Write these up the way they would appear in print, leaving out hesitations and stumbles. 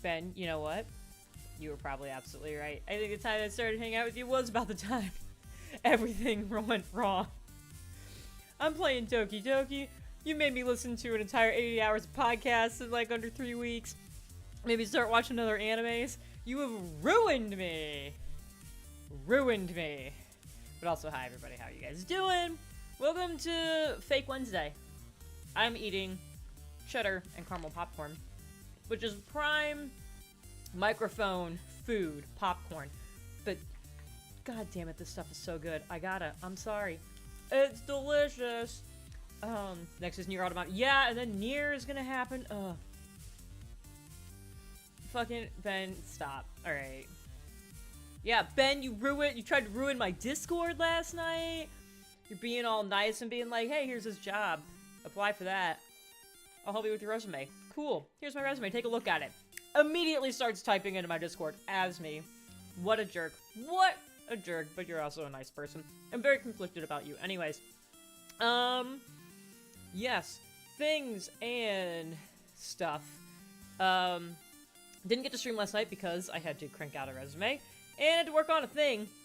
Ben, you know what? You were probably absolutely right. I think the time I started hanging out with you was about the time everything went wrong. I'm playing Doki Doki. You made me listen to an entire 80 hours of podcasts in like under 3 weeks. Maybe start watching other animes. You have ruined me. Ruined me. But also, hi everybody, how you guys doing? Welcome to Fake Wednesday. I'm eating cheddar and caramel popcorn, which is prime microphone food popcorn. But god damn it, this stuff is so good. I'm sorry. It's delicious. Next is Nier Automata. Yeah, and then Nier is gonna happen. Fucking Ben, stop. Alright. Yeah, Ben, you tried to ruin my Discord last night. You're being all nice and being like, hey, here's this job. Apply for that. I'll help you with your resume. Cool. Here's my resume. Take a look at it. Immediately starts typing into my Discord as me. What a jerk. What a jerk, but you're also a nice person. I'm very conflicted about you. Anyways. Yes. Things and stuff. Didn't get to stream last night because I had to crank out a resume. And to work on a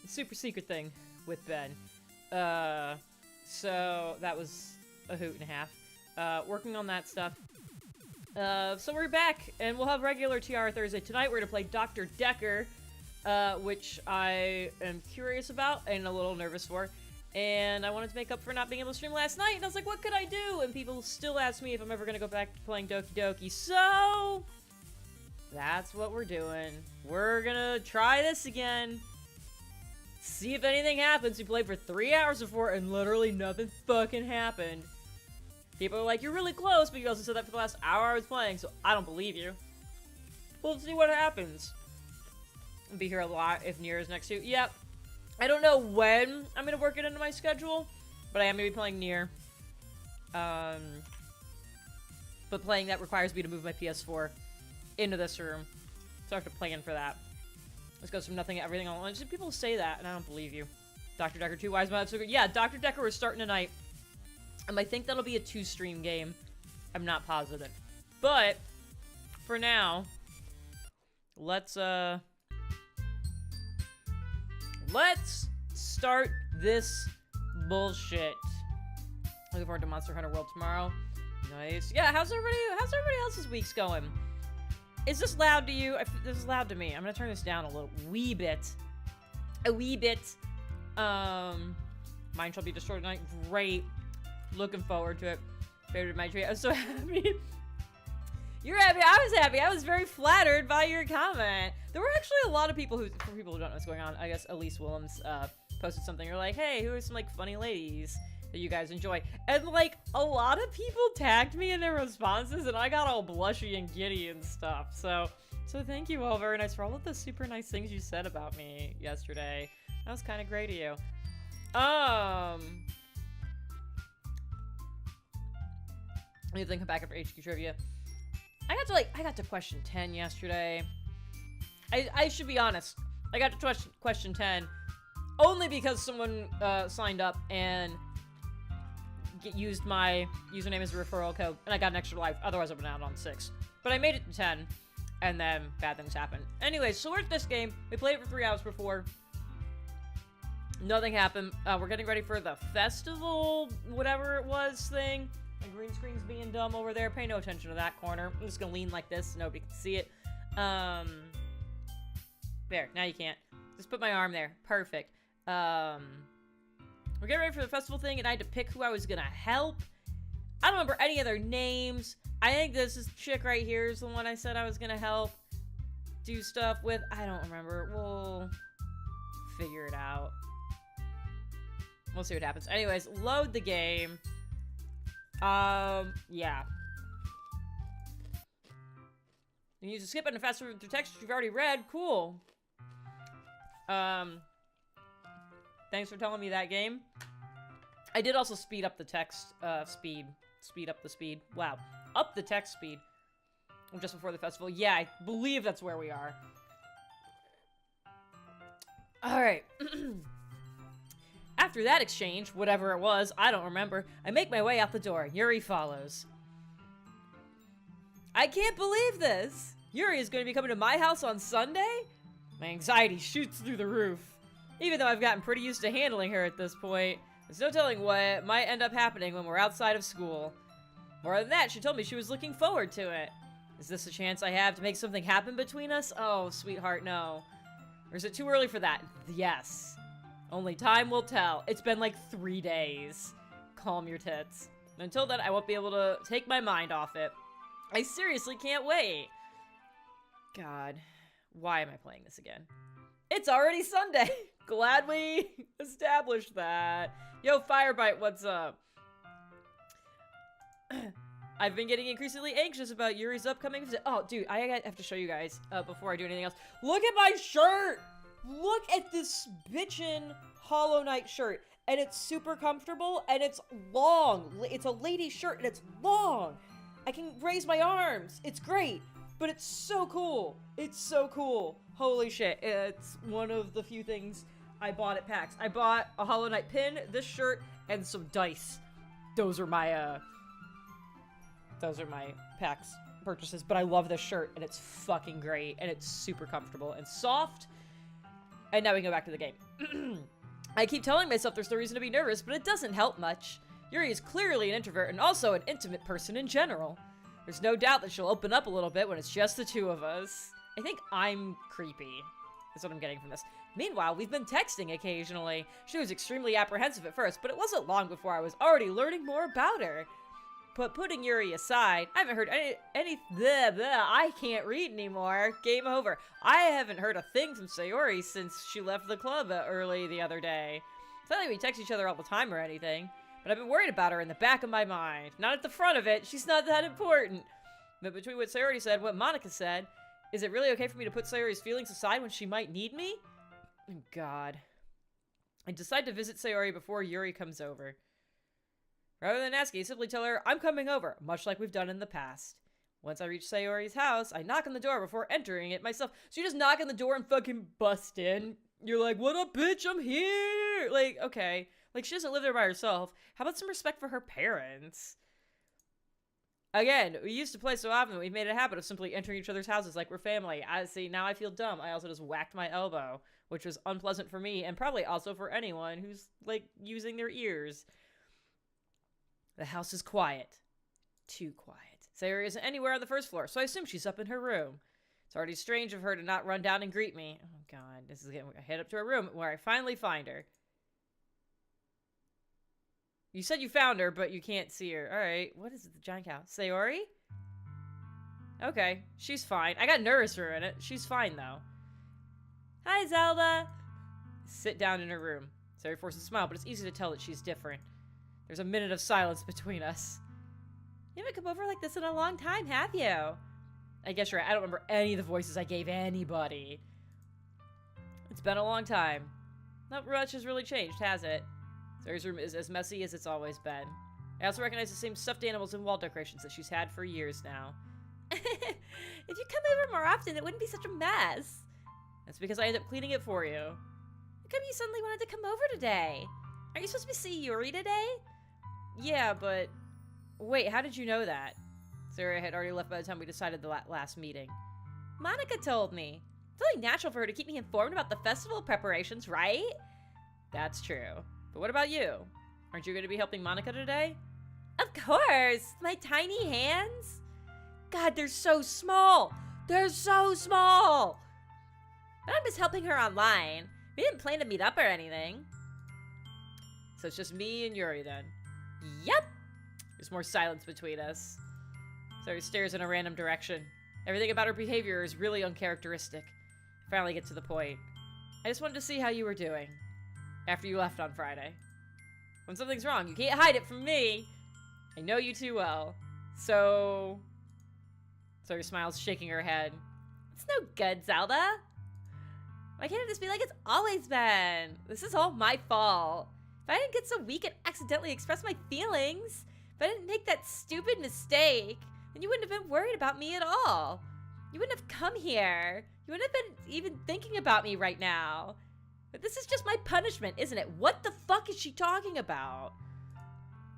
super secret thing with Ben. So that was a hoot and a half. Working on that stuff. So we're back, and we'll have regular TR Thursday. Tonight we're gonna play Dr. Decker, which I am curious about and a little nervous for. And I wanted to make up for not being able to stream last night, and I was like, what could I do? And people still ask me if I'm ever gonna go back to playing Doki Doki, so that's what we're doing. We're gonna try this again. See if anything happens. We played for 3 hours before, and literally nothing fucking happened. People are like, you're really close, but you also said that for the last hour I was playing, so I don't believe you. We'll see what happens. I'll be here a lot if Nier is next to you. Yep. I don't know when I'm gonna work it into my schedule, but I am gonna be playing Nier. But playing that requires me to move my PS4 into this room, so I have to plan for that. This goes from nothing to everything all at once. People say that, and I don't believe you. Dr. Decker 2, why is my episode? Yeah, Dr. Decker is starting tonight. I think that'll be a 2-stream game. I'm not positive. But, for now, let's start this bullshit. Looking forward to Monster Hunter World tomorrow. Nice. Yeah, how's everybody else's weeks going? Is this loud to you? This is loud to me. I'm gonna turn this down a wee bit. A wee bit. Mine shall be destroyed tonight. Great. Looking forward to it. Favorite my tree. I was so happy. You're happy. I was happy. I was very flattered by your comment. There were actually a lot of people for people who don't know what's going on, I guess Elise Willems posted something. You're like, hey, who are some like funny ladies that you guys enjoy? And like a lot of people tagged me in their responses, and I got all blushy and giddy and stuff. So thank you all very nice for all of the super nice things you said about me yesterday. That was kind of great of you. I need to come back after HQ trivia. I got to question 10 yesterday. I should be honest. I got to question 10 only because someone signed up and used my username as a referral code, and I got an extra life. Otherwise, I would have been out on 6. But I made it to 10, and then bad things happened. Anyways, so we're at this game. We played it for 3 hours before. Nothing happened. We're getting ready for the festival, whatever it was, thing. My green screen's being dumb over there. Pay no attention to that corner. I'm just gonna lean like this so nobody can see it. There, now you can't. Just put my arm there. Perfect. We're getting ready for the festival thing, and I had to pick who I was gonna help. I don't remember any of their names. I think this chick right here is the one I said I was gonna help do stuff with. I don't remember. We'll figure it out. We'll see what happens. Anyways, load the game. Yeah. You use a skip button to fast forward through text you've already read. Cool. Thanks for telling me that, game. I did also speed up the text, speed. Speed up the speed. Wow. Up the text speed. Just before the festival. Yeah, I believe that's where we are. Alright. After that exchange, whatever it was, I don't remember, I make my way out the door. Yuri follows. I can't believe this! Yuri is going to be coming to my house on Sunday? My anxiety shoots through the roof. Even though I've gotten pretty used to handling her at this point, there's no telling what might end up happening when we're outside of school. More than that, she told me she was looking forward to it. Is this a chance I have to make something happen between us? Oh, sweetheart, no. Or is it too early for that? Yes. Only time will tell. It's been like 3 days. Calm your tits. Until then, I won't be able to take my mind off it. I seriously can't wait. God, why am I playing this again? It's already Sunday. Glad we established that. Yo, Firebite, what's up? I've been getting increasingly anxious about Yuri's upcoming visit. Oh, dude, I have to show you guys before I do anything else. Look at my shirt! Look at this bitchin' Hollow Knight shirt. And it's super comfortable, and it's long. It's a lady shirt, and it's long. I can raise my arms. It's great. But it's so cool. It's so cool. Holy shit. It's one of the few things I bought at PAX. I bought a Hollow Knight pin, this shirt, and some dice. Those are my PAX purchases. But I love this shirt, and it's fucking great. And it's super comfortable and soft. And now we can go back to the game. I keep telling myself there's no reason to be nervous, but it doesn't help much. Yuri is clearly an introvert and also an intimate person in general. There's no doubt that she'll open up a little bit when it's just the two of us. I think I'm creepy. That's what I'm getting from this. Meanwhile, we've been texting occasionally. She was extremely apprehensive at first, but it wasn't long before I was already learning more about her. But putting Yuri aside, I haven't heard I can't read anymore. Game over. I haven't heard a thing from Sayori since she left the club early the other day. It's not like we text each other all the time or anything. But I've been worried about her in the back of my mind. Not at the front of it. She's not that important. But between what Sayori said and what Monica said, is it really okay for me to put Sayori's feelings aside when she might need me? Oh, God. I decide to visit Sayori before Yuri comes over. Rather than asking, I simply tell her, I'm coming over, much like we've done in the past. Once I reach Sayori's house, I knock on the door before entering it myself. So you just knock on the door and fucking bust in. You're like, what up, bitch? I'm here! Like, okay. Like, she doesn't live there by herself. How about some respect for her parents? Again, we used to play so often that we've made a habit of simply entering each other's houses like we're family. I see, now I feel dumb. I also just whacked my elbow, which was unpleasant for me and probably also for anyone who's, like, using their ears. The house is quiet. Too quiet. Sayori isn't anywhere on the first floor, so I assume she's up in her room. It's already strange of her to not run down and greet me. Oh, God. This is getting... I head up to her room where I finally find her. You said you found her, but you can't see her. Alright, what is it? The giant cow. Sayori? Okay, she's fine. I got nervous for a minute. She's fine, though. Hi, Zelda! Sit down in her room. Sayori forces a smile, but it's easy to tell that she's different. There's a minute of silence between us. You haven't come over like this in a long time, have you? I guess you're right. I don't remember any of the voices I gave anybody. It's been a long time. Not much has really changed, has it? Sayori's room is as messy as it's always been. I also recognize the same stuffed animals and wall decorations that she's had for years now. If you come over more often, it wouldn't be such a mess. That's because I end up cleaning it for you. How come you suddenly wanted to come over today? Aren't you supposed to be seeing Yuri today? Yeah, but... Wait, how did you know that? Sayori had already left by the time we decided the last meeting. Monica told me. It's only natural for her to keep me informed about the festival preparations, right? That's true. But what about you? Aren't you going to be helping Monica today? Of course! My tiny hands? God, they're so small! They're so small! But I'm just helping her online. We didn't plan to meet up or anything. So it's just me and Yuri then. Yep! There's more silence between us. Sayori stares in a random direction. Everything about her behavior is really uncharacteristic. I finally get to the point. I just wanted to see how you were doing. After you left on Friday. When something's wrong, you can't hide it from me. I know you too well. So... Sayori smiles, shaking her head. It's no good, Zelda. Why can't it just be like it's always been? This is all my fault. If I didn't get so weak and accidentally express my feelings, if I didn't make that stupid mistake, then you wouldn't have been worried about me at all. You wouldn't have come here. You wouldn't have been even thinking about me right now. But this is just my punishment, isn't it? What the fuck is she talking about?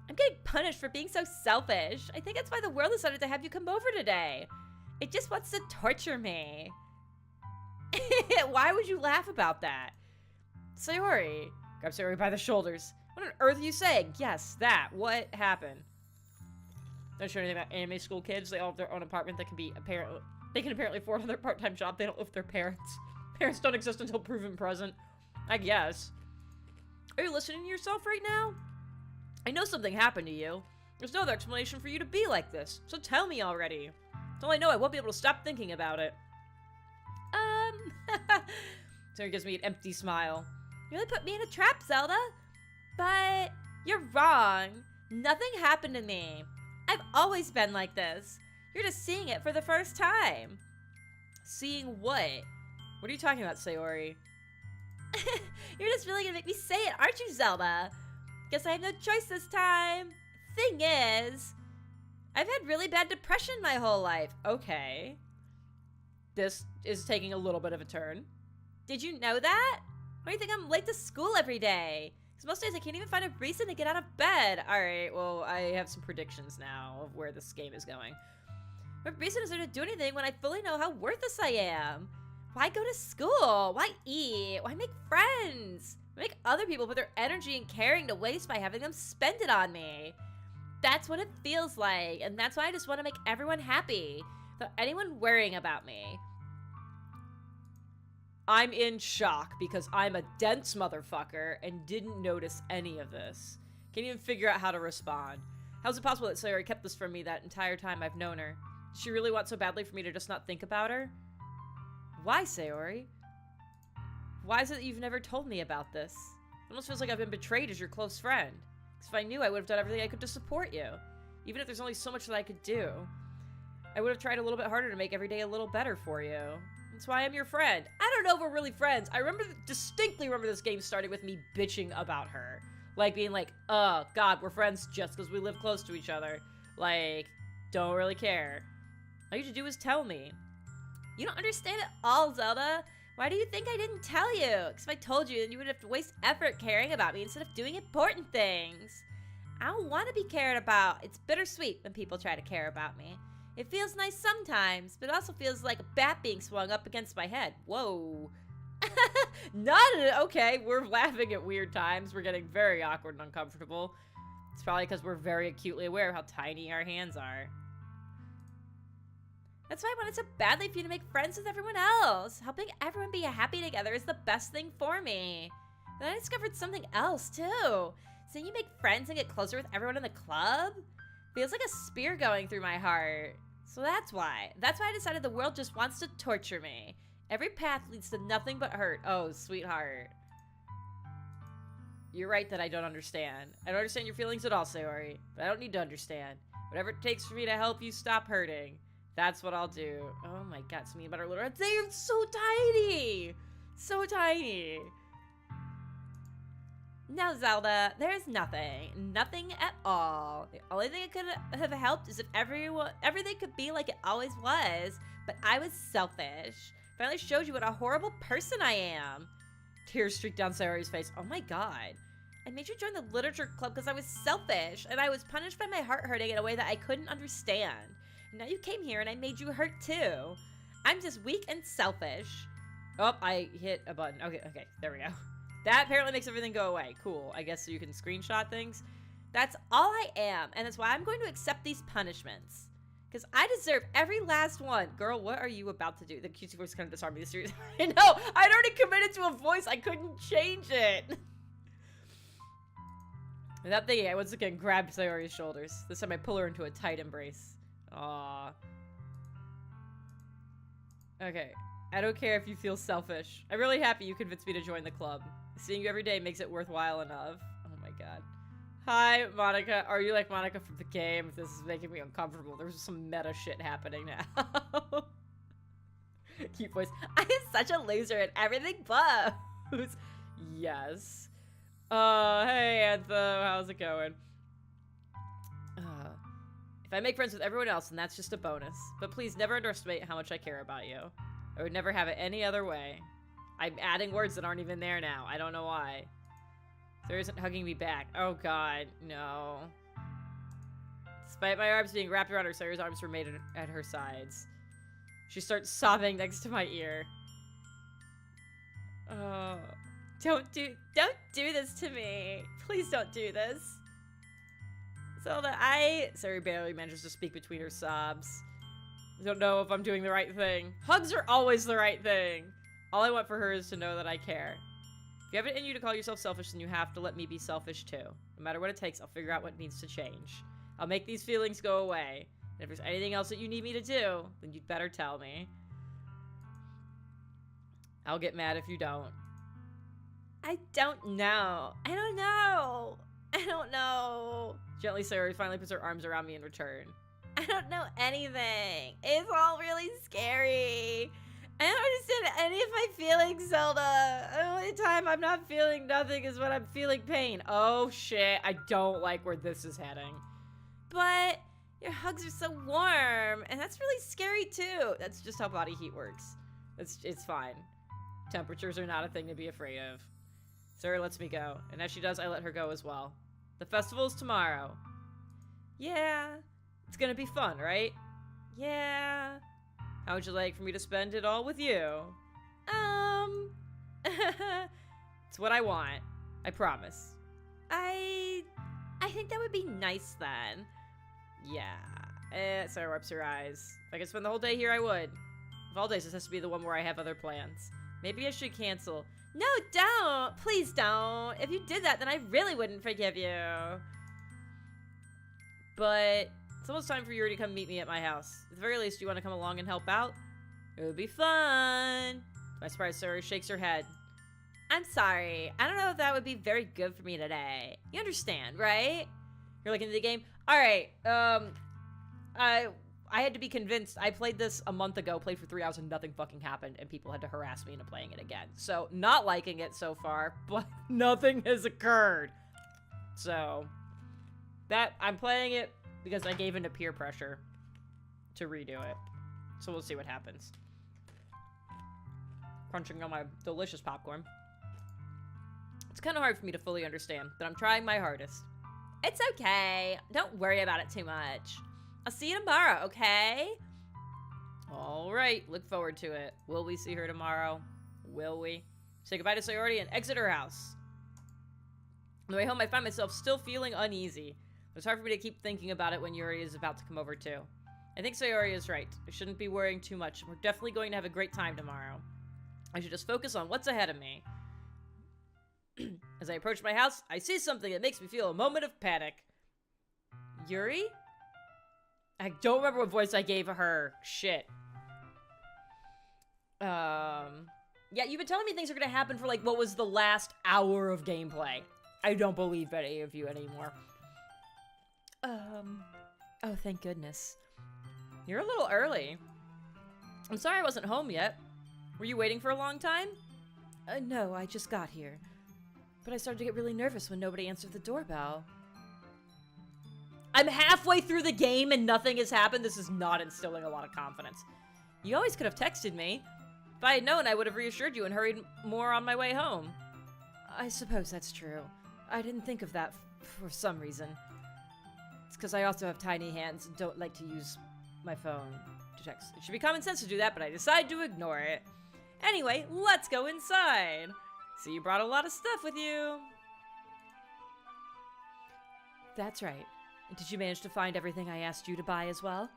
I'm getting punished for being so selfish. I think that's why the world decided to have you come over today. It just wants to torture me. Why would you laugh about that? Sayori. Grab Sayori by the shoulders. What on earth are you saying? Yes, that. What happened? Don't show anything about anime school kids. They all have their own apartment that can be apparently... They can apparently afford another part-time job. They don't live with their parents. Parents don't exist until proven present. I guess. Are you listening to yourself right now? I know something happened to you. There's no other explanation for you to be like this. So tell me already. Until I know, I won't be able to stop thinking about it. Sarah gives me an empty smile. You really put me in a trap, Zelda? But you're wrong. Nothing happened to me. I've always been like this. You're just seeing it for the first time. Seeing what? What are you talking about, Sayori? You're just really gonna make me say it, aren't you, Zelda? Guess I have no choice this time. Thing is, I've had really bad depression my whole life. Okay. This is taking a little bit of a turn. Did you know that? Why do you think I'm late to school every day? Because most days I can't even find a reason to get out of bed. Alright, well, I have some predictions now of where this game is going. What reason is there to do anything when I fully know how worthless I am? Why go to school? Why eat? Why make friends? Why make other people put their energy and caring to waste by having them spend it on me? That's what it feels like, and that's why I just want to make everyone happy, without anyone worrying about me. I'm in shock because I'm a dense motherfucker and didn't notice any of this. Can't even figure out how to respond. How's it possible that Sayori kept this from me that entire time I've known her? Does she really want so badly for me to just not think about her? Why, Sayori? Why is it that you've never told me about this? It almost feels like I've been betrayed as your close friend. Because if I knew, I would have done everything I could to support you. Even if there's only so much that I could do. I would have tried a little bit harder to make every day a little better for you. That's why I'm your friend. I don't know if we're really friends. I distinctly remember this game starting with me bitching about her. Like, being like, oh, God, we're friends just because we live close to each other. Like, don't really care. All you have to do is tell me. You don't understand at all, Zelda. Why do you think I didn't tell you? Because if I told you, then you would have to waste effort caring about me instead of doing important things. I don't want to be cared about. It's bittersweet when people try to care about me. It feels nice sometimes, but it also feels like a bat being swung up against my head. Whoa. Okay, we're laughing at weird times. We're getting very awkward and uncomfortable. It's probably because we're very acutely aware of how tiny our hands are. That's why I wanted so badly for you to make friends with everyone else. Helping everyone be happy together is the best thing for me. Then I discovered something else, too. Seeing you make friends and get closer with everyone in the club feels like a spear going through my heart. So that's why. That's why I decided the world just wants to torture me. Every path leads to nothing but hurt. Oh, sweetheart. You're right that I don't understand. I don't understand your feelings at all, Sayori. But I don't need to understand. Whatever it takes for me to help you stop hurting. That's what I'll do. Oh my God, it's me about our little heads. They're so tiny! So tiny. No, Zelda, there's nothing. Nothing at all. The only thing that could have helped is if everything could be like it always was, but I was selfish. Finally showed you what a horrible person I am. Tears streaked down Sayori's face. Oh my God. I made you join the literature club because I was selfish, and I was punished by my heart hurting in a way that I couldn't understand. And now you came here and I made you hurt too. I'm just weak and selfish. Oh, I hit a button. Okay, there we go. That apparently makes everything go away. Cool. I guess so you can screenshot things. That's all I am, and that's why I'm going to accept these punishments. Because I deserve every last one. Girl, what are you about to do? The cutesy voice kind of disarmed me this series. I know! I'd already committed to a voice. I couldn't change it. And that thing, I once again grabbed Sayori's shoulders. This time I pull her into a tight embrace. Aww. Okay. I don't care if you feel selfish. I'm really happy you convinced me to join the club. Seeing you every day makes it worthwhile enough. Oh my God. Hi, Monica. Are you like Monica from the game? This is making me uncomfortable. There's some meta shit happening now. Cute voice. I am such a loser at everything but. Yes. Hey, Anthem. How's it going? If I make friends with everyone else, then that's just a bonus. But please never underestimate how much I care about you. I would never have it any other way. I'm adding words that aren't even there now. I don't know why. Sarah isn't hugging me back. Oh God, no. Despite my arms being wrapped around her, Sarah's arms remained at her sides. She starts sobbing next to my ear. Oh, don't do this to me. Please don't do this. Zelda, Sorry, barely manages to speak between her sobs. I don't know if I'm doing the right thing. Hugs are always the right thing. All I want for her is to know that I care. If you have it in you to call yourself selfish, then you have to let me be selfish too. No matter what it takes, I'll figure out what needs to change. I'll make these feelings go away. And if there's anything else that you need me to do, then you'd better tell me. I'll get mad if you don't. I don't know. I don't know. I don't know. Gently, Sayori finally puts her arms around me in return. I don't know anything. It's all really scary. I don't understand any of my feelings, Zelda. The only time I'm not feeling nothing is when I'm feeling pain. Oh shit, I don't like where this is heading. But your hugs are so warm, and that's really scary too. That's just how body heat works. It's fine. Temperatures are not a thing to be afraid of. Sarah lets me go, and as she does, I let her go as well. The festival is tomorrow. Yeah, it's gonna be fun, right? Yeah. How would you like for me to spend it all with you? It's what I want. I promise. I think that would be nice then. Yeah. Sarah wipes her eyes. If I could spend the whole day here, I would. Of all days, this has to be the one where I have other plans. Maybe I should cancel. No, don't! Please don't! If you did that, then I really wouldn't forgive you. But it's almost time for Yuri to come meet me at my house. At the very least, do you want to come along and help out? It would be fun! To my surprise, Sarah shakes her head. I'm sorry. I don't know if that would be very good for me today. You understand, right? You're looking at the game? Alright, I had to be convinced. I played this a month ago, played for 3 hours, and nothing fucking happened, and people had to harass me into playing it again. So, not liking it so far, but nothing has occurred. So, I'm playing it because I gave into peer pressure to redo it. So we'll see what happens. Crunching on my delicious popcorn. It's kind of hard for me to fully understand, but I'm trying my hardest. It's okay. Don't worry about it too much. I'll see you tomorrow, okay? Alright, look forward to it. Will we see her tomorrow? Will we? Say goodbye to Sayori and exit her house. On the way home, I find myself still feeling uneasy. It's hard for me to keep thinking about it when Yuri is about to come over too. I think Sayori is right. I shouldn't be worrying too much. We're definitely going to have a great time tomorrow. I should just focus on what's ahead of me. As I approach my house, I see something that makes me feel a moment of panic. Yuri? I don't remember what voice I gave her. Shit. Yeah, you've been telling me things are gonna happen for, like, what was the last hour of gameplay. I don't believe any of you anymore. Oh, thank goodness. You're a little early. I'm sorry I wasn't home yet. Were you waiting for a long time? No, I just got here. But I started to get really nervous when nobody answered the doorbell. I'm halfway through the game and nothing has happened. This is not instilling a lot of confidence. You always could have texted me. If I had known, I would have reassured you and hurried more on my way home. I suppose that's true. I didn't think of that for some reason. It's because I also have tiny hands and don't like to use my phone to text. It should be common sense to do that, but I decide to ignore it. Anyway, let's go inside. So you brought a lot of stuff with you. That's right. Did you manage to find everything I asked you to buy as well?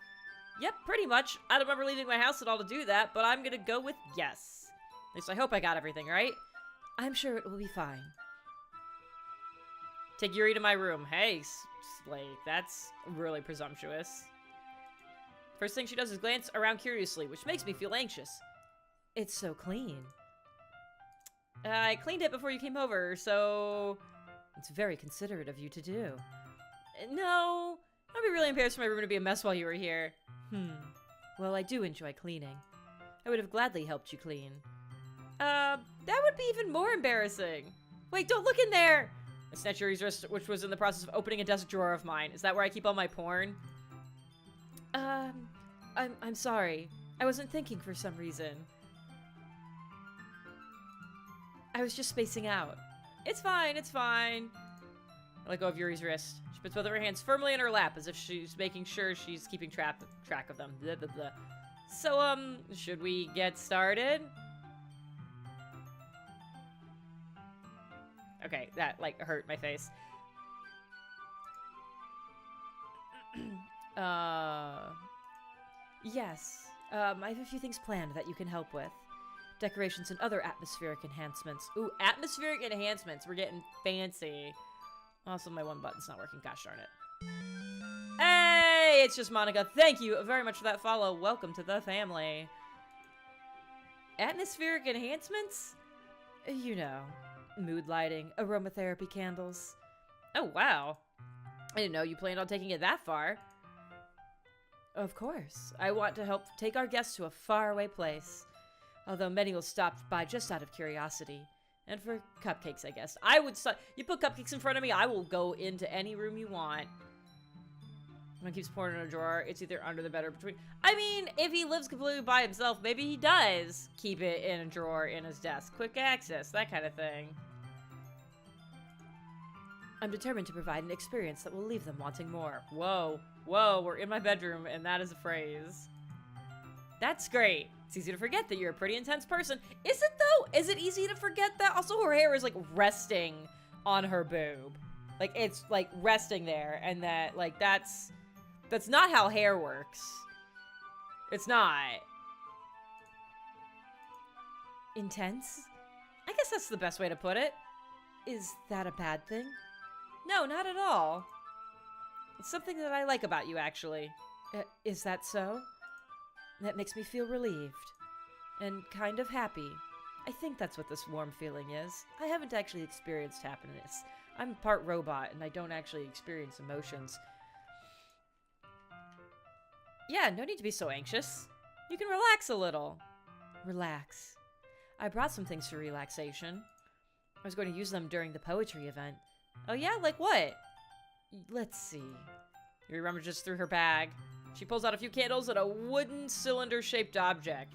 Yep, pretty much. I don't remember leaving my house at all to do that, but I'm gonna go with yes. At least I hope I got everything right. I'm sure it will be fine. Take Yuri to my room. Hey, Slate, that's really presumptuous. First thing she does is glance around curiously, which makes me feel anxious. It's so clean. I cleaned it before you came over, so... It's very considerate of you to do. No, I'd be really embarrassed for my room to be a mess while you were here. Well, I do enjoy cleaning. I would have gladly helped you clean. That would be even more embarrassing. Wait, don't look in there! I snatched Yuri's wrist, which was in the process of opening a desk drawer of mine. Is that where I keep all my porn? I'm sorry. I wasn't thinking for some reason. I was just spacing out. It's fine, it's fine. I let go of Yuri's wrist. She puts both of her hands firmly in her lap as if she's making sure she's keeping track of them. Blah, blah, blah. So, should we get started? Okay, that, like, hurt my face. Yes. I have a few things planned that you can help with. Decorations and other atmospheric enhancements. Ooh, atmospheric enhancements. We're getting fancy. Also, my one button's not working. Gosh darn it. Hey, it's just Monica. Thank you very much for that follow. Welcome to the family. Atmospheric enhancements? You know, mood lighting, aromatherapy candles. Oh, wow. I didn't know you planned on taking it that far. Of course. I want to help take our guests to a faraway place. Although many will stop by just out of curiosity. And for cupcakes, I guess. I would you put cupcakes in front of me, I will go into any room you want. One keeps pouring in a drawer. It's either under the bed or between. I mean, if he lives completely by himself, maybe he does keep it in a drawer in his desk. Quick access, that kind of thing. I'm determined to provide an experience that will leave them wanting more. Whoa, whoa, we're in my bedroom, and that is a phrase. That's great. It's easy to forget that you're a pretty intense person. Is it, though? Is it easy to forget that? Also, her hair is, like, resting on her boob. Like, it's, like, resting there, and that, like, that's not how hair works. It's not. Intense? I guess that's the best way to put it. Is that a bad thing? No, not at all. It's something that I like about you, actually. Is that so? That makes me feel relieved. And kind of happy. I think that's what this warm feeling is. I haven't actually experienced happiness. I'm part robot, and I don't actually experience emotions. Yeah, no need to be so anxious. You can relax a little. Relax. I brought some things for relaxation. I was going to use them during the poetry event. Oh yeah? Like what? Let's see. Yuri rummages through her bag. She pulls out a few candles and a wooden cylinder-shaped object.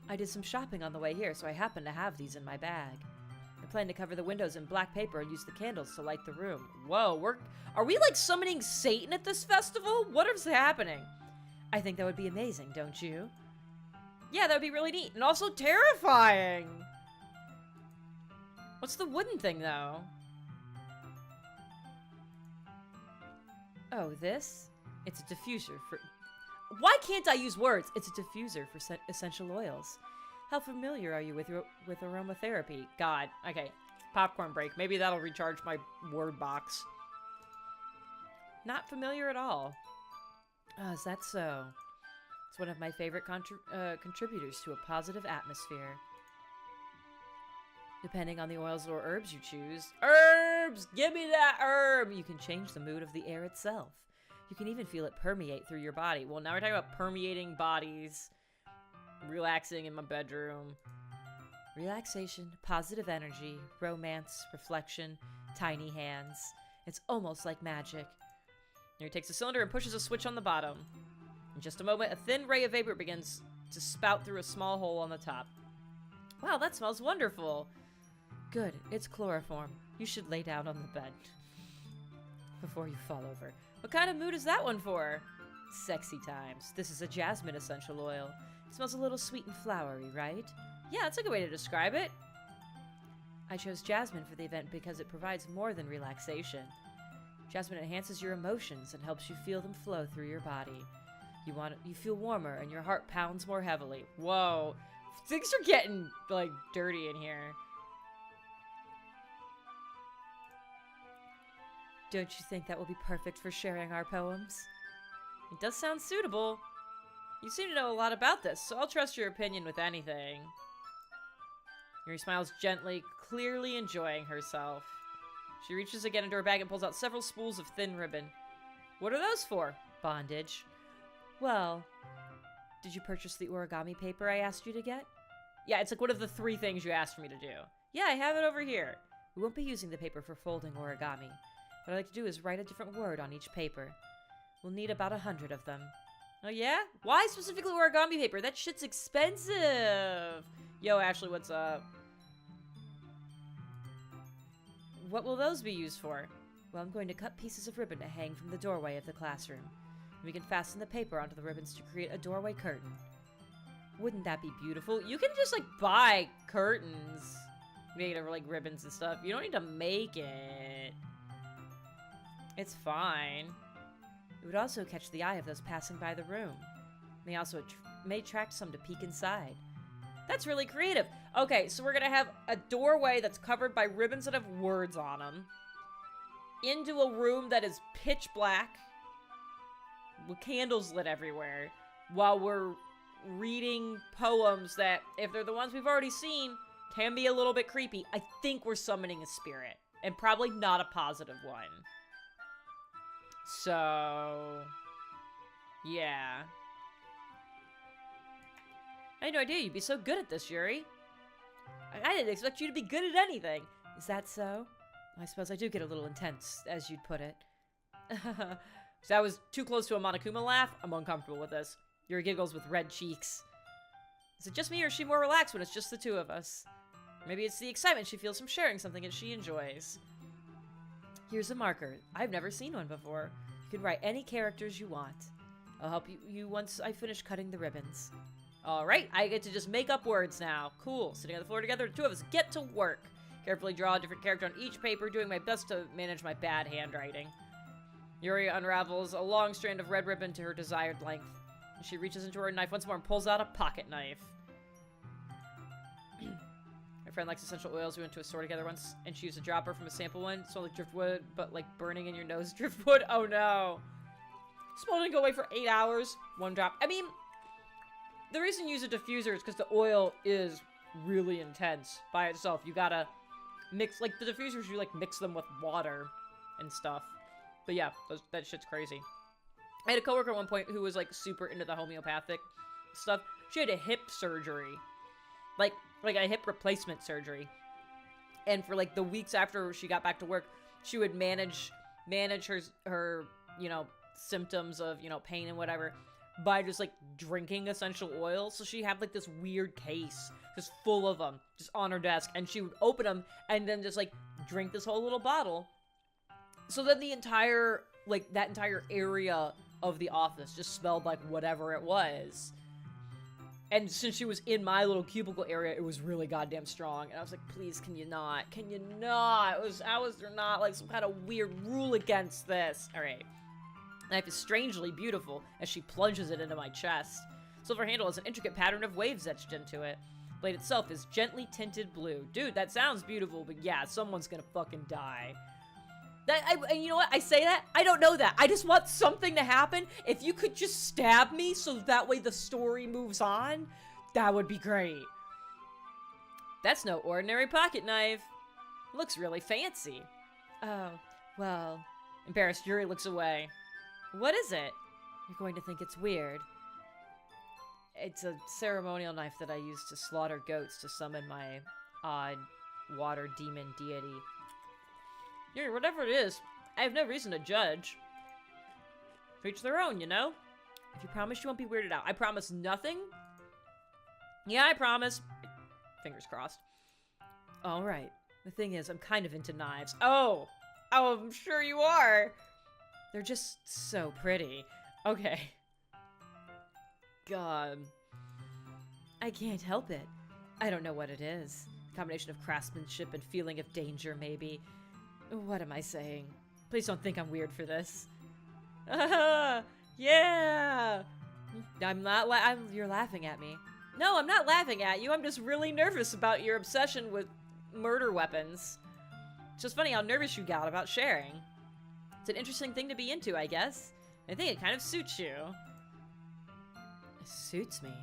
I did some shopping on the way here, so I happen to have these in my bag. I plan to cover the windows in black paper and use the candles to light the room. Whoa, are we like summoning Satan at this festival? What is happening? I think that would be amazing, don't you? Yeah, that would be really neat and also terrifying. What's the wooden thing, though? Oh, this? It's a diffuser for... Why can't I use words? It's a diffuser for essential oils. How familiar are you with aromatherapy? God. Okay. Popcorn break. Maybe that'll recharge my word box. Not familiar at all. Oh, is that so? It's one of my favorite contributors to a positive atmosphere. Depending on the oils or herbs you choose. Herbs! Give me that herb! You can change the mood of the air itself. You can even feel it permeate through your body. Well, now we're talking about permeating bodies. Relaxing in my bedroom. Relaxation, positive energy, romance, reflection, tiny hands. It's almost like magic. Here he takes a cylinder and pushes a switch on the bottom. In just a moment, a thin ray of vapor begins to spout through a small hole on the top. Wow, that smells wonderful. Good, it's chloroform. You should lay down on the bed before you fall over. What kind of mood is that one for? Sexy times. This is a jasmine essential oil. It smells a little sweet and flowery, right? Yeah, that's a good way to describe it. I chose jasmine for the event because it provides more than relaxation. Jasmine enhances your emotions and helps you feel them flow through your body. You feel warmer and your heart pounds more heavily. Whoa. Things are getting, like, dirty in here. Don't you think that will be perfect for sharing our poems? It does sound suitable. You seem to know a lot about this, so I'll trust your opinion with anything. Yuri smiles gently, clearly enjoying herself. She reaches again into her bag and pulls out several spools of thin ribbon. What are those for? Bondage. Well, did you purchase the origami paper I asked you to get? Yeah, it's like one of the 3 things you asked for me to do. Yeah, I have it over here. We won't be using the paper for folding origami. What I like to do is write a different word on each paper. We'll need about 100 of them. Oh yeah? Why specifically origami paper? That shit's expensive! Yo, Ashley, what's up? What will those be used for? Well, I'm going to cut pieces of ribbon to hang from the doorway of the classroom. We can fasten the paper onto the ribbons to create a doorway curtain. Wouldn't that be beautiful? You can just, like, buy curtains made of, like, ribbons and stuff. You don't need to make it. It's fine. It would also catch the eye of those passing by the room. May attract some to peek inside. That's really creative. Okay, so we're gonna have a doorway that's covered by ribbons that have words on them into a room that is pitch black with candles lit everywhere while we're reading poems that, if they're the ones we've already seen, can be a little bit creepy. I think we're summoning a spirit, and probably not a positive one. So, yeah. I had no idea you'd be so good at this, Yuri. I didn't expect you to be good at anything. Is that so? I suppose I do get a little intense, as you'd put it. So that was too close to a Monokuma laugh. I'm uncomfortable with this. Yuri giggles with red cheeks. Is it just me, or is she more relaxed when it's just the two of us? Maybe it's the excitement she feels from sharing something that she enjoys. Here's a marker. I've never seen one before. You can write any characters you want. I'll help you once I finish cutting the ribbons. Alright, I get to just make up words now. Cool. Sitting on the floor together, the two of us get to work. Carefully draw a different character on each paper, doing my best to manage my bad handwriting. Yuri unravels a long strand of red ribbon to her desired length. She reaches into her knife once more and pulls out a pocket knife. My friend likes essential oils. We went to a store together once, and she used a dropper from a sample one. Smelled like driftwood, but like burning in your nose driftwood. Oh no. Smell didn't go away for 8 hours. One drop. I mean, the reason you use a diffuser is because the oil is really intense by itself. You gotta mix, like, the diffusers, you, like, mix them with water and stuff. But yeah, that shit's crazy. I had a coworker at one point who was, like, super into the homeopathic stuff. She had a hip surgery. Like a hip replacement surgery. And for, like, the weeks after she got back to work, she would manage her, you know, symptoms of, you know, pain and whatever by just, like, drinking essential oils. So she had, like, this weird case just full of them just on her desk. And she would open them and then just, like, drink this whole little bottle. So then the entire, like, that entire area of the office just smelled like whatever it was. And since she was in my little cubicle area, it was really goddamn strong. And I was like, please, can you not? Can you not? How was there not, like, some kind of weird rule against this? All right. The knife is strangely beautiful as she plunges it into my chest. Silver handle has an intricate pattern of waves etched into it. The blade itself is gently tinted blue. Dude, that sounds beautiful, but yeah, someone's gonna fucking die. And you know what? I say that. I don't know that. I just want something to happen. If you could just stab me so that way the story moves on, that would be great. That's no ordinary pocket knife. It looks really fancy. Oh, well. Embarrassed, Yuri looks away. What is it? You're going to think it's weird. It's a ceremonial knife that I use to slaughter goats to summon my odd water demon deity. Yuri, whatever it is, I have no reason to judge. To each their own, you know? If you promise you won't be weirded out. I promise nothing? Yeah, I promise. Fingers crossed. Alright. The thing is, I'm kind of into knives. Oh, I'm sure you are. They're just so pretty. Okay. God. I can't help it. I don't know what it is. A combination of craftsmanship and feeling of danger, maybe. What am I saying? Please don't think I'm weird for this. Yeah! You're laughing at me. No, I'm not laughing at you. I'm just really nervous about your obsession with murder weapons. It's just funny how nervous you got about sharing. It's an interesting thing to be into, I guess. I think it kind of suits you. It suits me?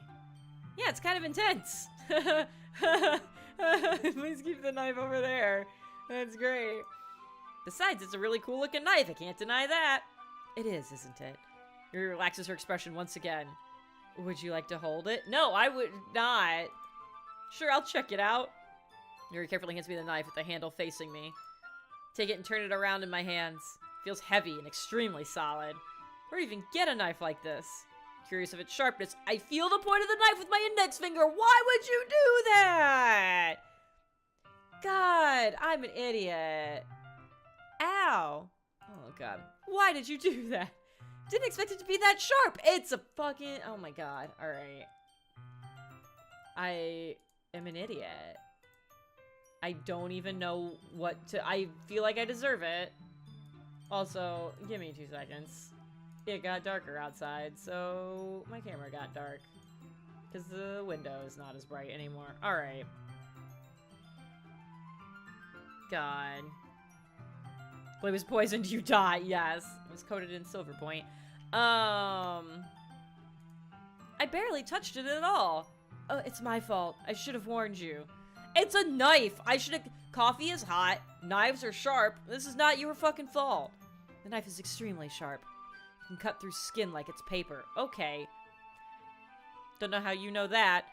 Yeah, it's kind of intense. Please keep the knife over there. That's great. Besides, it's a really cool looking knife. I can't deny that. It is, isn't it? Yuri relaxes her expression once again. Would you like to hold it? No, I would not. Sure, I'll check it out. Yuri carefully hands me the knife with the handle facing me. Take it and turn it around in my hands. Feels heavy and extremely solid. Where do you even get a knife like this? Curious of its sharpness, I feel the point of the knife with my index finger. Why would you do that? God, I'm an idiot. Ow. Oh, God. Why did you do that? Didn't expect it to be that sharp. It's a fucking... Oh, my God. All right. I am an idiot. I don't even know what to... I feel like I deserve it. Also, give me 2 seconds. It got darker outside, so my camera got dark. Because the window is not as bright anymore. Alright. God. Blade was poisoned, you die. Yes. It was coated in silver point. I barely touched it at all. Oh, it's my fault. I should have warned you. It's a knife! I should have... Coffee is hot. Knives are sharp. This is not your fucking fault. The knife is extremely sharp. It can cut through skin like it's paper. Okay. Don't know how you know that.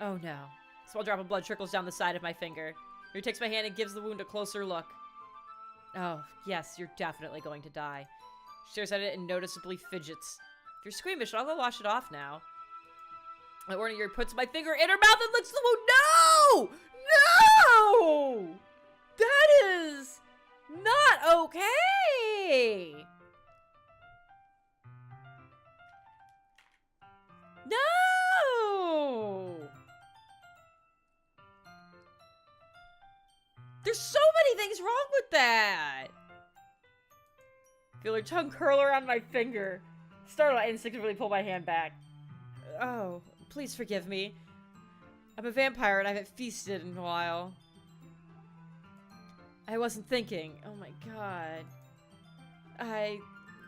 Oh no. A small drop of blood trickles down the side of my finger. He takes my hand and gives the wound a closer look. Oh, yes, you're definitely going to die. She stares at it and noticeably fidgets. If you're squeamish, I'll go wash it off now. My warning ear puts my finger in her mouth and licks the wound. No! No! That is not okay! No! There's so many things wrong with that! Feel her tongue curl around my finger. Startled, I instinctively pull my hand back. Oh, please forgive me. I'm a vampire and I haven't feasted in a while. I wasn't thinking. Oh my god.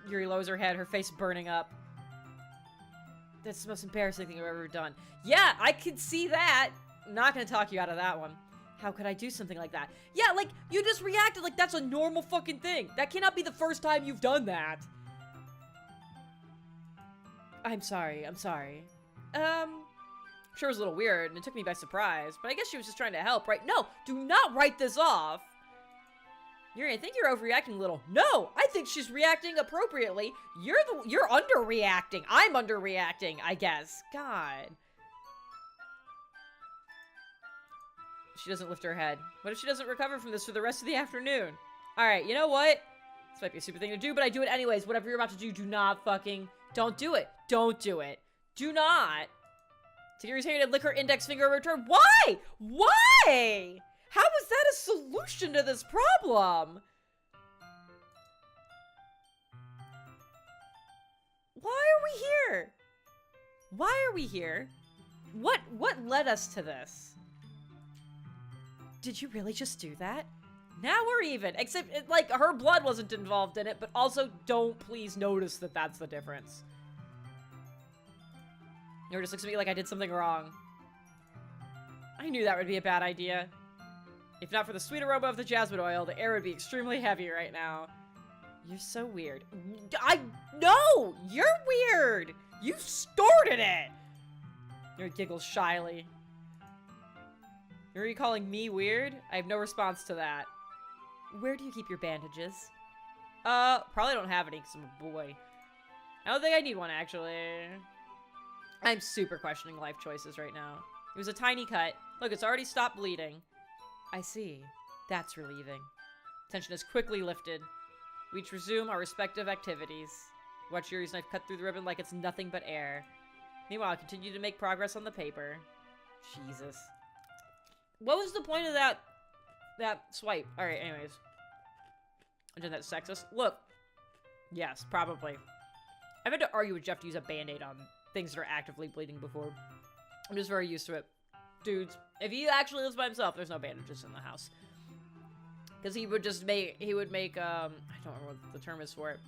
Yuri lowers her head, her face burning up. That's the most embarrassing thing I've ever done. Yeah, I can see that. Not gonna talk you out of that one. How could I do something like that? Yeah, like, you just reacted like that's a normal fucking thing. That cannot be the first time you've done that. I'm sorry, I'm sorry. Sure was a little weird, and it took me by surprise, but I guess she was just trying to help, right? No, do not write this off! Yuri, I think you're overreacting a little. No, I think she's reacting appropriately. You're underreacting. I'm underreacting, I guess. God. She doesn't lift her head. What if she doesn't recover from this for the rest of the afternoon? Alright, you know what? This might be a stupid thing to do, but I do it anyways. Whatever you're about to do, do not fucking... Don't do it. Don't do it. Do not. Take Yuri's hand and lick her index finger in return. Why? Why? How is that a solution to this problem? Why are we here? Why are we here? What led us to this? Did you really just do that? Now we're even. Except, like, her blood wasn't involved in it, but also don't please notice that that's the difference. Or just looks at me like I did something wrong. I knew that would be a bad idea. If not for the sweet aroma of the jasmine oil, the air would be extremely heavy right now. You're so weird. No! You're weird! You started it! Yuri giggles shyly. Are you calling me weird? I have no response to that. Where do you keep your bandages? Probably don't have any because I'm a boy. I don't think I need one, actually. I'm super questioning life choices right now. It was a tiny cut. Look, it's already stopped bleeding. I see. That's relieving. Tension is quickly lifted. We each resume our respective activities. Watch Yuri's knife cut through the ribbon like it's nothing but air. Meanwhile, I continue to make progress on the paper. Jesus. What was the point of that swipe? Alright, anyways. Isn't that sexist? Look. Yes, probably. I've had to argue with Jeff to use a band-aid on things that are actively bleeding before. I'm just very used to it. Dudes, if he actually lives by himself, there's no bandages in the house. Because he would just make, I don't remember what the term is for it.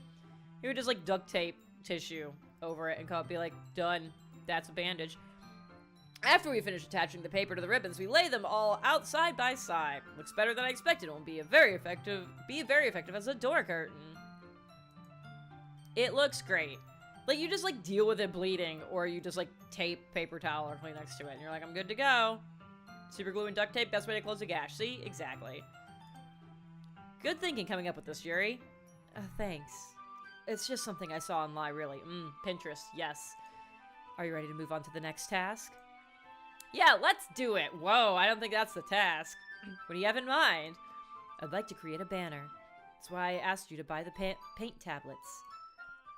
He would just, like, duct tape tissue over it and be like, done. That's a bandage. After we finish attaching the paper to the ribbons, we lay them all out side by side. Looks better than I expected. It will be very effective as a door curtain. It looks great. Like, you just, like, deal with it bleeding, or you just, like, tape paper towel or Kleenex to it, and you're like, I'm good to go. Super glue and duct tape, best way to close a gash. See? Exactly. Good thinking coming up with this, Yuri. Thanks. It's just something I saw online, really. Pinterest, yes. Are you ready to move on to the next task? Yeah, let's do it. Whoa, I don't think that's the task. What do you have in mind? I'd like to create a banner. That's why I asked you to buy the paint tablets.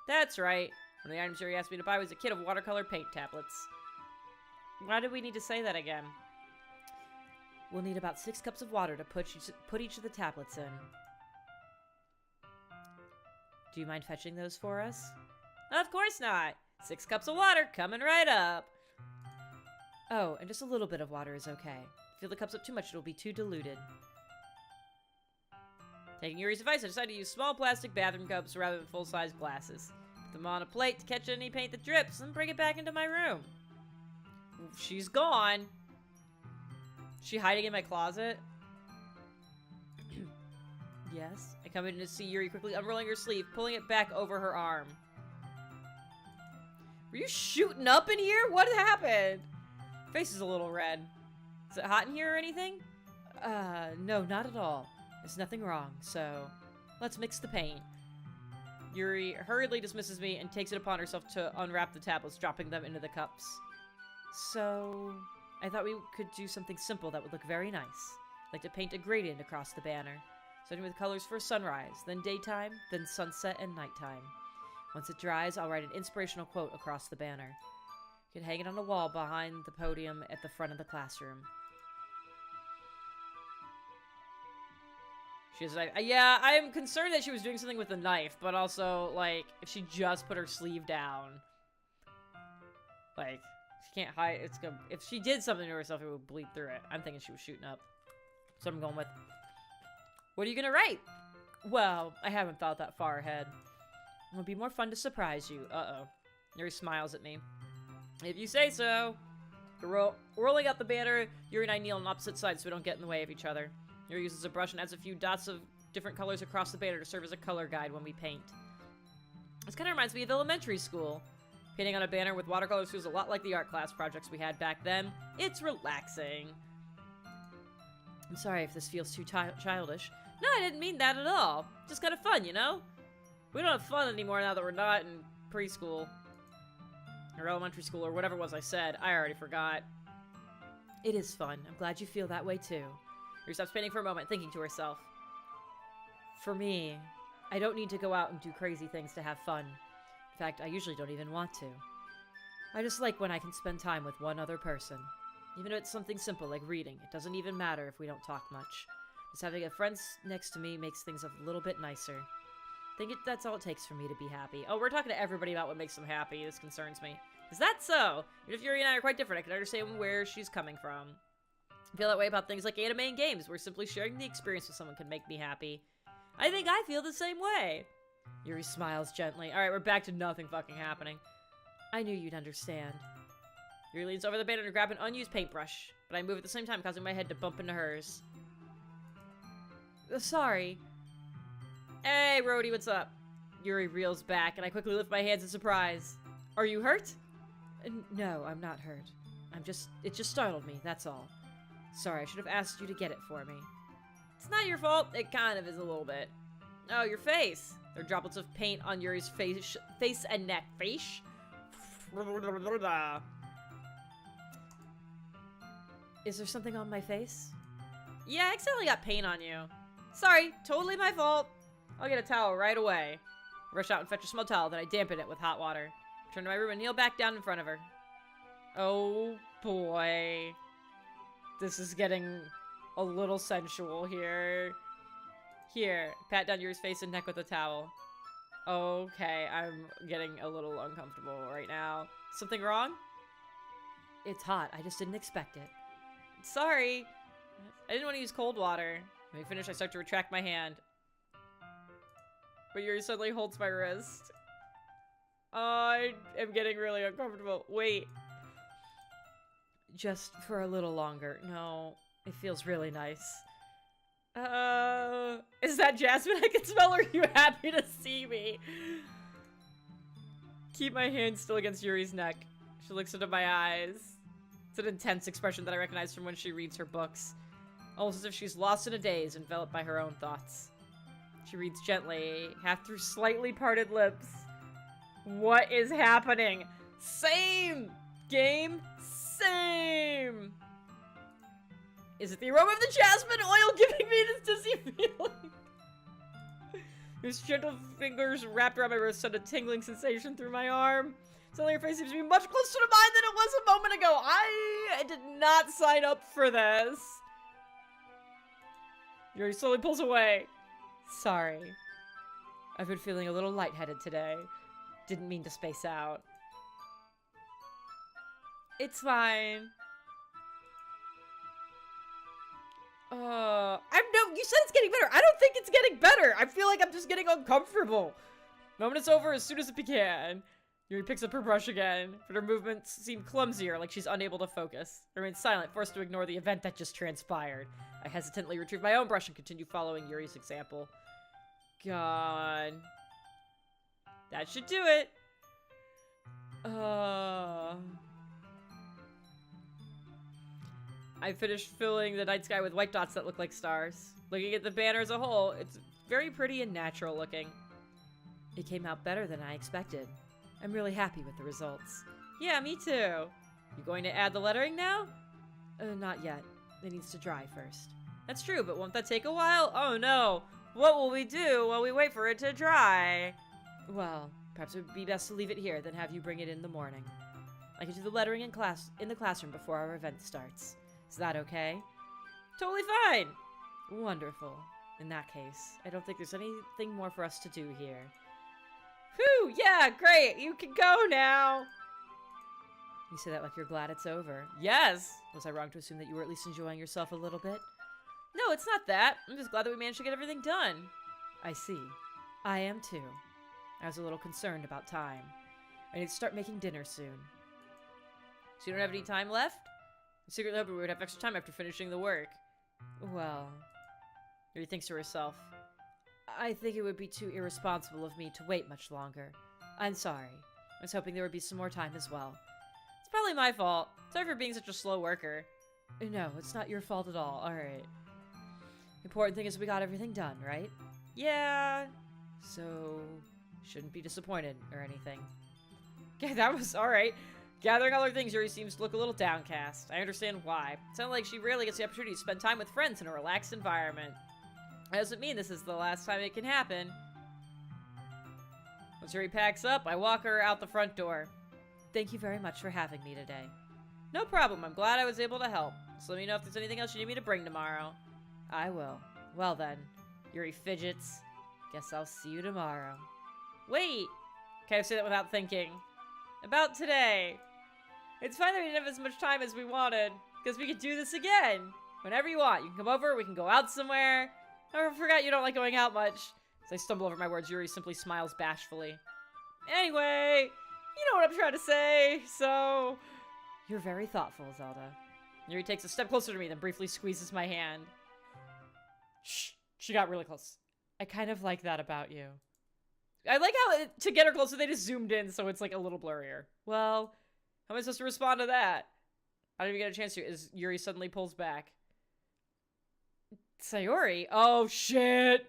That's right. One of the items Yuri asked me to buy was a kit of watercolor paint tablets. Why do we need to say that again? We'll need about 6 cups of water to put each of the tablets in. Do you mind fetching those for us? Of course not! 6 cups of water coming right up! Oh, and just a little bit of water is okay. If you fill the cups up too much, it'll be too diluted. Taking Yuri's advice, I decided to use small plastic bathroom cups rather than full-size glasses. Put them on a plate to catch any paint that drips, and bring it back into my room. She's gone. Is she hiding in my closet? Yes. I come in to see Yuri quickly unrolling her sleeve, pulling it back over her arm. Were you shooting up in here? What happened? Face is a little red. Is it hot in here or anything? No, not at all. There's nothing wrong, so let's mix the paint. Yuri hurriedly dismisses me and takes it upon herself to unwrap the tablets, dropping them into the cups. So, I thought we could do something simple that would look very nice. Like to paint a gradient across the banner, starting with colors for sunrise, then daytime, then sunset and nighttime. Once it dries, I'll write an inspirational quote across the banner. You can hang it on a wall behind the podium at the front of the classroom. She's like, yeah, I'm concerned that she was doing something with the knife, but also, like, if she just put her sleeve down, like, she can't hide, it's gonna, if she did something to herself, it would bleed through it. I'm thinking she was shooting up. So I'm going with, what are you gonna write? Well, I haven't thought that far ahead. It would be more fun to surprise you. Uh-oh. Yuri smiles at me. If you say so. Rolling out the banner, Yuri and I kneel on opposite sides so we don't get in the way of each other. Yuri uses a brush and adds a few dots of different colors across the banner to serve as a color guide when we paint. This kind of reminds me of elementary school. Painting on a banner with watercolors feels a lot like the art class projects we had back then. It's relaxing. I'm sorry if this feels too childish. No, I didn't mean that at all. Just kind of fun, you know? We don't have fun anymore now that we're not in preschool. Or elementary school, or whatever it was I said. I already forgot. It is fun. I'm glad you feel that way too. Yuri stops painting for a moment, thinking to herself. For me, I don't need to go out and do crazy things to have fun. In fact, I usually don't even want to. I just like when I can spend time with one other person. Even if it's something simple like reading, it doesn't even matter if we don't talk much. Just having a friend next to me makes things a little bit nicer. I think that's all it takes for me to be happy. Oh, we're talking to everybody about what makes them happy. This concerns me. Is that so? Even if Yuri and I are quite different, I can understand where she's coming from. I feel that way about things like anime and games, where simply sharing the experience with someone can make me happy. I think I feel the same way. Yuri smiles gently. Alright, we're back to nothing fucking happening. I knew you'd understand. Yuri leans over the banner to grab an unused paintbrush, but I move at the same time, causing my head to bump into hers. Sorry. Hey, Rhodey, what's up? Yuri reels back, and I quickly lift my hands in surprise. Are you hurt? No, I'm not hurt. It just startled me, that's all. Sorry, I should have asked you to get it for me. It's not your fault. It kind of is a little bit. Oh, your face. There are droplets of paint on Yuri's face and neck. Face? Is there something on my face? Yeah, I accidentally got paint on you. Sorry, totally my fault. I'll get a towel right away. Rush out and fetch a small towel, then I dampen it with hot water. Return to my room and kneel back down in front of her. Oh boy. This is getting a little sensual here. Here, pat down Yuri's face and neck with a towel. Okay, I'm getting a little uncomfortable right now. Something wrong? It's hot. I just didn't expect it. Sorry. I didn't want to use cold water. When we finish, I start to retract my hand. But Yuri suddenly holds my wrist. I am getting really uncomfortable. Wait. Just for a little longer. No, it feels really nice. Is that Jasmine I can smell, or are you happy to see me? Keep my hand still against Yuri's neck. She looks into my eyes. It's an intense expression that I recognize from when she reads her books. Almost as if she's lost in a daze, enveloped by her own thoughts. She reads gently, half through slightly parted lips. What is happening? Same! Game, same! Is it the aroma of the jasmine oil giving me this dizzy feeling? His gentle fingers wrapped around my wrist sent a tingling sensation through my arm. Suddenly your face seems to be much closer to mine than it was a moment ago. I did not sign up for this. Yuri slowly pulls away. Sorry. I've been feeling a little lightheaded today. Didn't mean to space out. It's fine. You said it's getting better. I don't think it's getting better. I feel like I'm just getting uncomfortable. Moment is over as soon as it began. Yuri picks up her brush again, but her movements seem clumsier, like she's unable to focus. I remain silent, forced to ignore the event that just transpired. I hesitantly retrieve my own brush and continue following Yuri's example. God. That should do it. I finished filling the night sky with white dots that look like stars. Looking at the banner as a whole, it's very pretty and natural looking. It came out better than I expected. I'm really happy with the results. Yeah, me too. You going to add the lettering now? Not yet. It needs to dry first. That's true, but won't that take a while? Oh no! What will we do while we wait for it to dry? Well, perhaps it would be best to leave it here, then have you bring it in the morning. I can do the lettering in the classroom before our event starts. Is that okay? Totally fine! Wonderful. In that case, I don't think there's anything more for us to do here. Whew! Yeah, great! You can go now! You say that like you're glad it's over. Yes! Was I wrong to assume that you were at least enjoying yourself a little bit? No, it's not that. I'm just glad that we managed to get everything done. I see. I am too. I was a little concerned about time. I need to start making dinner soon. So you don't have any time left? I secretly hoped we would have extra time after finishing the work. Well... Yuri thinks to herself. I think it would be too irresponsible of me to wait much longer. I'm sorry. I was hoping there would be some more time as well. It's probably my fault. Sorry for being such a slow worker. No, it's not your fault at all. Alright. Important thing is we got everything done, right? Yeah. So, shouldn't be disappointed or anything. Yeah, that was alright. Gathering all her things, Yuri seems to look a little downcast. I understand why. It sounds like she rarely gets the opportunity to spend time with friends in a relaxed environment. That doesn't mean this is the last time it can happen. Once Yuri packs up, I walk her out the front door. Thank you very much for having me today. No problem. I'm glad I was able to help. So let me know if there's anything else you need me to bring tomorrow. I will. Well then. Yuri fidgets. Guess I'll see you tomorrow. Wait! Can't say that without thinking. About today. It's fine that we didn't have as much time as we wanted, because we could do this again. Whenever you want. You can come over, we can go out somewhere. I forgot you don't like going out much. As I stumble over my words, Yuri simply smiles bashfully. Anyway, you know what I'm trying to say, so... You're very thoughtful, Zelda. Yuri takes a step closer to me, then briefly squeezes my hand. Shh, she got really close. I kind of like that about you. I like how, to get her closer, they just zoomed in, so it's like a little blurrier. Well, how am I supposed to respond to that? I didn't even get a chance to, as Yuri suddenly pulls back. Sayori? Oh, shit!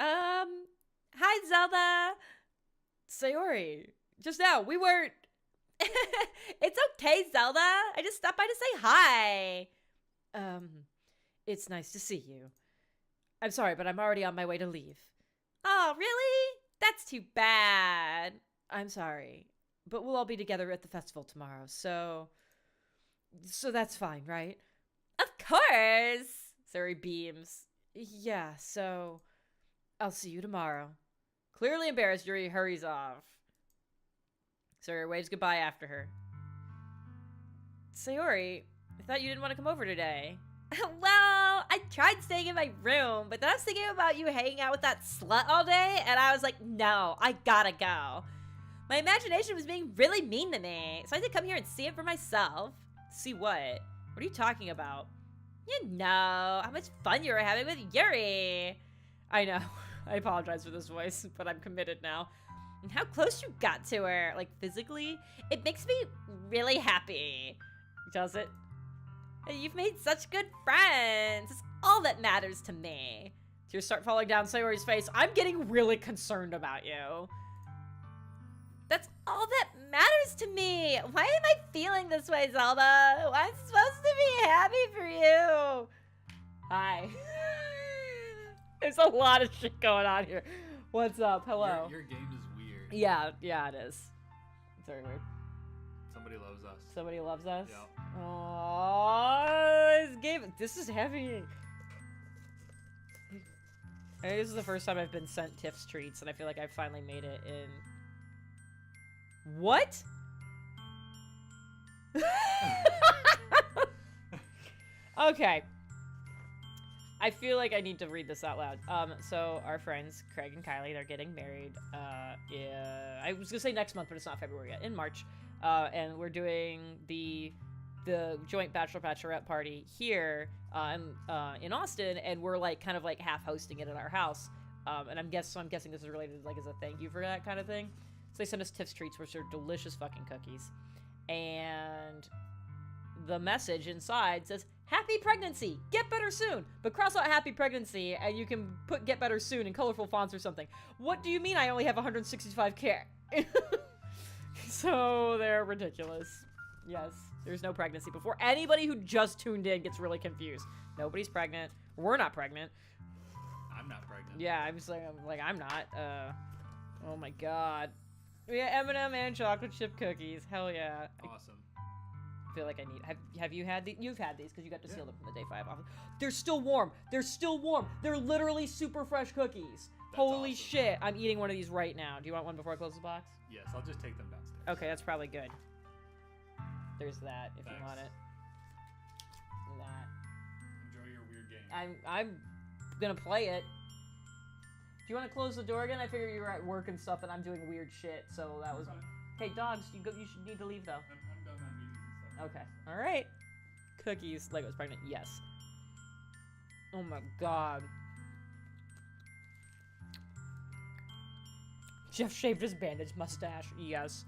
Hi, Zelda! Sayori, just now, we weren't... It's okay, Zelda! I just stopped by to say hi! It's nice to see you. I'm sorry, but I'm already on my way to leave. Oh, really? That's too bad. I'm sorry, but we'll all be together at the festival tomorrow, so that's fine, right? Of course! Sayori beams. Yeah, so I'll see you tomorrow. Clearly embarrassed, Yuri hurries off. Sayori waves goodbye after her. Sayori, I thought you didn't want to come over today. Well, I tried staying in my room, but then I was thinking about you hanging out with that slut all day, and I was like, no, I gotta go. My imagination was being really mean to me, so I had to come here and see it for myself. See what? What are you talking about? You know, how much fun you were having with Yuri. I know. I apologize for this voice, but I'm committed now. And how close you got to her, like physically, it makes me really happy. Does it? You've made such good friends. It's all that matters to me. Tears start falling down Sayori's face. I'm getting really concerned about you. That's all that matters to me. Why am I feeling this way, Zelda? I'm supposed to be happy for you. Hi. There's a lot of shit going on here. What's up? Hello. Your game is weird. Yeah, it is. It's very weird. Somebody loves us. Somebody loves us? Yeah. Aww, this game, this is heavy. Hey, this is the first time I've been sent Tiff's treats, and I feel like I finally made it in... What? Okay. I feel like I need to read this out loud. So our friends, Craig and Kylie, they're getting married, yeah, I was gonna say next month, but it's not February yet, in March. And we're doing the joint bachelorette party here, in Austin, and we're like, kind of like half hosting it at our house. And I'm guessing this is related, like, as a thank you for that kind of thing. So they sent us Tiff's treats, which are delicious fucking cookies. And the message inside says, "Happy pregnancy! Get better soon!" But cross out happy pregnancy, and you can put "get better soon" in colorful fonts or something. What do you mean I only have 165K? So they're ridiculous. Yes, there's no pregnancy before. Anybody who just tuned in gets really confused. Nobody's pregnant. We're not pregnant. I'm not pregnant. Yeah, I'm not. Oh my god. Yeah, M&M and chocolate chip cookies. Hell yeah. Awesome. I feel like I need. Have you had these? You've had these because you got to seal them from the day 5 office. They're still warm. They're still warm. They're literally super fresh cookies. That's Holy awesome. shit! I'm eating one of these right now. Do you want one before I close the box? Yes, I'll just take them downstairs. Okay, that's probably good. There's that if Thanks. you want it. That. Enjoy your weird game. I'm gonna play it. Do you want to close the door again? I figure you were at work and stuff, and I'm doing weird shit, so that was. Hey, dogs, you should need to leave though. I'm done on meetings and stuff. Okay. All right. Cookies. Lego's pregnant. Yes. Oh my god. Jeff shaved his bandage mustache. Yes.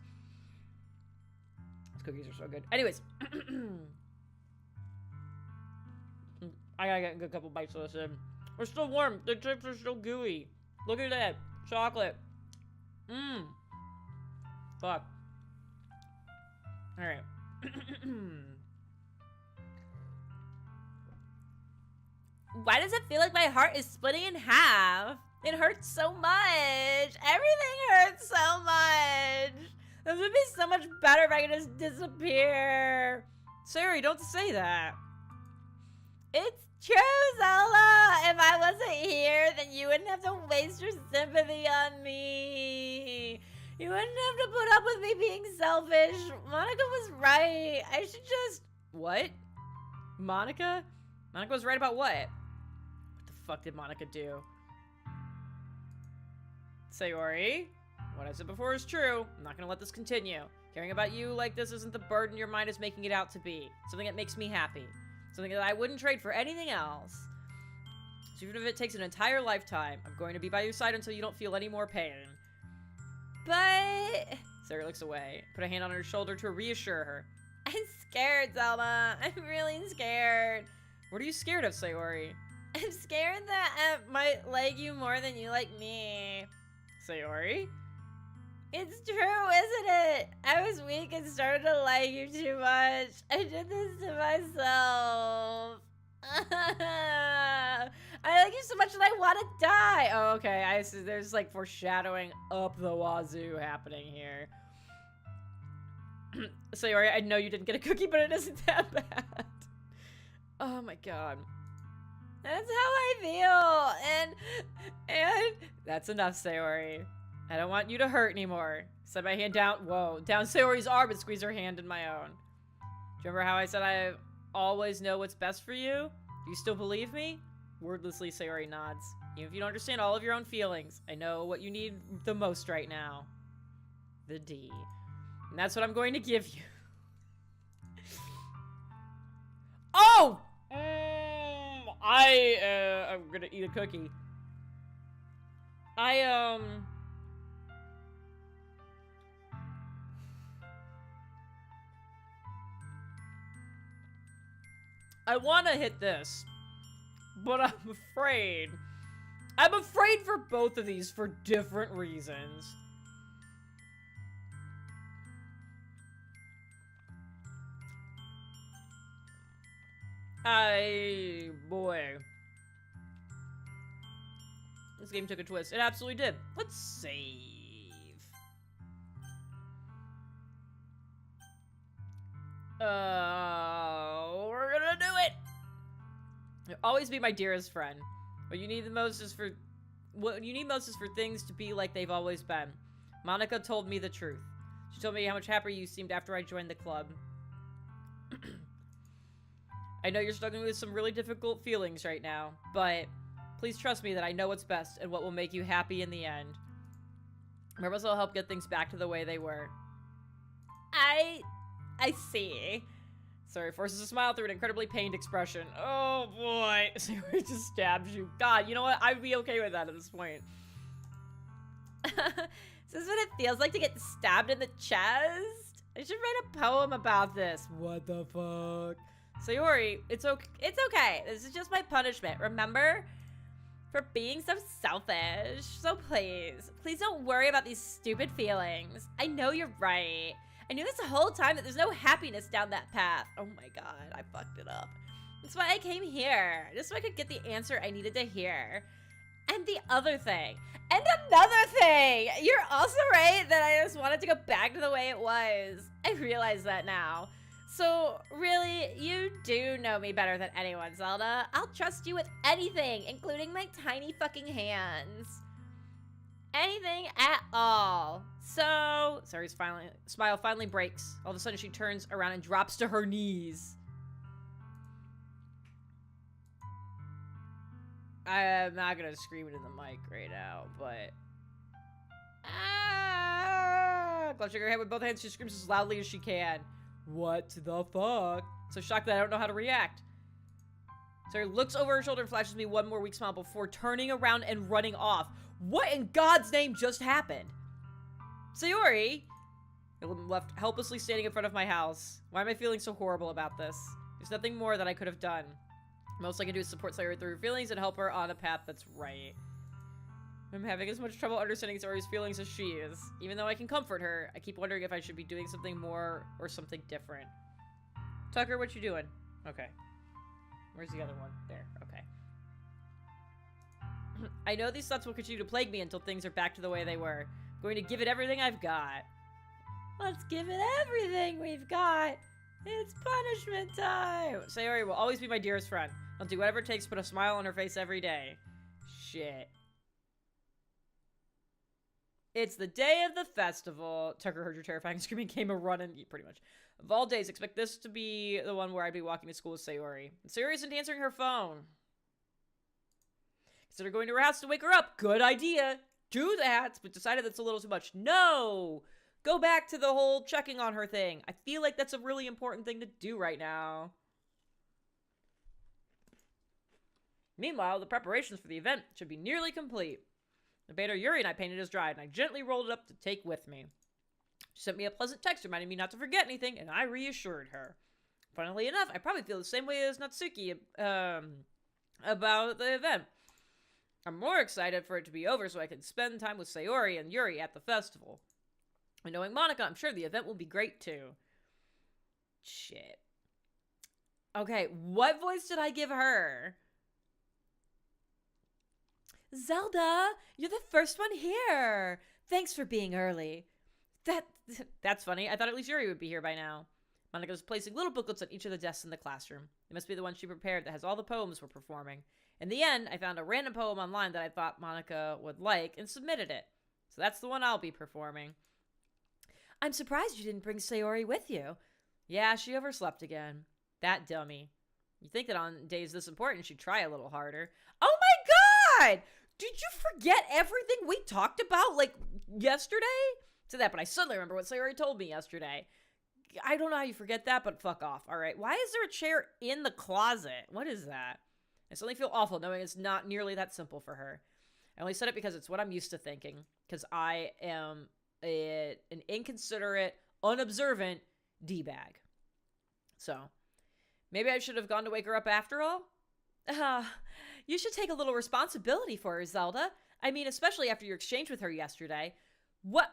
These cookies are so good. Anyways. I gotta get a good couple bites of this in. They're still warm. The chips are still gooey. Look at that. Chocolate. Mmm. Fuck. Alright. Why does it feel like my heart is splitting in half? It hurts so much. Everything hurts so much. This would be so much better if I could just disappear. Sari, don't say that. It's true, Zola. If I wasn't here, then you wouldn't have to waste your sympathy on me. You wouldn't have to put up with me being selfish. Monica was right. I should just... What? Monica? Monica was right about what? What the fuck did Monica do? Sayori? What I said before is true. I'm not gonna let this continue. Caring about you like this isn't the burden your mind is making it out to be. Something that makes me happy. Something that I wouldn't trade for anything else. So even if it takes an entire lifetime, I'm going to be by your side until you don't feel any more pain. But... Sarah looks away. Put a hand on her shoulder to reassure her. I'm scared, Zelda. I'm really scared. What are you scared of, Sayori? I'm scared that I might like you more than you like me. Sayori? It's true, isn't it? I was weak and started to like you too much. I did this to myself. I like you so much that I want to die. Oh, okay. I see. There's like foreshadowing up the wazoo happening here. Sayori, I know you didn't get a cookie, but it isn't that bad. Oh my god. That's how I feel. And that's enough, Sayori. I don't want you to hurt anymore. Set my hand down. Whoa. Down Sayori's arm and squeeze her hand in my own. Do you remember how I said I always know what's best for you? Do you still believe me? Wordlessly, Sayori nods. Even if you don't understand all of your own feelings, I know what you need the most right now. The D. And that's what I'm going to give you. Oh! I'm gonna eat a cookie. I want to hit this, but I'm afraid. I'm afraid for both of these for different reasons. Boy. This game took a twist. It absolutely did. Let's save. We're gonna do it! You'll always be my dearest friend. What you need most is for things to be like they've always been. Monica told me the truth. She told me how much happier you seemed after I joined the club. I know you're struggling with some really difficult feelings right now, but please trust me that I know what's best and what will make you happy in the end. Marbles will help get things back to the way they were. I see. Sorry, forces a smile through an incredibly pained expression. Oh boy. Sayori just stabs you. God, you know what? I'd be okay with that at this point. Is this what it feels like to get stabbed in the chest? I should write a poem about this. What the fuck? Sayori, it's okay. This is just my punishment, remember? For being so selfish. So please don't worry about these stupid feelings. I know you're right. I knew this the whole time that there's no happiness down that path. Oh my god, I fucked it up. That's why I came here. Just so I could get the answer I needed to hear. And the other thing. And another thing! You're also right that I just wanted to go back to the way it was. I realize that now. So, really, you do know me better than anyone, Zelda. I'll trust you with anything, including my tiny fucking hands. Anything at all. So, Sayori's smile finally breaks. All of a sudden, she turns around and drops to her knees. I'm not gonna scream it in the mic right now, but... Clutching her head with both hands, she screams as loudly as she can. What the fuck? So shocked that I don't know how to react. Sayori looks over her shoulder and flashes me one more weak smile before turning around and running off. What in God's name just happened? Sayori! I'm left helplessly standing in front of my house. Why am I feeling so horrible about this? There's nothing more that I could have done. Most I can do is support Sayori through her feelings and help her on a path that's right. I'm having as much trouble understanding Sayori's feelings as she is. Even though I can comfort her, I keep wondering if I should be doing something more or something different. Tucker, what you doing? Okay. Where's the other one? There. Okay. I know these thoughts will continue to plague me until things are back to the way they were. I'm going to give it everything I've got. Let's give it everything we've got. It's punishment time. Sayori will always be my dearest friend. I'll do whatever it takes to put a smile on her face every day. Shit. It's the day of the festival. Tucker heard your terrifying screaming, came a running. Yeah, pretty much. Of all days, expect this to be the one where I'd be walking to school with Sayori. Sayori isn't answering her phone. Consider going to her house to wake her up. Good idea. Do that, but decided that's a little too much. No! Go back to the whole checking on her thing. I feel like that's a really important thing to do right now. Meanwhile, the preparations for the event should be nearly complete. The banner Yuri and I painted is dried, and I gently rolled it up to take with me. She sent me a pleasant text reminding me not to forget anything, and I reassured her. Funnily enough, I probably feel the same way as Natsuki about the event. I'm more excited for it to be over so I can spend time with Sayori and Yuri at the festival. And knowing Monica, I'm sure the event will be great too. Shit. Okay, what voice did I give her? Zelda, you're the first one here. Thanks for being early. That's funny. I thought at least Yuri would be here by now. Monica was placing little booklets on each of the desks in the classroom. It must be the one she prepared that has all the poems we're performing. In the end, I found a random poem online that I thought Monica would like and submitted it. So that's the one I'll be performing. I'm surprised you didn't bring Sayori with you. Yeah, she overslept again. That dummy. You'd think that on days this important she'd try a little harder. Oh my god! Did you forget everything we talked about, like, yesterday? To that, but I suddenly remember what Sayori told me yesterday. I don't know how you forget that, but fuck off, alright? Why is there a chair in the closet? What is that? I suddenly feel awful knowing it's not nearly that simple for her. I only said it because it's what I'm used to thinking. Because I am an inconsiderate, unobservant D-bag. So, maybe I should have gone to wake her up after all? You should take a little responsibility for her, Zelda. I mean, especially after your exchange with her yesterday. What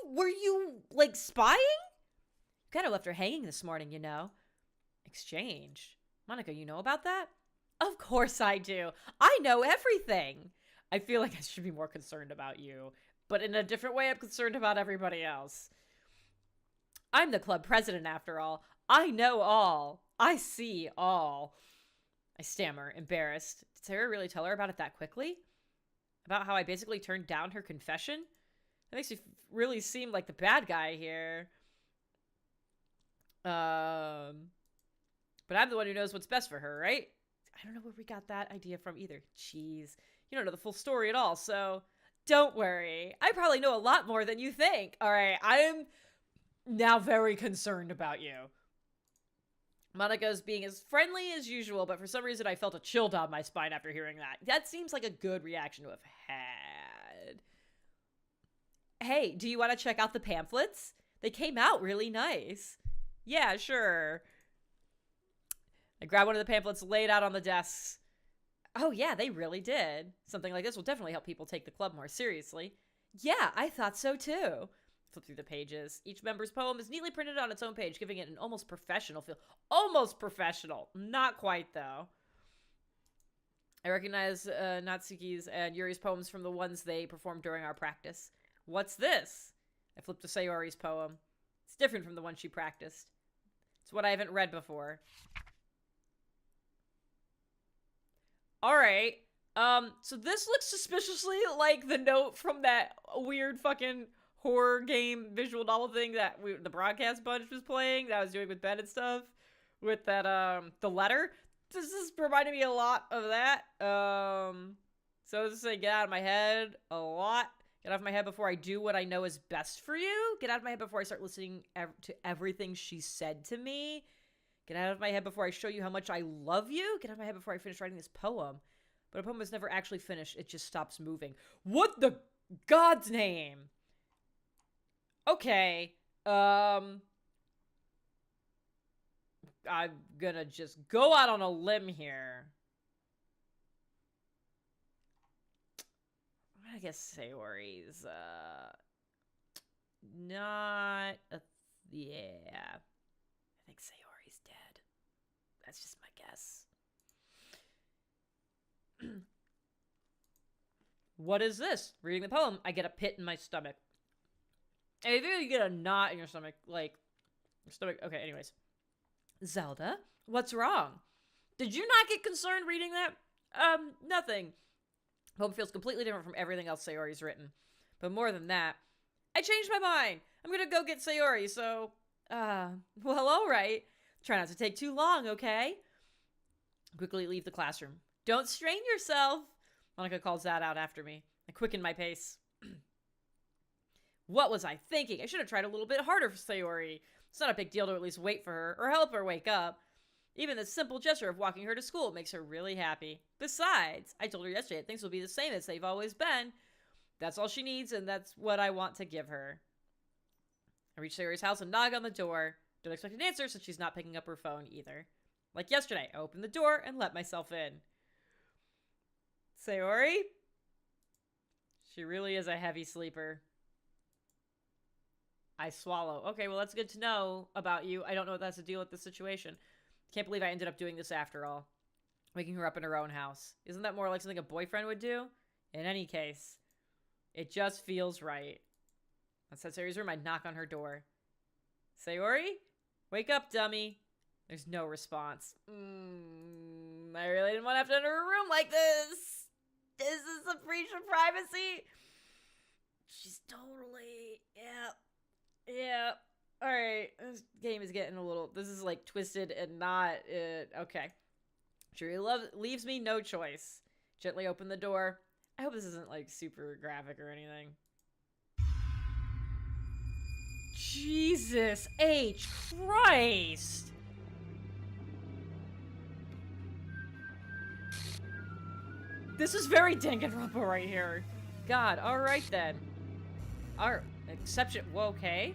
were you, like, spying? You kind of left her hanging this morning, you know. Exchange? Monica, you know about that? Of course I do. I know everything. I feel like I should be more concerned about you. But in a different way, I'm concerned about everybody else. I'm the club president, after all. I know all. I see all. I stammer, embarrassed. Did Sarah really tell her about it that quickly? About how I basically turned down her confession? That makes me really seem like the bad guy here. But I'm the one who knows what's best for her, right? I don't know where we got that idea from either. Jeez. You don't know the full story at all, so don't worry. I probably know a lot more than you think. All right, I am now very concerned about you. Monica's being as friendly as usual, but for some reason I felt a chill down my spine after hearing that. That seems like a good reaction to have had. Hey, do you want to check out the pamphlets? They came out really nice. Yeah, sure. I grabbed one of the pamphlets laid out on the desks. Oh yeah, they really did. Something like this will definitely help people take the club more seriously. Yeah, I thought so too. Flip through the pages. Each member's poem is neatly printed on its own page, giving it an almost professional feel. Almost professional. Not quite, though. I recognize Natsuki's and Yuri's poems from the ones they performed during our practice. What's this? I flipped to Sayori's poem. It's different from the one she practiced. It's what I haven't read before. Alright. So this looks suspiciously like the note from that weird fucking horror game visual novel thing that the broadcast bunch was playing that I was doing with Ben and stuff. With that, the letter. This is reminding me a lot of that. So this is saying, get out of my head a lot. Get out of my head before I do what I know is best for you. Get out of my head before I start listening to everything she said to me. Get out of my head before I show you how much I love you. Get out of my head before I finish writing this poem. But a poem is never actually finished. It just stops moving. What the God's name? Okay. I'm gonna just go out on a limb here. I guess Sayori's, not a... yeah. I think Sayori's dead. That's just my guess. What is this? Reading the poem, I get a pit in my stomach. And I think you get a knot in your stomach, like, your stomach... Okay, anyways. Zelda, what's wrong? Did you not get concerned reading that? Nothing. Poem feels completely different from everything else Sayori's written. But more than that, I changed my mind. I'm gonna go get Sayori, so... well, alright. Try not to take too long, okay? Quickly leave the classroom. Don't strain yourself! Monica calls that out after me. I quicken my pace. What was I thinking? I should have tried a little bit harder for Sayori. It's not a big deal to at least wait for her, or help her wake up. Even the simple gesture of walking her to school makes her really happy. Besides, I told her yesterday that things will be the same as they've always been. That's all she needs, and that's what I want to give her. I reach Sayori's house and knock on the door. Don't expect an answer since she's not picking up her phone either. Like yesterday, I opened the door and let myself in. Sayori? She really is a heavy sleeper. I swallow. Okay, well, that's good to know about you. I don't know if that's the deal with this situation. Can't believe I ended up doing this after all. Waking her up in her own house. Isn't that more like something a boyfriend would do? In any case, it just feels right. Outside Sayori's room, I knock on her door. Sayori? Wake up, dummy. There's no response. I really didn't want to have to enter a room like this. Is this a breach of privacy? She's totally... Yeah. Alright. This game is getting a little... This is like twisted and not... okay. She really leaves me no choice. Gently open the door. I hope this isn't like super graphic or anything. Jesus H. Christ! This is very Danganronpa right here. God, alright then. Our exception... Whoa, okay.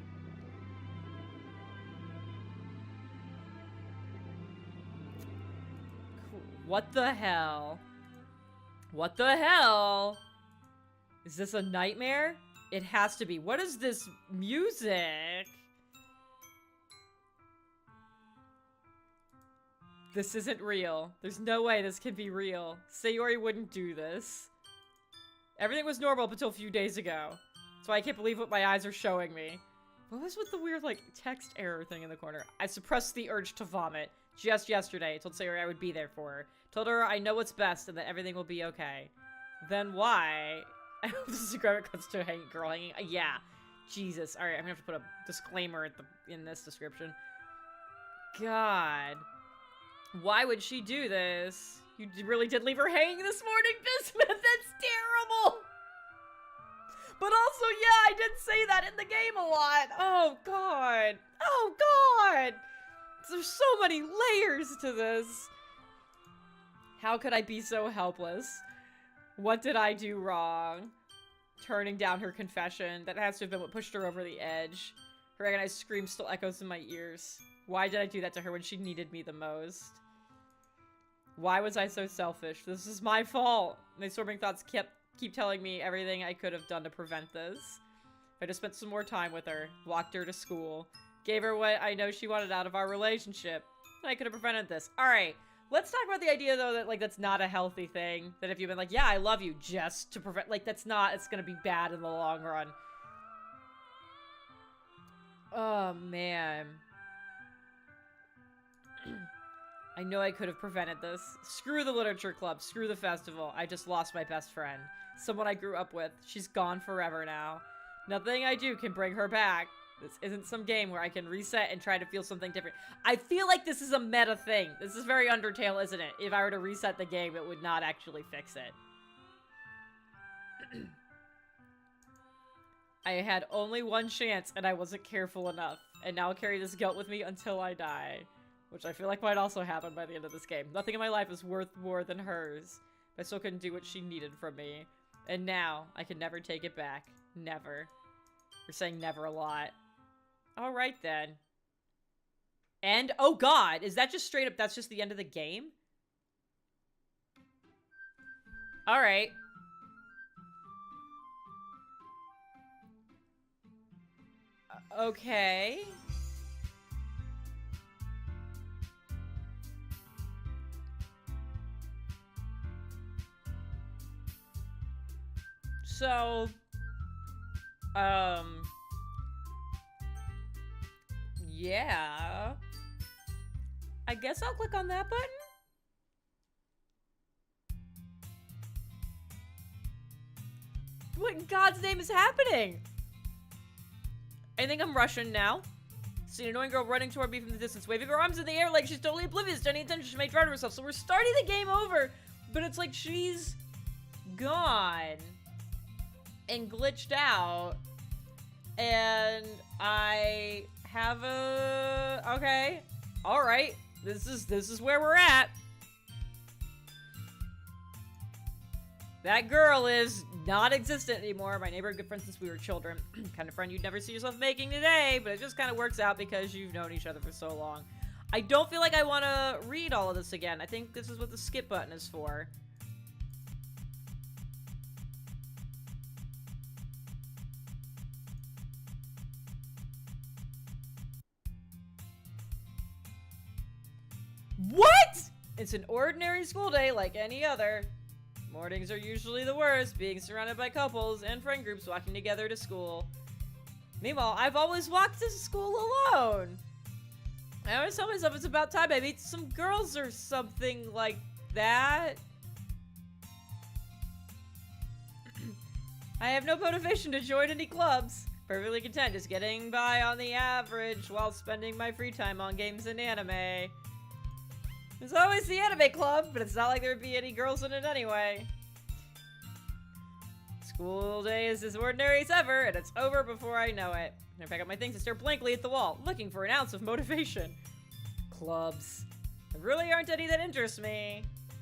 What the hell? What the hell? Is this a nightmare? It has to be. What is this music? This isn't real. There's no way this can be real. Sayori wouldn't do this. Everything was normal up until a few days ago. That's why I can't believe what my eyes are showing me. What was with the weird, like, text error thing in the corner? I suppressed the urge to vomit just yesterday. I told Sayori I would be there for her. Told her I know what's best and that everything will be okay. Then why? I hope this is a graphic cuts to girl hanging. Yeah. Jesus. Alright, I'm gonna have to put a disclaimer in this description. God. Why would she do this? You really did leave her hanging this morning, Bismuth? That's terrible! But also, yeah, I did say that in the game a lot. Oh, God. Oh, God. There's so many layers to this. How could I be so helpless? What did I do wrong? Turning down her confession. That has to have been what pushed her over the edge. Her agonized scream still echoes in my ears. Why did I do that to her when she needed me the most? Why was I so selfish? This is my fault. My storming thoughts keep telling me everything I could have done to prevent this. If I just spent some more time with her, walked her to school, gave her what I know she wanted out of our relationship, I could have prevented this. Alright, let's talk about the idea, though, that, like, that's not a healthy thing. That if you've been like, yeah, I love you, just to prevent, like, that's not, it's gonna be bad in the long run. Oh, man. I know I could have prevented this. Screw the literature club. Screw the festival. I just lost my best friend. Someone I grew up with. She's gone forever now. Nothing I do can bring her back. This isn't some game where I can reset and try to feel something different. I feel like this is a meta thing. This is very Undertale, isn't it? If I were to reset the game, it would not actually fix it. I had only one chance and I wasn't careful enough. And now I'll carry this guilt with me until I die. Which I feel like might also happen by the end of this game. Nothing in my life is worth more than hers. But I still couldn't do what she needed from me. And now, I can never take it back. Never. We're saying never a lot. Alright then. And, oh god! Is that just straight up, that's just the end of the game? Alright. Okay. So, yeah. I guess I'll click on that button. What in God's name is happening? I think I'm Russian now. See an annoying girl running toward me from the distance, waving her arms in the air like she's totally oblivious to any attention she may draw to herself. So we're starting the game over, but it's like she's gone and glitched out, and I have a... Okay. Alright. This is where we're at. That girl is not existent anymore. My neighbor, good friend since we were children. Kind of friend you'd never see yourself making today, but it just kind of works out because you've known each other for so long. I don't feel like I want to read all of this again. I think this is what the skip button is for. What? It's an ordinary school day like any other. Mornings are usually the worst, being surrounded by couples and friend groups walking together to school. Meanwhile, I've always walked to school alone. I always tell myself it's about time I meet some girls or something like that. I have no motivation to join any clubs. Perfectly content just getting by on the average while spending my free time on games and anime. There's always the anime club, but it's not like there'd be any girls in it anyway. School day is as ordinary as ever, and it's over before I know it. I pack up my things and stare blankly at the wall, looking for an ounce of motivation. Clubs. There really aren't any that interest me.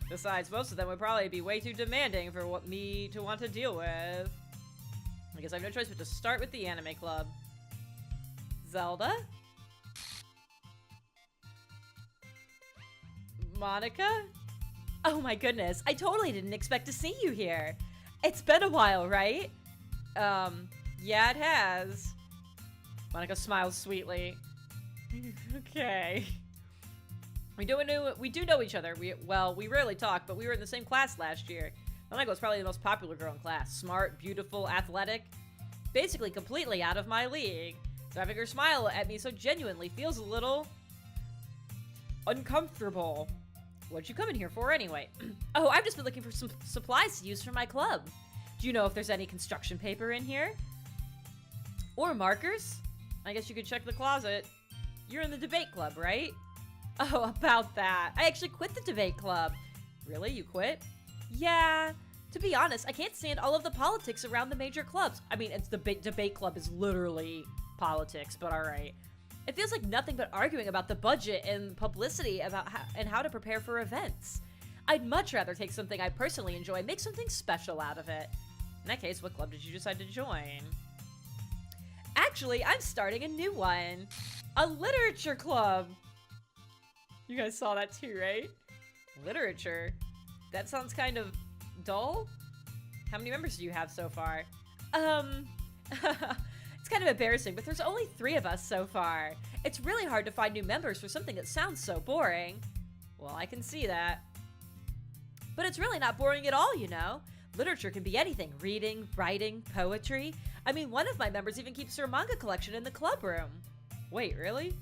Besides, most of them would probably be way too demanding for me to want to deal with. I guess I have no choice but to start with the anime club. Zelda? Monica? Oh my goodness, I totally didn't expect to see you here. It's been a while, right? Yeah, it has. Monica smiles sweetly. Okay. We do know each other. We rarely talk, but we were in the same class last year. Monica was probably the most popular girl in class. Smart, beautiful, athletic. Basically completely out of my league. So having her smile at me so genuinely feels a little uncomfortable. What'd you come in here for anyway? Oh, I've just been looking for some supplies to use for my club. Do you know if there's any construction paper in here? Or markers? I guess you could check the closet. You're in the debate club, right? Oh, about that. I actually quit the debate club. Really? You quit? Yeah. To be honest, I can't stand all of the politics around the major clubs. I mean, it's the debate club is literally politics, but alright. It feels like nothing but arguing about the budget and publicity about how to prepare for events. I'd much rather take something I personally enjoy and make something special out of it. In that case, what club did you decide to join? Actually, I'm starting a new one. A literature club. You guys saw that too, right? Literature? That sounds kind of dull? How many members do you have so far? It's kind of embarrassing, but there's only 3 of us so far. It's really hard to find new members for something that sounds so boring. Well, I can see that. But it's really not boring at all, you know? Literature can be anything. Reading, writing, poetry. I mean, one of my members even keeps her manga collection in the club room. Wait, really?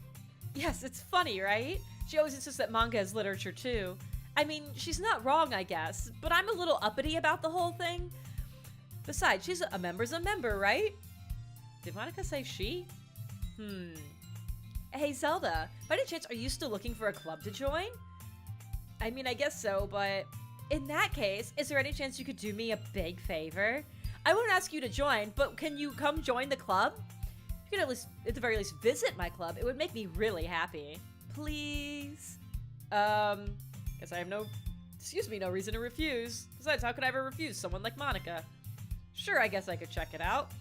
Yes, it's funny, right? She always insists that manga is literature too. I mean, she's not wrong, I guess, but I'm a little uppity about the whole thing. Besides, she's a member's a member, right? Did Monica say she? Hey, Zelda, by any chance, are you still looking for a club to join? I mean, I guess so, but in that case, is there any chance you could do me a big favor? I won't ask you to join, but can you come join the club? You could at the very least, visit my club. It would make me really happy. Please? Guess I have no reason to refuse. Besides, how could I ever refuse someone like Monica? Sure, I guess I could check it out.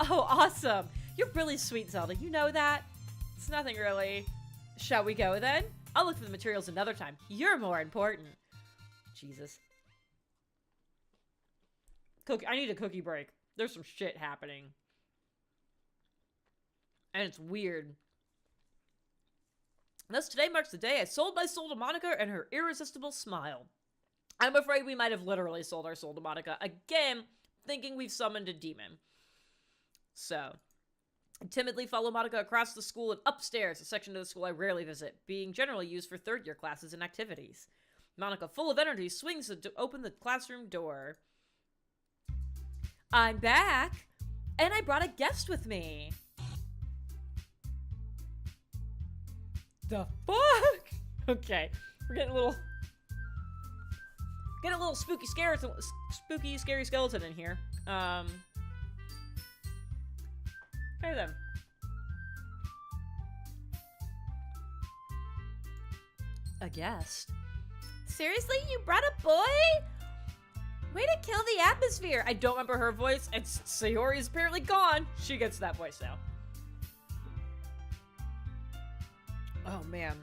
Oh, awesome. You're really sweet, Zelda. You know that? It's nothing really. Shall we go then? I'll look for the materials another time. You're more important. Jesus. I need a cookie break. There's some shit happening. And it's weird. Thus, today marks the day I sold my soul to Monica and her irresistible smile. I'm afraid we might have literally sold our soul to Monica again, thinking we've summoned a demon. So, I timidly follow Monica across the school and upstairs, a section of the school I rarely visit, being generally used for third-year classes and activities. Monica, full of energy, swings to open the classroom door. I'm back, and I brought a guest with me. The fuck? Okay, we're getting a little spooky, scary skeleton in here. Okay then. A guest? Seriously? You brought a boy? Way to kill the atmosphere. I don't remember her voice, and Sayori is apparently gone. She gets that voice now. Oh, man.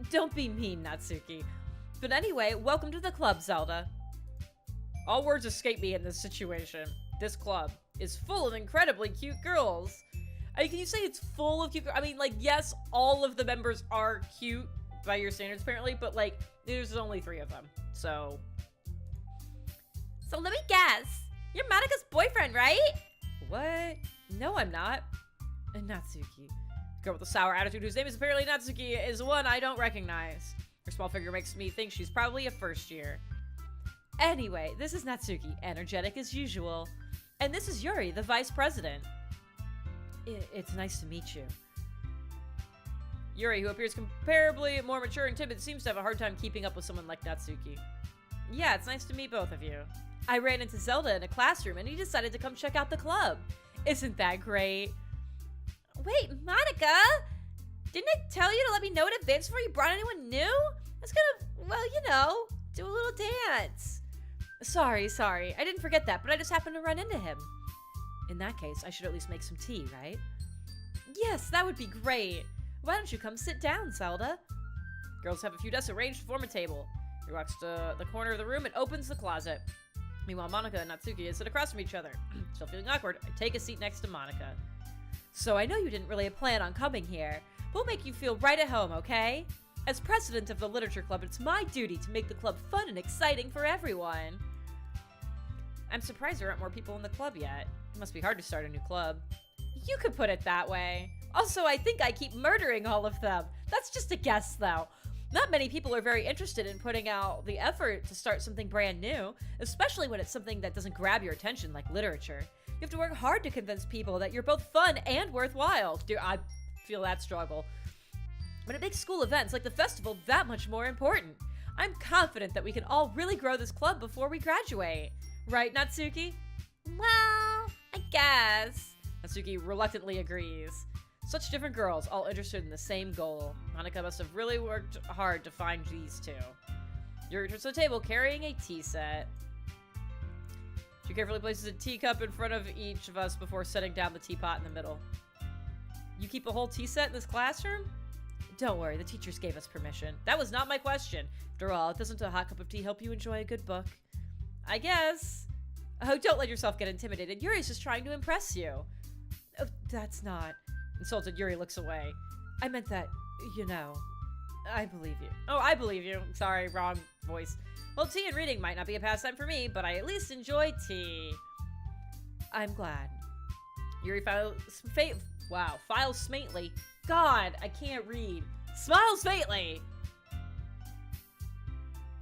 Don't be mean, Natsuki. But anyway, welcome to the club, Zelda. All words escape me in this situation. This club is full of incredibly cute girls. I mean, can you say it's full of cute girls? I mean, like, yes, all of the members are cute by your standards, apparently, but, like, there's only 3 of them, so... So let me guess. You're Monica's boyfriend, right? What? No, I'm not. And Natsuki. The girl with the sour attitude whose name is apparently Natsuki is one I don't recognize. Her small figure makes me think she's probably a first year. Anyway, this is Natsuki, energetic as usual. And this is Yuri, the vice president. It's nice to meet you. Yuri, who appears comparably more mature and timid, seems to have a hard time keeping up with someone like Natsuki. Yeah, it's nice to meet both of you. I ran into Zelda in a classroom and he decided to come check out the club. Isn't that great? Wait, Monica! Didn't I tell you to let me know in advance before you brought anyone new? I was gonna, well, you know, do a little dance. Sorry. I didn't forget that, but I just happened to run into him. In that case, I should at least make some tea, right? Yes, that would be great. Why don't you come sit down, Zelda? Girls have a few desks arranged to form a table. He walks to the corner of the room and opens the closet. Meanwhile, Monica and Natsuki sit across from each other. Still feeling awkward, I take a seat next to Monica. So I know you didn't really plan on coming here. We'll make you feel right at home, okay? As president of the literature club, it's my duty to make the club fun and exciting for everyone. I'm surprised there aren't more people in the club yet. It must be hard to start a new club. You could put it that way. Also, I think I keep murdering all of them. That's just a guess, though. Not many people are very interested in putting out the effort to start something brand new, especially when it's something that doesn't grab your attention like literature. You have to work hard to convince people that you're both fun and worthwhile. Dude, I feel that struggle. But it makes school events like the festival that much more important. I'm confident that we can all really grow this club before we graduate. Right, Natsuki? Well, I guess. Natsuki reluctantly agrees. Such different girls, all interested in the same goal. Hanuka must have really worked hard to find these two. Yuri returns to the table carrying a tea set. She carefully places a teacup in front of each of us before setting down the teapot in the middle. You keep a whole tea set in this classroom? Don't worry, the teachers gave us permission. That was not my question. After all, doesn't a hot cup of tea help you enjoy a good book? I guess. Oh, don't let yourself get intimidated. Yuri's just trying to impress you. Oh, that's not... Insulted, Yuri looks away. I meant that, you know, I believe you. Oh, I believe you. Sorry, wrong voice. Well, tea and reading might not be a pastime for me, but I at least enjoy tea. I'm glad. Yuri files faintly. God, I can't read. Smiles faintly.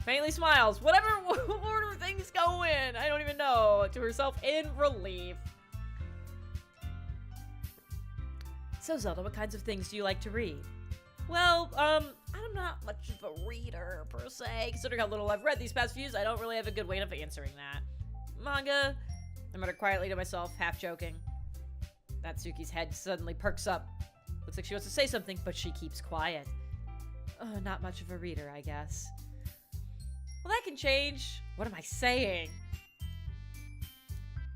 Faintly smiles. Whatever order things go in, I don't even know. To herself in relief. So, Zelda, what kinds of things do you like to read? Well, I'm not much of a reader, per se. Considering how little I've read these past few years, I don't really have a good way of answering that. Manga? I muttered quietly to myself, half joking. Natsuki's head suddenly perks up. Looks like she wants to say something, but she keeps quiet. Not much of a reader, I guess. Well, that can change. What am I saying?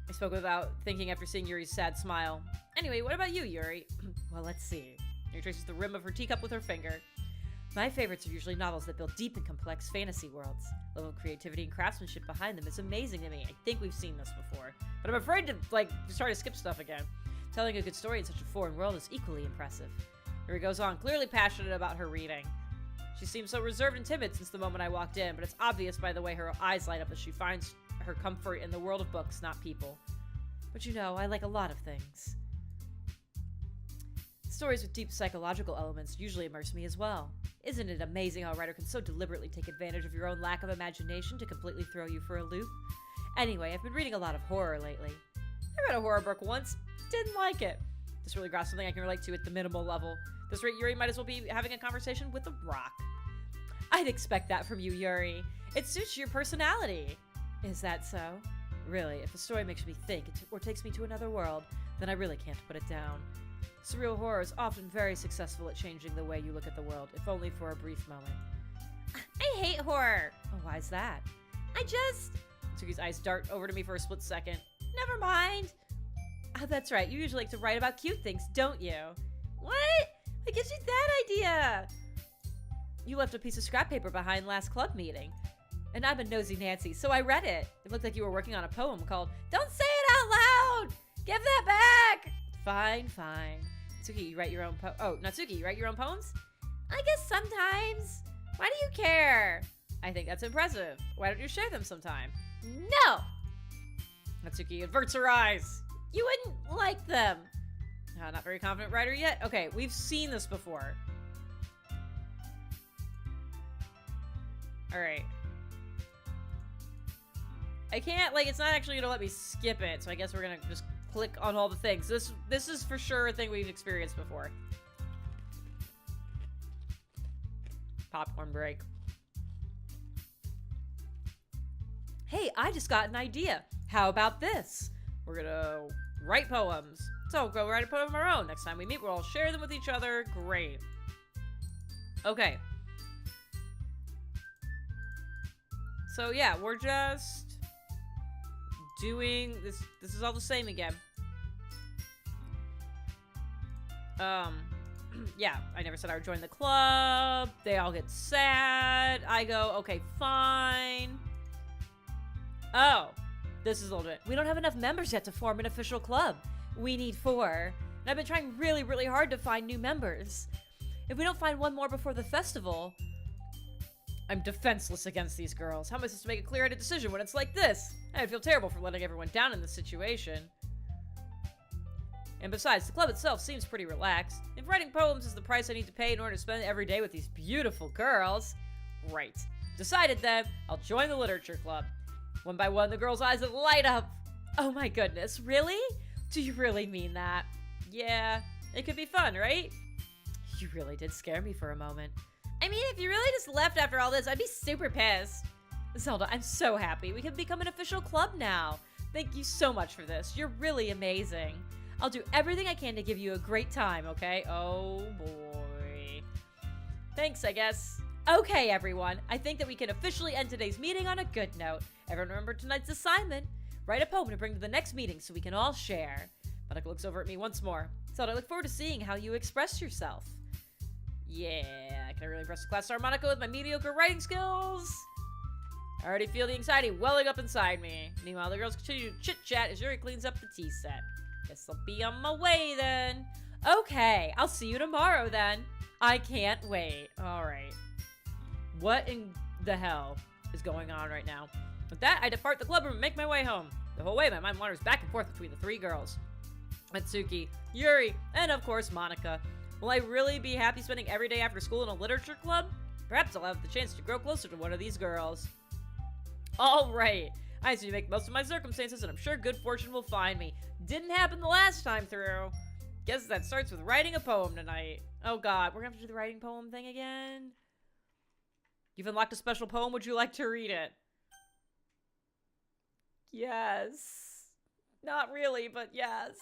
I spoke without thinking after seeing Yuri's sad smile. Anyway, what about you, Yuri? Well, let's see. Yuri traces the rim of her teacup with her finger. My favorites are usually novels that build deep and complex fantasy worlds. The level of creativity and craftsmanship behind them is amazing to me. I think we've seen this before. But I'm afraid to, start to skip stuff again. Telling a good story in such a foreign world is equally impressive. Yuri goes on, clearly passionate about her reading. She seems so reserved and timid since the moment I walked in, but it's obvious by the way her eyes light up that she finds her comfort in the world of books, not people. But you know, I like a lot of things. Stories with deep psychological elements usually immerse me as well. Isn't it amazing how a writer can so deliberately take advantage of your own lack of imagination to completely throw you for a loop? Anyway, I've been reading a lot of horror lately. I read a horror book once, didn't like it. This really grasped something I can relate to at the minimal level. This rate, Yuri might as well be having a conversation with a rock. I'd expect that from you, Yuri. It suits your personality. Is that so? Really, if a story makes me think or takes me to another world, then I really can't put it down. Surreal horror is often very successful at changing the way you look at the world, if only for a brief moment. I hate horror! Oh, why's that? Tsuki's eyes dart over to me for a split second. Never mind! Oh, that's right, you usually like to write about cute things, don't you? What? What gives you that idea? You left a piece of scrap paper behind last club meeting. And I'm a nosy Nancy, so I read it. It looked like you were working on a poem called Don't Say It Out Loud! Give that back! Fine. Natsuki, you write your own Natsuki, you write your own poems? I guess sometimes. Why do you care? I think that's impressive. Why don't you share them sometime? No! Natsuki averts her eyes. You wouldn't like them. Not very confident writer yet? Okay, we've seen this before. Alright. I can't, it's not actually gonna let me skip it, so I guess we're gonna just click on all the things. This is for sure a thing we've experienced before. Popcorn break. Hey, I just got an idea. How about this? We're gonna write poems. So go write a poem of our own. Next time we meet, we'll all share them with each other. Great. Okay. So yeah, we're just doing this. This is all the same again. Yeah, I never said I would join the club. They all get sad. I go, okay, fine. Oh, this is a little bit. We don't have enough members yet to form an official club. We need 4. And I've been trying really, really hard to find new members. If we don't find one more before the festival... I'm defenseless against these girls. How am I supposed to make a clear-headed decision when it's like this? I would feel terrible for letting everyone down in this situation. And besides, the club itself seems pretty relaxed. If writing poems is the price I need to pay in order to spend every day with these beautiful girls... Right. Decided then, I'll join the literature club. One by one, the girls' eyes would light up. Oh my goodness, really? Do you really mean that? Yeah, it could be fun, right? You really did scare me for a moment. I mean, if you really just left after all this, I'd be super pissed. Zelda, I'm so happy. We can become an official club now. Thank you so much for this. You're really amazing. I'll do everything I can to give you a great time, okay? Oh, boy. Thanks, I guess. Okay, everyone. I think that we can officially end today's meeting on a good note. Everyone remember tonight's assignment. Write a poem to bring to the next meeting so we can all share. Monica looks over at me once more. Zelda, I look forward to seeing how you express yourself. Yeah, can I really impress the class star Monica with my mediocre writing skills? I already feel the anxiety welling up inside me. Meanwhile, the girls continue to chit-chat as Yuri cleans up the tea set. Guess I'll be on my way then. Okay, I'll see you tomorrow then. I can't wait. All right. What in the hell is going on right now? With that, I depart the club room and make my way home. The whole way, my mind wanders back and forth between the three girls. Mitsuki, Yuri, and of course, Monica. Will I really be happy spending every day after school in a literature club? Perhaps I'll have the chance to grow closer to one of these girls. Alright, I need to make most of my circumstances and I'm sure good fortune will find me. Didn't happen the last time through. Guess that starts with writing a poem tonight. Oh god, we're gonna have to do the writing poem thing again? You've unlocked a special poem, would you like to read it? Yes. Not really, but yes.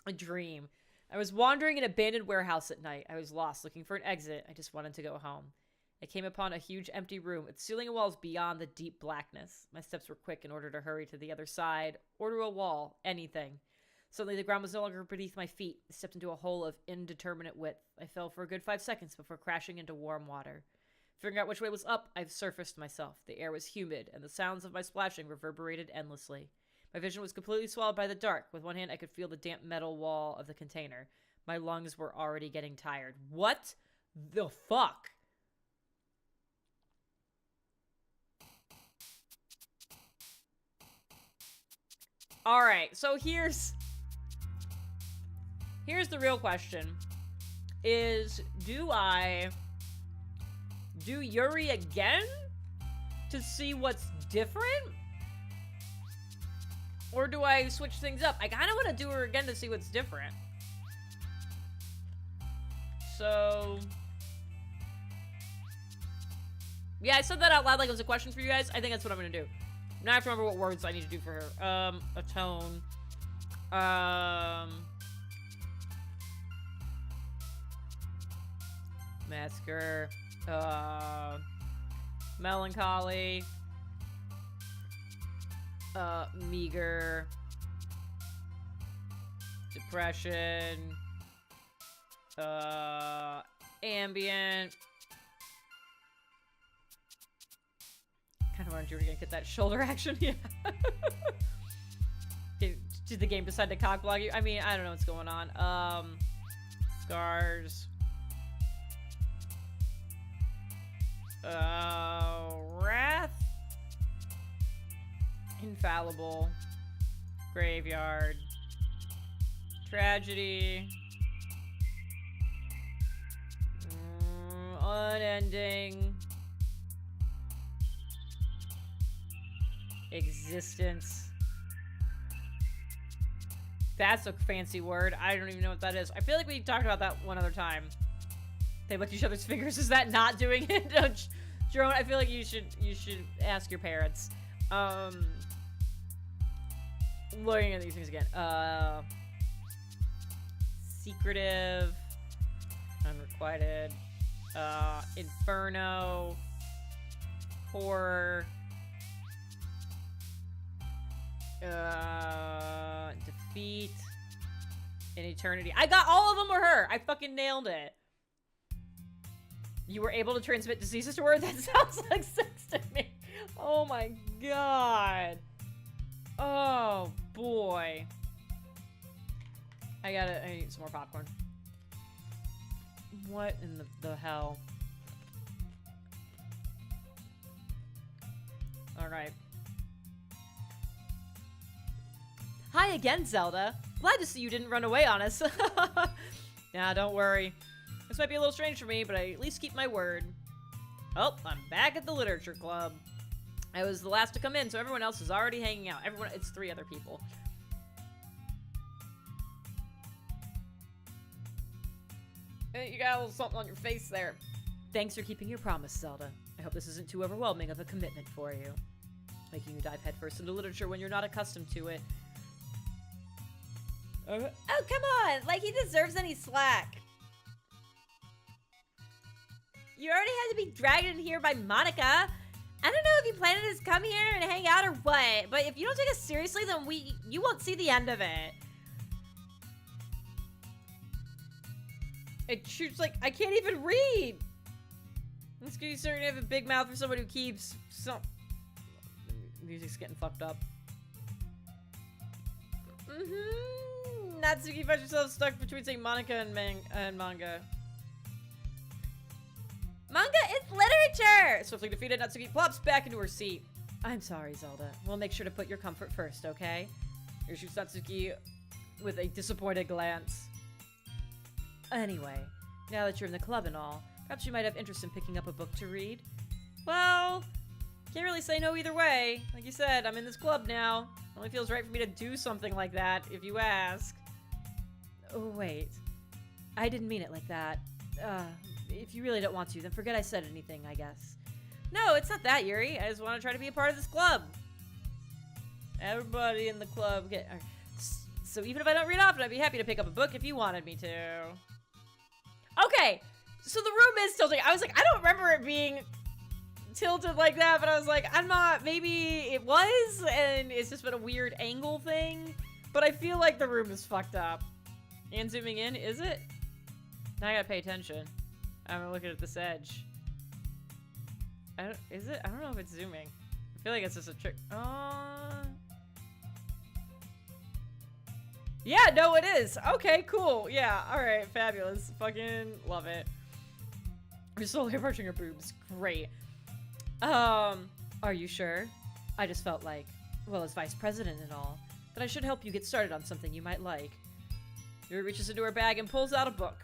A dream. I was wandering in an abandoned warehouse at night. I was lost, looking for an exit. I just wanted to go home. I came upon a huge empty room with ceiling and walls beyond the deep blackness. My steps were quick in order to hurry to the other side, or to a wall, anything. Suddenly the ground was no longer beneath my feet. I stepped into a hole of indeterminate width. I fell for a good 5 seconds before crashing into warm water. Figuring out which way was up, I surfaced myself. The air was humid, and the sounds of my splashing reverberated endlessly. My vision was completely swallowed by the dark. With one hand, I could feel the damp metal wall of the container. My lungs were already getting tired. What the fuck? Alright, so here's the real question. Do I do Yuri again to see what's different? Or do I switch things up? I kind of want to do her again to see what's different. So... yeah, I said that out loud like it was a question for you guys. I think that's what I'm going to do. Now I have to remember what words I need to do for her. Atone. Masker. Melancholy. Meager. Depression. Ambient. Kind of wanted you to get that shoulder action. Yeah. Did the game decide to cockblock you? I mean, I don't know what's going on. Scars. Wrath. Infallible. Graveyard. Tragedy. Unending. Existence. That's a fancy word. I don't even know what that is. I feel like we talked about that one other time. They licked each other's fingers. Is that not doing it? Jerome, I feel like you should ask your parents. Looking at these things again. Secretive. Unrequited. Inferno. Horror. Defeat. In eternity. I got all of them were her. I fucking nailed it. You were able to transmit diseases to her? That sounds like sex to me. Oh my god. Oh boy. I need some more popcorn. What in the hell? Alright. Hi again, Zelda. Glad to see you didn't run away on us. Nah, don't worry. This might be a little strange for me, but I at least keep my word. Oh, I'm back at the literature club. I was the last to come in, so everyone else is already hanging out. It's 3 other people. You got a little something on your face there. Thanks for keeping your promise, Zelda. I hope this isn't too overwhelming of a commitment for you. Making you dive headfirst into literature when you're not accustomed to it. Oh, come on! Like he deserves any slack. You already had to be dragged in here by Monica. I don't know if you planned to just come here and hang out or what, but if you don't take us seriously, then you won't see the end of it. It shoots like I can't even read. This guy's starting to have a big mouth for someone who keeps some. Music's getting fucked up. Natsuki finds herself stuck between saying Monica and manga. Manga is literature! Swiftly defeated, Natsuki plops back into her seat. I'm sorry, Zelda. We'll make sure to put your comfort first, okay? Here shoots Natsuki with a disappointed glance. Anyway, now that you're in the club and all, perhaps you might have interest in picking up a book to read? Well, can't really say no either way. Like you said, I'm in this club now. It only feels right for me to do something like that, if you ask. Oh, wait. I didn't mean it like that. If you really don't want to, then forget I said anything, I guess. No, it's not that, Yuri. I just want to try to be a part of this club. Everybody in the club get... So even if I don't read often, I'd be happy to pick up a book if you wanted me to. Okay, so the room is tilting. I was like, I don't remember it being tilted like that, but I was like, I'm not, maybe it was, and it's just been a weird angle thing, but I feel like the room is fucked up. And zooming in, is it? Now I gotta pay attention. I'm looking at this edge. Is it? I don't know if it's zooming. I feel like it's just a trick. Yeah, no, it is. Okay, cool. Yeah, alright, fabulous. Fucking love it. You're slowly approaching her boobs. Great. Are you sure? I just felt like, well, as vice president and all, that I should help you get started on something you might like. Yuri reaches into her bag and pulls out a book.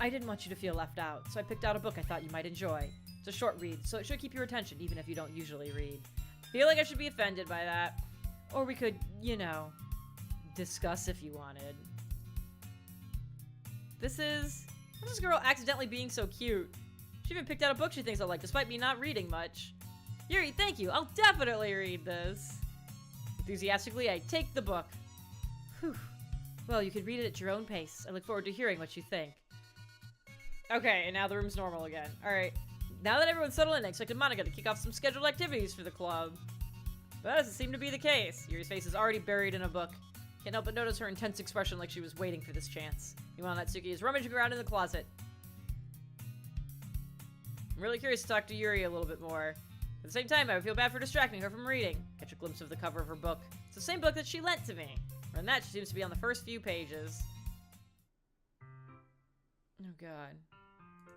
I didn't want you to feel left out, so I picked out a book I thought you might enjoy. It's a short read, so it should keep your attention even if you don't usually read. Feel like I should be offended by that. Or we could, you know, discuss if you wanted. This is this girl accidentally being so cute. She even picked out a book she thinks I'll like, despite me not reading much. Yuri, thank you. I'll definitely read this. Enthusiastically, I take the book. Whew. Well, you could read it at your own pace. I look forward to hearing what you think. Okay, and now the room's normal again. Alright. Now that everyone's settled in, I expected Monica to kick off some scheduled activities for the club. But that doesn't seem to be the case. Yuri's face is already buried in a book. Can't help but notice her intense expression like she was waiting for this chance. Meanwhile, Natsuki is rummaging around in the closet. I'm really curious to talk to Yuri a little bit more. At the same time, I would feel bad for distracting her from reading. Catch a glimpse of the cover of her book. It's the same book that she lent to me. And that she seems to be on the first few pages. Oh god.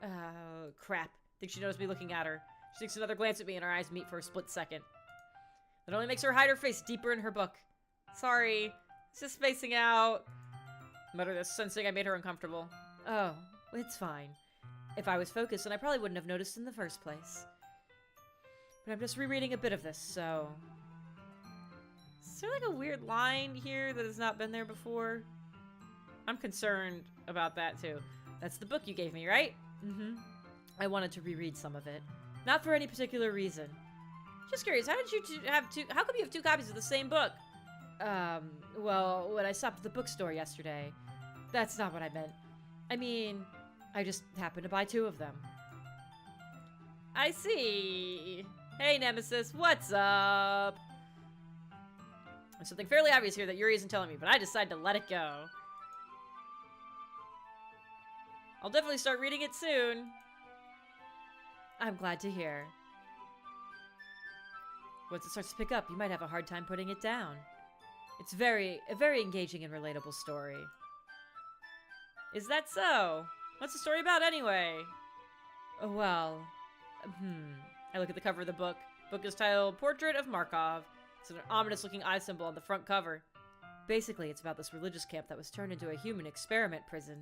Oh, crap. Think she noticed me looking at her. She takes another glance at me and our eyes meet for a split second. That only makes her hide her face deeper in her book. Sorry. It's just spacing out. Mutter this, sensing I made her uncomfortable. Oh, it's fine. If I was focused, then I probably wouldn't have noticed in the first place. But I'm just rereading a bit of this, so... Is there like a weird line here that has not been there before? I'm concerned about that too. That's the book you gave me, right? Mm-hmm. I wanted to reread some of it. Not for any particular reason. Just curious, how did you have two... How come you have 2 copies of the same book? Well, when I stopped at the bookstore yesterday. That's not what I meant. I mean, I just happened to buy 2 of them. I see. Hey, Nemesis, what's up? There's something fairly obvious here that Yuri isn't telling me, but I decided to let it go. I'll definitely start reading it soon. I'm glad to hear. Once it starts to pick up, you might have a hard time putting it down. It's a very engaging and relatable story. Is that so? What's the story about anyway? Oh, well, I look at the cover of the book. The book is titled Portrait of Markov. It's an ominous-looking eye symbol on the front cover. Basically, it's about this religious camp that was turned into a human experiment prison.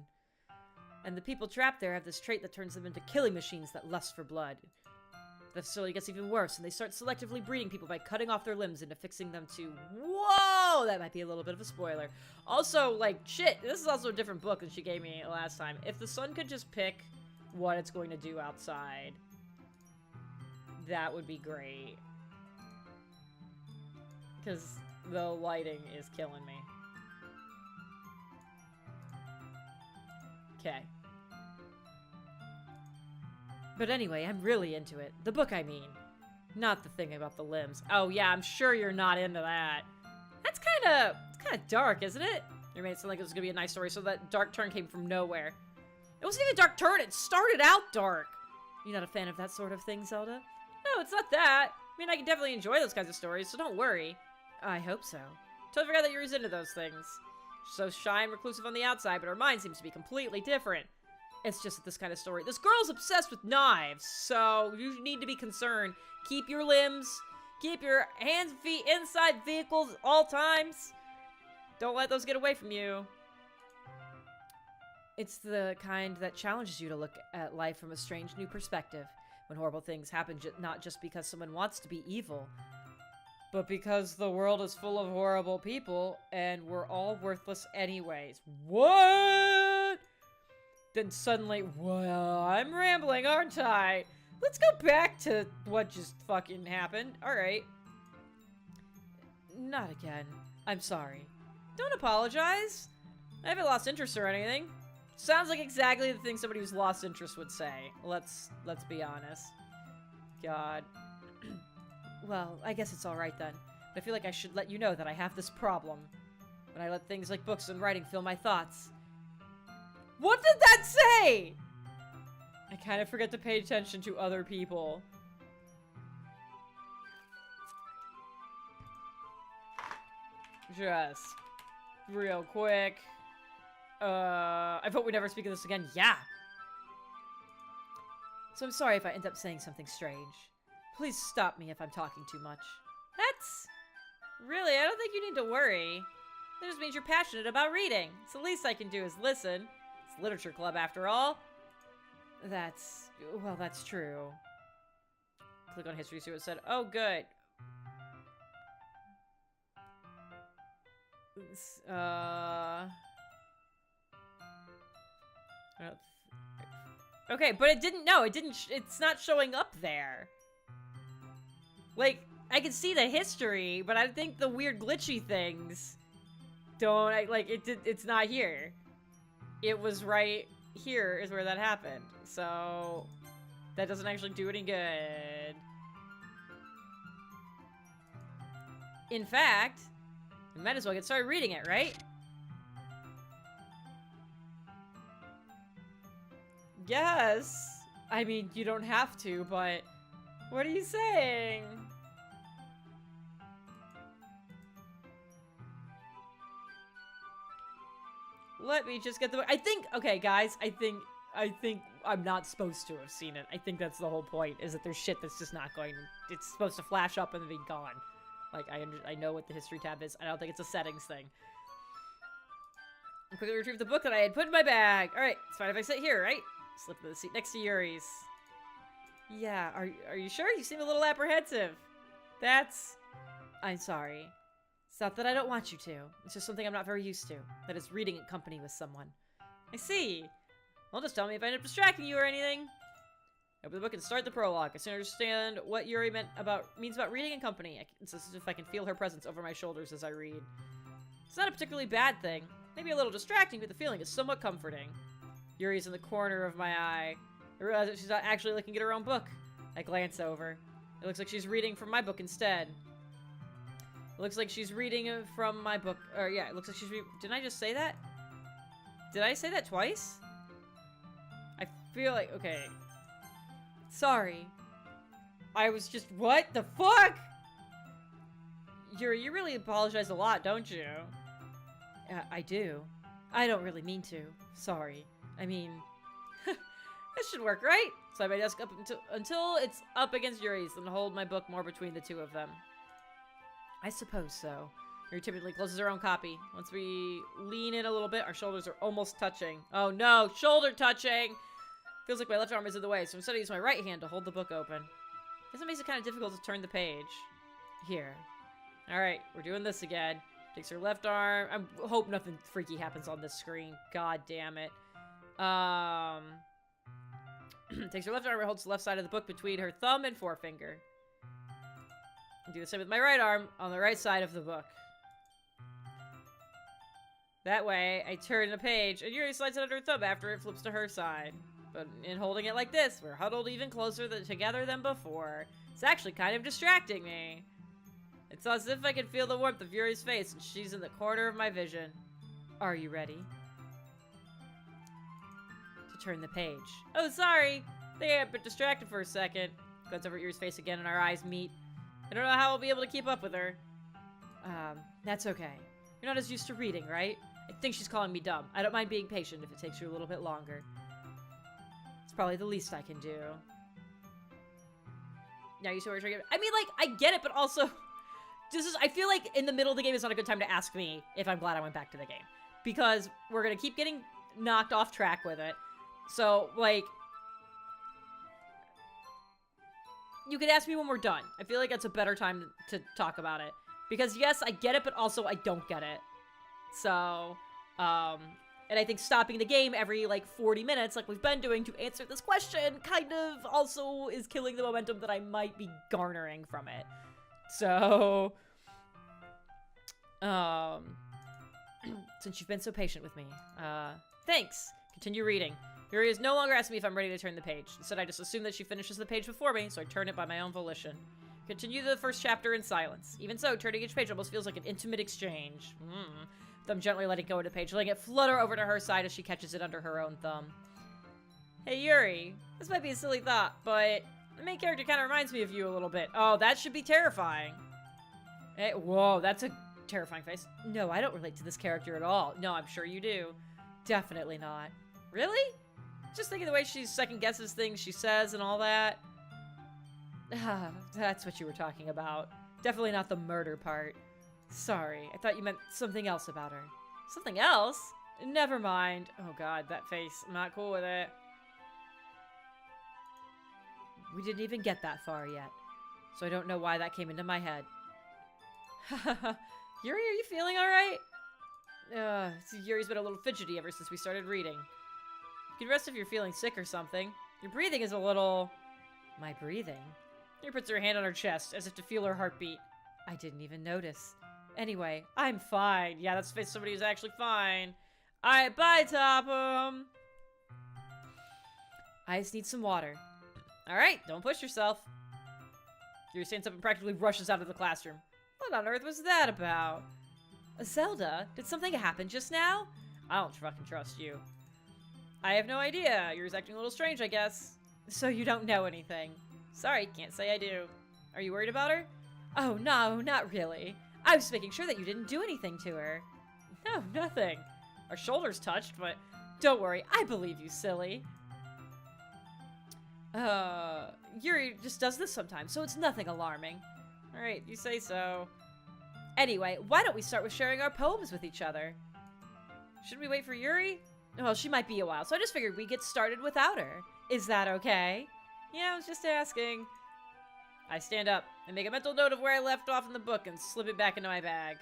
And the people trapped there have this trait that turns them into killing machines that lust for blood. The facility gets even worse, and they start selectively breeding people by cutting off their limbs and affixing them to... Whoa! That might be a little bit of a spoiler. Also, like, shit, this is also a different book than she gave me last time. If the sun could just pick what it's going to do outside, that would be great. Because the lighting is killing me. Okay. But anyway, I'm really into it. The book, I mean. Not the thing about the limbs. Oh yeah, I'm sure you're not into that. That's kinda dark, isn't it? You made it sound like it was gonna be a nice story, so that dark turn came from nowhere. It wasn't even a dark turn, it started out dark! You're not a fan of that sort of thing, Zelda? No, it's not that. I mean, I can definitely enjoy those kinds of stories, so don't worry. I hope so. Totally forgot that you're into those things. She's so shy and reclusive on the outside, but her mind seems to be completely different. It's just that this kind of story. This girl's obsessed with knives, so you need to be concerned. Keep your limbs, keep your hands and feet inside vehicles at all times. Don't let those get away from you. It's the kind that challenges you to look at life from a strange new perspective. When horrible things happen, not just because someone wants to be evil, but because the world is full of horrible people, and we're all worthless anyways. What? Then suddenly, well, I'm rambling, aren't I? Let's go back to what just fucking happened. Alright. Not again. I'm sorry. Don't apologize. I haven't lost interest or anything. Sounds like exactly the thing somebody who's lost interest would say. Let's be honest. God. Well, I guess it's alright then. But I feel like I should let you know that I have this problem. When I let things like books and writing fill my thoughts. What did that say? I kind of forget to pay attention to other people. Just real quick. I hope we never speak of this again. Yeah. So I'm sorry if I end up saying something strange. Please stop me if I'm talking too much. That's... Really, I don't think you need to worry. That just means you're passionate about reading. So the least I can do is listen. It's literature club after all. That's... Well, that's true. Click on history, see what it said. Oh, good. Okay, but it didn't, no, it didn't, it's not showing up there. Like, I can see the history, but I think the weird glitchy things don't, it's not here. It was right here is where that happened. So, that doesn't actually do any good. In fact, we might as well get started reading it, right? Yes. I mean, you don't have to, but what are you saying? Let me just get the book. I think, okay, guys, I think I'm not supposed to have seen it. I think that's the whole point, is that there's shit that's just not going, it's supposed to flash up and then be gone. Like, I know what the history tab is. I don't think it's a settings thing. I quickly retrieved the book that I had put in my bag. Alright, it's fine if I sit here, right? Slip to the seat next to Yuri's. Yeah, are you sure? You seem a little apprehensive. That's... I'm sorry. It's not that I don't want you to. It's just something I'm not very used to. That is reading in company with someone. I see. Well, just tell me if I end up distracting you or anything. Open the book and start the prologue. I soon understand what Yuri means about reading in company. It's as if I can feel her presence over my shoulders as I read. It's not a particularly bad thing. Maybe a little distracting, but the feeling is somewhat comforting. Yuri's in the corner of my eye. I realize that she's not actually looking at her own book. I glance over. It looks like she's reading from my book instead. It looks like she's reading from my book. Or yeah, it looks like she's didn't I just say that? Did I say that twice? I feel like, okay. Sorry. I was just, what the fuck? Yuri, you really apologize a lot, don't you? I do. I don't really mean to. Sorry. I mean, This should work, right? Slide my desk up until it's up against Yuri's, then hold my book more between the two of them. I suppose so. Yuri typically closes her own copy. Once we lean in a little bit, our shoulders are almost touching. Oh no, shoulder touching! Feels like my left arm is in the way, so instead I use my right hand to hold the book open. Guess it makes it kind of difficult to turn the page. Here. Alright, we're doing this again. Takes her left arm. I hope nothing freaky happens on this screen. God damn it. Takes her left arm and holds the left side of the book between her thumb and forefinger. And do the same with my right arm on the right side of the book. That way, I turn the page, and Yuri slides it under her thumb after it flips to her side. But in holding it like this, we're huddled even closer together than before. It's actually kind of distracting me. It's as if I can feel the warmth of Yuri's face, and she's in the corner of my vision. Are you ready? To turn the page. Oh, sorry! I think I got a bit distracted for a second. Glance over at Yuri's face again, and our eyes meet. I don't know how I'll be able to keep up with her. That's okay. You're not as used to reading, right? I think she's calling me dumb. I don't mind being patient if it takes you a little bit longer. It's probably the least I can do. Now you see what we're trying to... I mean, like, I get it, but also... I feel like in the middle of the game is not a good time to ask me if I'm glad I went back to the game. Because we're gonna keep getting knocked off track with it. So, like... You could ask me when we're done. I feel like that's a better time to talk about it. Because yes, I get it, but also I don't get it. So, and I think stopping the game every, like, 40 minutes, like we've been doing to answer this question, kind of also is killing the momentum that I might be garnering from it. So, since you've been so patient with me, thanks. Continue reading. Yuri is no longer asking me if I'm ready to turn the page. Instead, I just assume that she finishes the page before me, so I turn it by my own volition. Continue the first chapter in silence. Even so, turning each page almost feels like an intimate exchange. Thumb gently letting go of the page, letting it flutter over to her side as she catches it under her own thumb. Hey, Yuri. This might be a silly thought, but the main character kind of reminds me of you a little bit. Oh, that should be terrifying. Hey, whoa, that's a terrifying face. No, I don't relate to this character at all. No, I'm sure you do. Definitely not. Really? Just thinking the way she second guesses things she says and all that. That's what you were talking about. Definitely not the murder part. Sorry, I thought you meant something else about her. Something else? Never mind. Oh god, that face. I'm not cool with it. We didn't even get that far yet, so I don't know why that came into my head. Yuri, are you feeling alright? Yuri's been a little fidgety ever since we started reading. You can rest if you're feeling sick or something. Your breathing is a little... My breathing? Yuri puts her hand on her chest, as if to feel her heartbeat. I didn't even notice. Anyway, I'm fine. Yeah, that's somebody who's actually fine. Alright, bye, Topham! I just need some water. Alright, don't push yourself. Yuri stands up and practically rushes out of the classroom. What on earth was that about? Zelda, did something happen just now? I don't fucking trust you. I have no idea. Yuri's acting a little strange, I guess. So you don't know anything. Sorry, can't say I do. Are you worried about her? Oh, no, not really. I was making sure that you didn't do anything to her. No, nothing. Our shoulders touched, but don't worry, I believe you, silly. Yuri just does this sometimes, so it's nothing alarming. Alright, you say so. Anyway, why don't we start with sharing our poems with each other? Shouldn't we wait for Yuri? Well, she might be a while, so I just figured we'd get started without her. Is that okay? Yeah, I was just asking. I stand up and make a mental note of where I left off in the book and slip it back into my bag.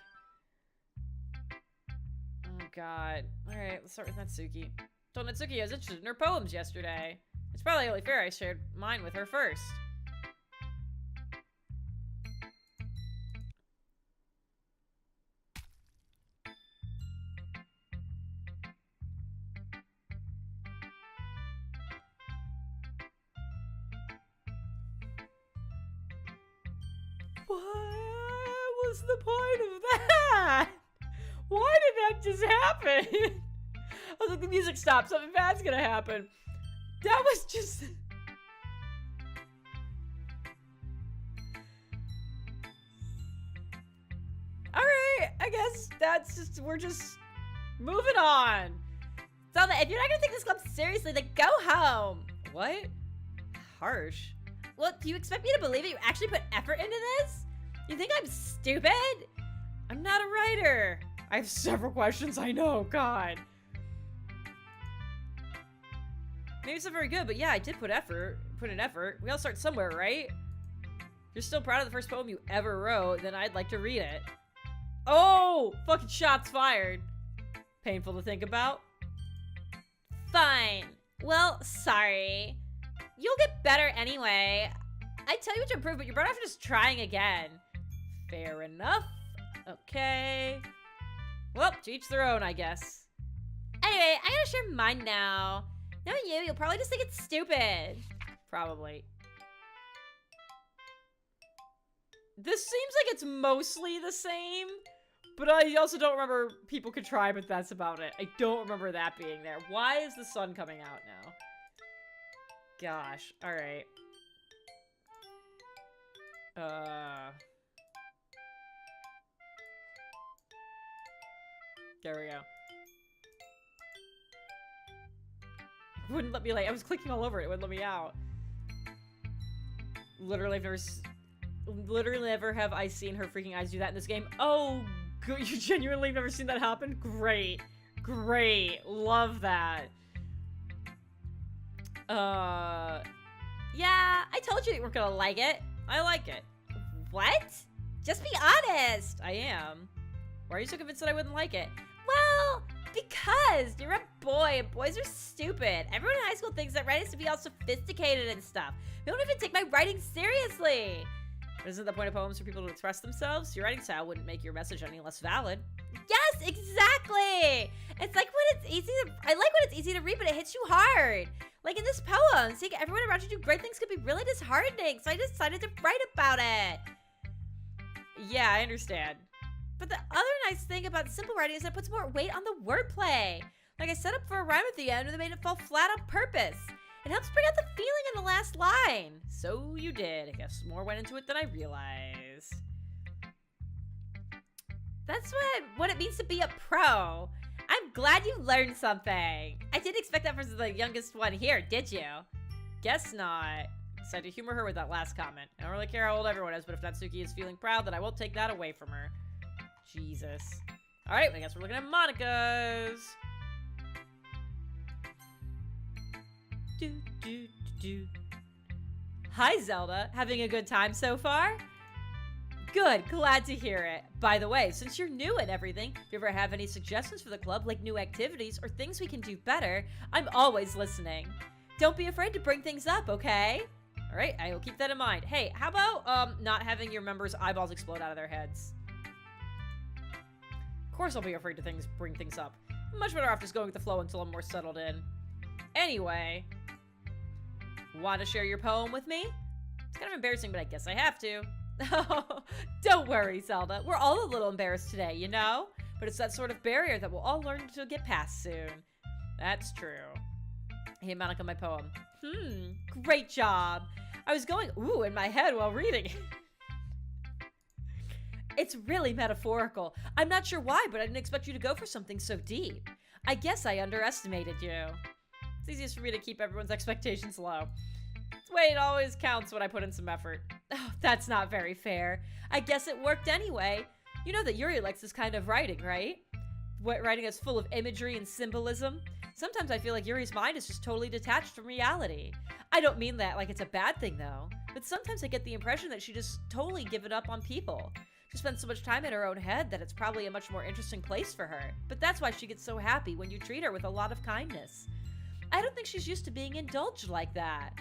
Oh god. Alright, let's start with Natsuki. Told Natsuki I was interested in her poems yesterday. It's probably only fair I shared mine with her first. What was the point of that? Why did that just happen? I was like, the music stopped, something bad's gonna happen. That was just... Alright, I guess that's just, we're just moving on. Zelda, if you're not gonna take this club seriously, then go home. What? Harsh. Well, do you expect me to believe that you actually put effort into this? You think I'm stupid? I'm not a writer. I have several questions, I know, God. Maybe it's not very good, but yeah, I did put in effort. We all start somewhere, right? If you're still proud of the first poem you ever wrote, then I'd like to read it. Oh! Fucking shots fired. Painful to think about. Fine. Well, sorry. You'll get better anyway. I tell you what to improve, but you're better off just trying again. Fair enough. Okay. Well, to each their own, I guess. Anyway, I gotta share mine now. Knowing you'll probably just think it's stupid. Probably. This seems like it's mostly the same, but I also don't remember people could try, but that's about it. I don't remember that being there. Why is the sun coming out now? Gosh. Alright. There we go. It wouldn't let me, like, I was clicking all over it. It wouldn't let me out. Literally, literally never have I seen her freaking eyes do that in this game. Oh, good. You genuinely have never seen that happen? Great. Great. Love that. Yeah, I told you you weren't gonna like it. I like it. What? Just be honest. I am. Why are you so convinced that I wouldn't like it? Well, because you're a boy and boys are stupid. Everyone in high school thinks that writing is to be all sophisticated and stuff. They don't even take my writing seriously. But isn't the point of poems for people to express themselves? Your writing style wouldn't make your message any less valid. Yes, exactly. It's like when it's easy to, I like when it's easy to read, but it hits you hard. Like in this poem, seeing everyone around you do great things could be really disheartening, so I decided to write about it. Yeah, I understand. But the other nice thing about simple writing is that it puts more weight on the wordplay. Like I set up for a rhyme at the end and they made it fall flat on purpose. It helps bring out the feeling in the last line. So you did. I guess more went into it than I realized. That's what it means to be a pro. I'm glad you learned something. I didn't expect that for the youngest one here, did you? Guess not. Decided to humor her with that last comment. I don't really care how old everyone is, but if Natsuki is feeling proud, then I won't take that away from her. Jesus. Alright, I guess we're looking at Monica's. Hi, Zelda. Having a good time so far? Good, glad to hear it. By the way, since you're new and everything, if you ever have any suggestions for the club, like new activities or things we can do better, I'm always listening. Don't be afraid to bring things up, okay? Alright, I will keep that in mind. Hey, how about, not having your members' eyeballs explode out of their heads? Of course I'll be afraid to bring things up. I'm much better off just going with the flow until I'm more settled in. Anyway, want to share your poem with me? It's kind of embarrassing, but I guess I have to. Don't worry, Zelda. We're all a little embarrassed today, you know? But it's that sort of barrier that we'll all learn to get past soon. That's true. Hey, Monica, my poem. Great job. I was going, ooh, in my head while reading it. It's really metaphorical. I'm not sure why, but I didn't expect you to go for something so deep. I guess I underestimated you. It's easiest for me to keep everyone's expectations low. It's the way it always counts when I put in some effort. Oh, that's not very fair. I guess it worked anyway. You know that Yuri likes this kind of writing, right? Writing that's full of imagery and symbolism. Sometimes I feel like Yuri's mind is just totally detached from reality. I don't mean that like it's a bad thing, though. But sometimes I get the impression that she just totally given up on people. She spends so much time in her own head that it's probably a much more interesting place for her. But that's why she gets so happy when you treat her with a lot of kindness. I don't think she's used to being indulged like that.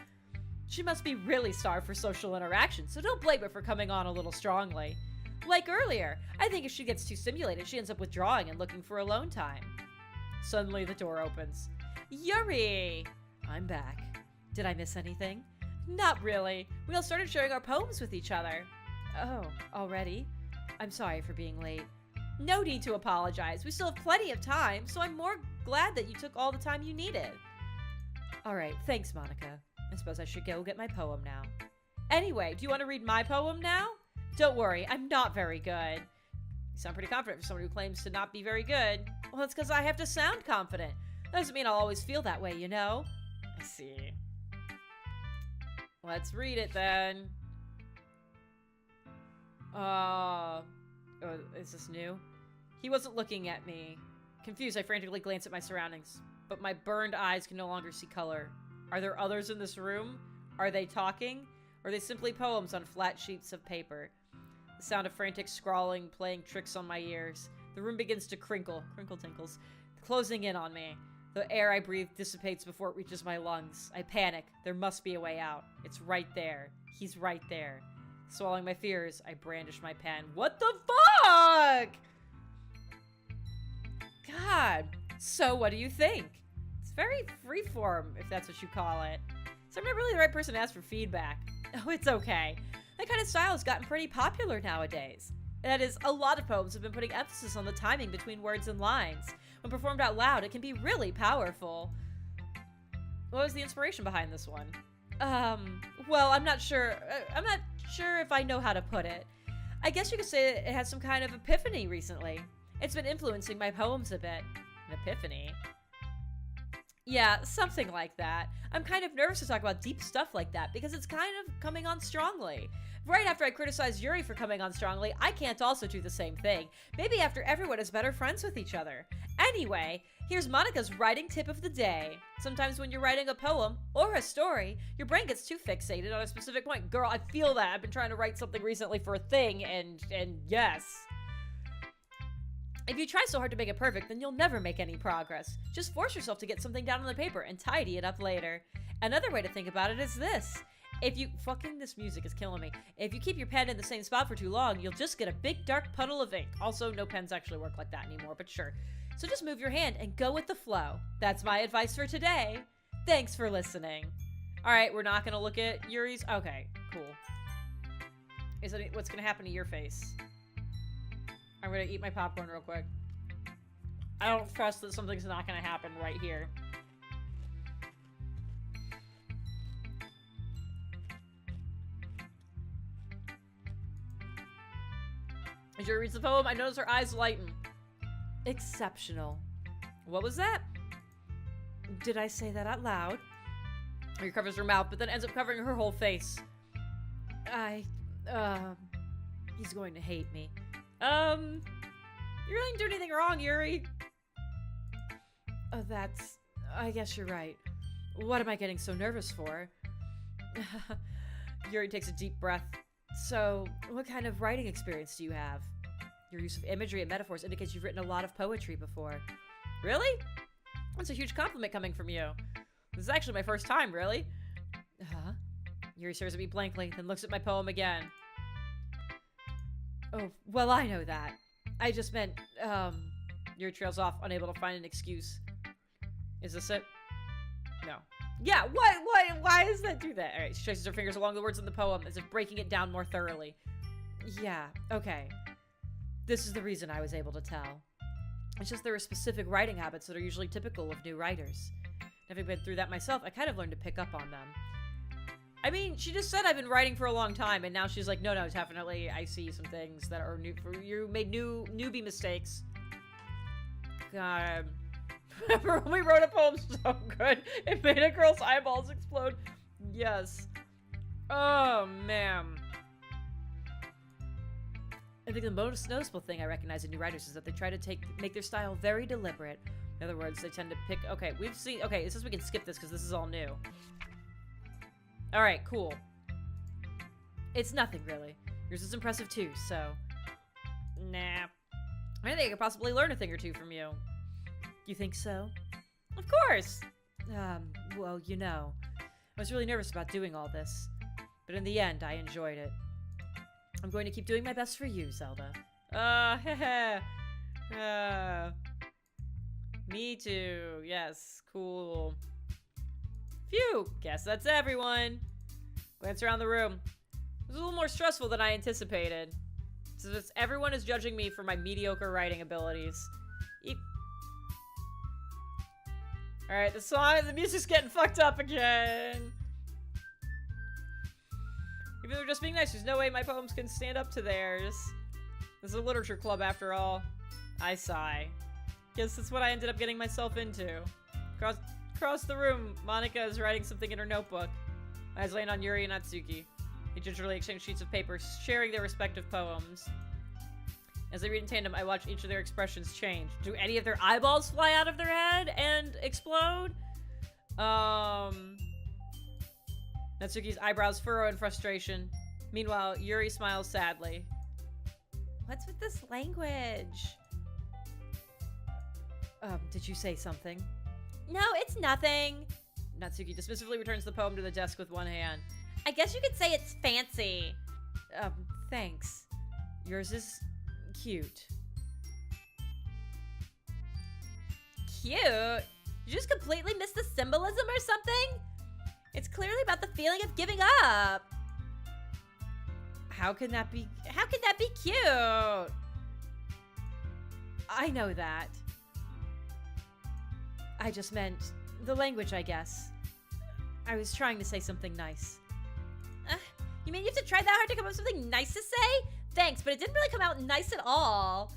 She must be really starved for social interaction, so don't blame her for coming on a little strongly. Like earlier, I think if she gets too stimulated, she ends up withdrawing and looking for alone time. Suddenly the door opens. Yuri! I'm back. Did I miss anything? Not really. We all started sharing our poems with each other. Oh, already? I'm sorry for being late. No need to apologize. We still have plenty of time, so I'm more glad that you took all the time you needed. Alright, thanks, Monica. I suppose I should go get my poem now. Anyway, do you want to read my poem now? Don't worry, I'm not very good. You sound pretty confident for someone who claims to not be very good. Well, that's because I have to sound confident. That doesn't mean I'll always feel that way, you know? I see. Let's read it then. Oh, is this new? He wasn't looking at me. Confused, I frantically glanced at my surroundings, but my burned eyes can no longer see color. Are there others in this room? Are they talking? Or are they simply poems on flat sheets of paper? The sound of frantic scrawling playing tricks on my ears. The room begins to crinkle tinkles, closing in on me. The air I breathe dissipates before it reaches my lungs. I panic. There must be a way out. It's right there. He's right there. Swallowing my fears, I brandish my pen. What the fuck? God. So what do you think? It's very freeform, if that's what you call it. So I'm not really the right person to ask for feedback. Oh, it's okay. That kind of style has gotten pretty popular nowadays. That is, a lot of poems have been putting emphasis on the timing between words and lines. When performed out loud, it can be really powerful. What was the inspiration behind this one? Well, I'm not sure if I know how to put it. I guess you could say it has some kind of epiphany recently. It's been influencing my poems a bit. An epiphany? Yeah, something like that. I'm kind of nervous to talk about deep stuff like that because it's kind of coming on strongly. Right after I criticized Yuri for coming on strongly, I can't also do the same thing. Maybe after everyone is better friends with each other. Anyway, here's Monica's writing tip of the day. Sometimes when you're writing a poem or a story, your brain gets too fixated on a specific point. Girl, I feel that. I've been trying to write something recently for a thing, and yes. If you try so hard to make it perfect, then you'll never make any progress. Just force yourself to get something down on the paper and tidy it up later. Another way to think about it is this. This music is killing me. If you keep your pen in the same spot for too long, you'll just get a big dark puddle of ink. Also, no pens actually work like that anymore, but sure. So just move your hand and go with the flow. That's my advice for today. Thanks for listening. All right, we're not gonna look at Yuri's. Okay, cool. What's gonna happen to your face? I'm gonna eat my popcorn real quick. I don't trust that something's not gonna happen right here. As Yuri reads the poem, I notice her eyes lighten. Exceptional. What was that? Did I say that out loud? Yuri covers her mouth, but then ends up covering her whole face. He's going to hate me. You really didn't do anything wrong, Yuri. Oh, I guess you're right. What am I getting so nervous for? Yuri takes a deep breath. So, what kind of writing experience do you have? Your use of imagery and metaphors indicates you've written a lot of poetry before. Really? That's a huge compliment coming from you. This is actually my first time, really? Huh? Yuri stares at me blankly, then looks at my poem again. Oh, well, I know that. I just meant, Yuri trails off, unable to find an excuse. Is this it? No. Yeah, what? Why does that do that? Alright, she traces her fingers along the words in the poem, as if breaking it down more thoroughly. Yeah, okay. This is the reason I was able to tell. It's just there are specific writing habits that are usually typical of new writers. Having been through that myself, I kind of learned to pick up on them. I mean, she just said I've been writing for a long time, and now she's like, no, definitely, I see some things that are new for you. Made newbie mistakes. God. Remember when we wrote a poem so good, it made a girl's eyeballs explode? Yes. Oh, man. I think the most noticeable thing I recognize in new writers is that they try to make their style very deliberate. In other words, they tend to pick... Okay, it says we can skip this because this is all new. Alright, cool. It's nothing, really. Yours is impressive, too, so... Nah. I think I could possibly learn a thing or two from you. You think so? Of course! Well, you know, I was really nervous about doing all this. But in the end, I enjoyed it. I'm going to keep doing my best for you, Zelda. Me too. Yes, cool. Phew! Guess that's everyone. Glance around the room. It was a little more stressful than I anticipated. So everyone is judging me for my mediocre writing abilities. Alright, the music's getting fucked up again. Even though they're just being nice, there's no way my poems can stand up to theirs. This is a literature club after all. I sigh. Guess that's what I ended up getting myself into. Across the room, Monica is writing something in her notebook. Eyes laying on Yuri and Natsuki. They gingerly exchange sheets of paper, sharing their respective poems. As they read in tandem, I watch each of their expressions change. Do any of their eyeballs fly out of their head and explode? Natsuki's eyebrows furrow in frustration. Meanwhile, Yuri smiles sadly. What's with this language? Did you say something? No, it's nothing. Natsuki dismissively returns the poem to the desk with one hand. I guess you could say it's fancy. Thanks. Yours is cute. Cute? You just completely missed the symbolism or something? It's clearly about the feeling of giving up. How can that be? How can that be cute? I know that. I just meant the language, I guess. I was trying to say something nice. You mean you have to try that hard to come up with something nice to say? Thanks, but it didn't really come out nice at all.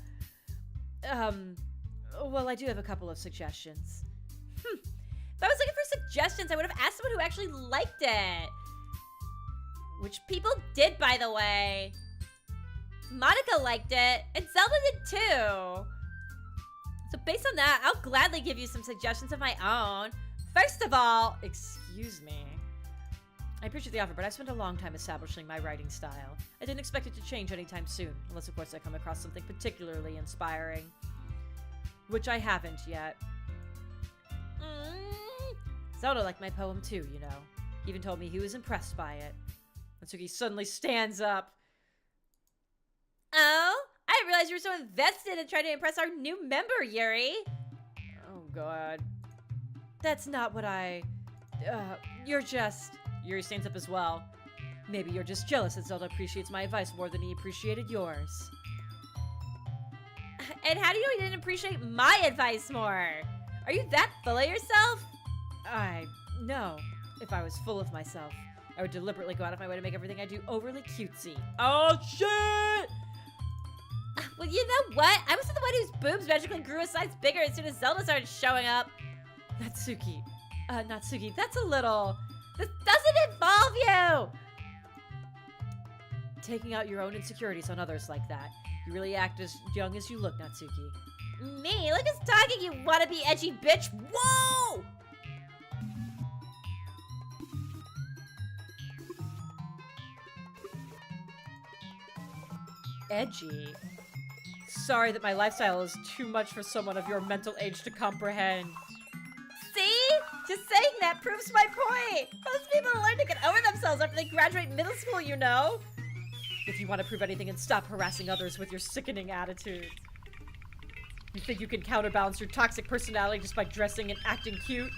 Well, I do have a couple of suggestions. If I was looking for suggestions, I would have asked someone who actually liked it. Which people did, by the way. Monica liked it, and Zelda did too. So based on that, I'll gladly give you some suggestions of my own. First of all, excuse me. I appreciate the offer, but I spent a long time establishing my writing style. I didn't expect it to change anytime soon, unless of course I come across something particularly inspiring. Which I haven't yet. Zelda liked my poem too, you know. He even told me he was impressed by it. Natsuki suddenly stands up. Oh, I didn't realize you were so invested in trying to impress our new member, Yuri. Oh god. That's not what you're just... Yuri stands up as well. Maybe you're just jealous that Zelda appreciates my advice more than he appreciated yours. And how do you know he didn't appreciate my advice more? Are you that full of yourself? No. If I was full of myself, I would deliberately go out of my way to make everything I do overly cutesy. Oh, shit! Well, you know what? I was the one whose boobs magically grew a size bigger as soon as Zelda started showing up. Natsuki, that's a little... This doesn't involve you! Taking out your own insecurities on others like that. You really act as young as you look, Natsuki. Me? Look who's talking, you wannabe edgy bitch! Whoa! Edgy? Sorry that my lifestyle is too much for someone of your mental age to comprehend. See? Just saying that proves my point. Most people learn to get over themselves after they graduate middle school, you know. If you want to prove anything, and stop harassing others with your sickening attitude. You think you can counterbalance your toxic personality just by dressing and acting cute?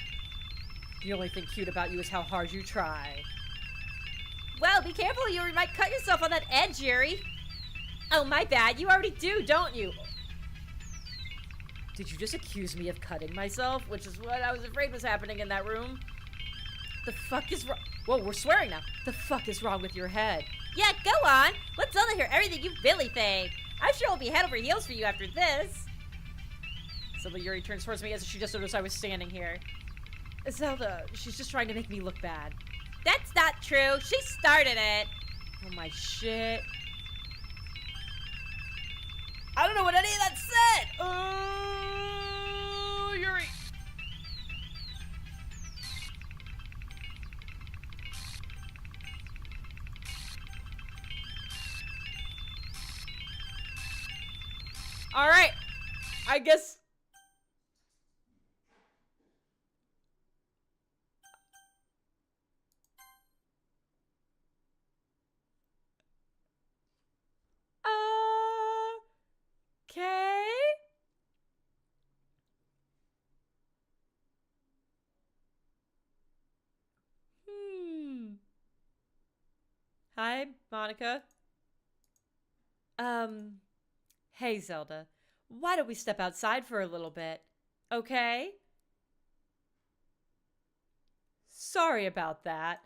The only thing cute about you is how hard you try. Well, be careful, you might cut yourself on that edge, Yuri. Oh, my bad. You already do, don't you? Did you just accuse me of cutting myself? Which is what I was afraid was happening in that room. The fuck is wrong? Whoa, we're swearing now. The fuck is wrong with your head? Yeah, go on. Let Zelda hear everything you really think. I'm sure we'll be head over heels for you after this. Suddenly Yuri turns towards me as if she just noticed I was standing here. Zelda, she's just trying to make me look bad. That's not true. She started it. Oh my shit. I don't know what any of that said! Oh, Yuri! Alright! I guess... Okay. Hi, Monica. Hey, Zelda. Why don't we step outside for a little bit? Okay? Sorry about that.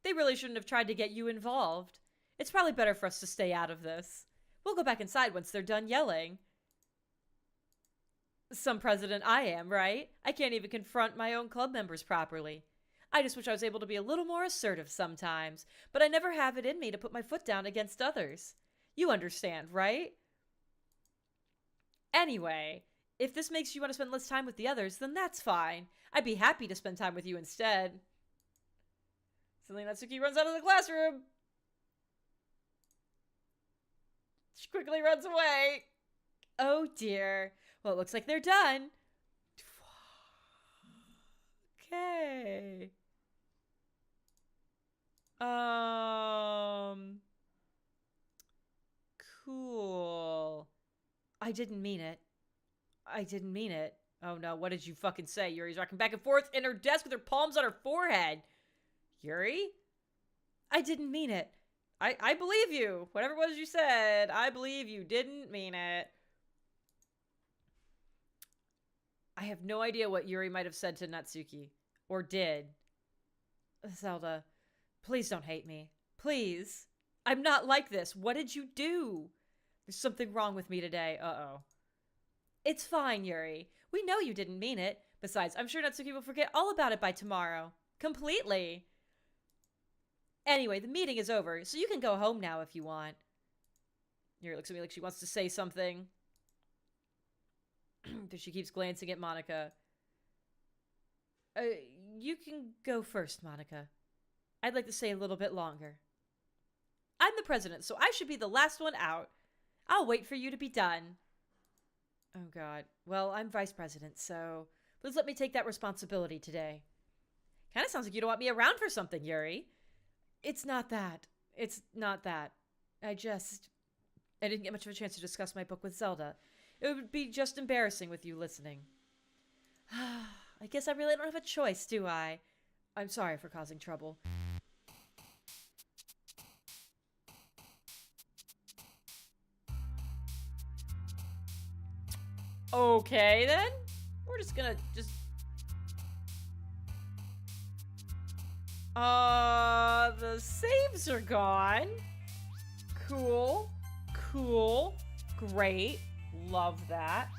They really shouldn't have tried to get you involved. It's probably better for us to stay out of this. We'll go back inside once they're done yelling. Some president I am, right? I can't even confront my own club members properly. I just wish I was able to be a little more assertive sometimes, but I never have it in me to put my foot down against others. You understand, right? Anyway, if this makes you want to spend less time with the others, then that's fine. I'd be happy to spend time with you instead. Suddenly Natsuki runs out of the classroom. She quickly runs away. Oh dear. Well, it looks like they're done. Okay. Cool. I didn't mean it. I didn't mean it. Oh no, what did you fucking say? Yuri's rocking back and forth in her desk with her palms on her forehead. Yuri? I didn't mean it. I believe you. Whatever it was you said, I believe you didn't mean it. I have no idea what Yuri might have said to Natsuki. Or did. Zelda, please don't hate me. Please. I'm not like this. What did you do? There's something wrong with me today. Uh-oh. It's fine, Yuri. We know you didn't mean it. Besides, I'm sure Natsuki will forget all about it by tomorrow. Completely. Anyway, the meeting is over, so you can go home now if you want. Yuri looks at me like she wants to say something. She keeps glancing at Monica. You can go first, Monica. I'd like to stay a little bit longer. I'm the president, so I should be the last one out. I'll wait for you to be done. Oh, God. Well, I'm vice president, so please let me take that responsibility today. Kind of sounds like you don't want me around for something, Yuri. It's not that. It's not that. I didn't get much of a chance to discuss my book with Zelda. It would be just embarrassing with you listening. I guess I really don't have a choice, do I? I'm sorry for causing trouble. Okay, then. We're just gonna the saves are gone. Cool. Cool. Great. Love that.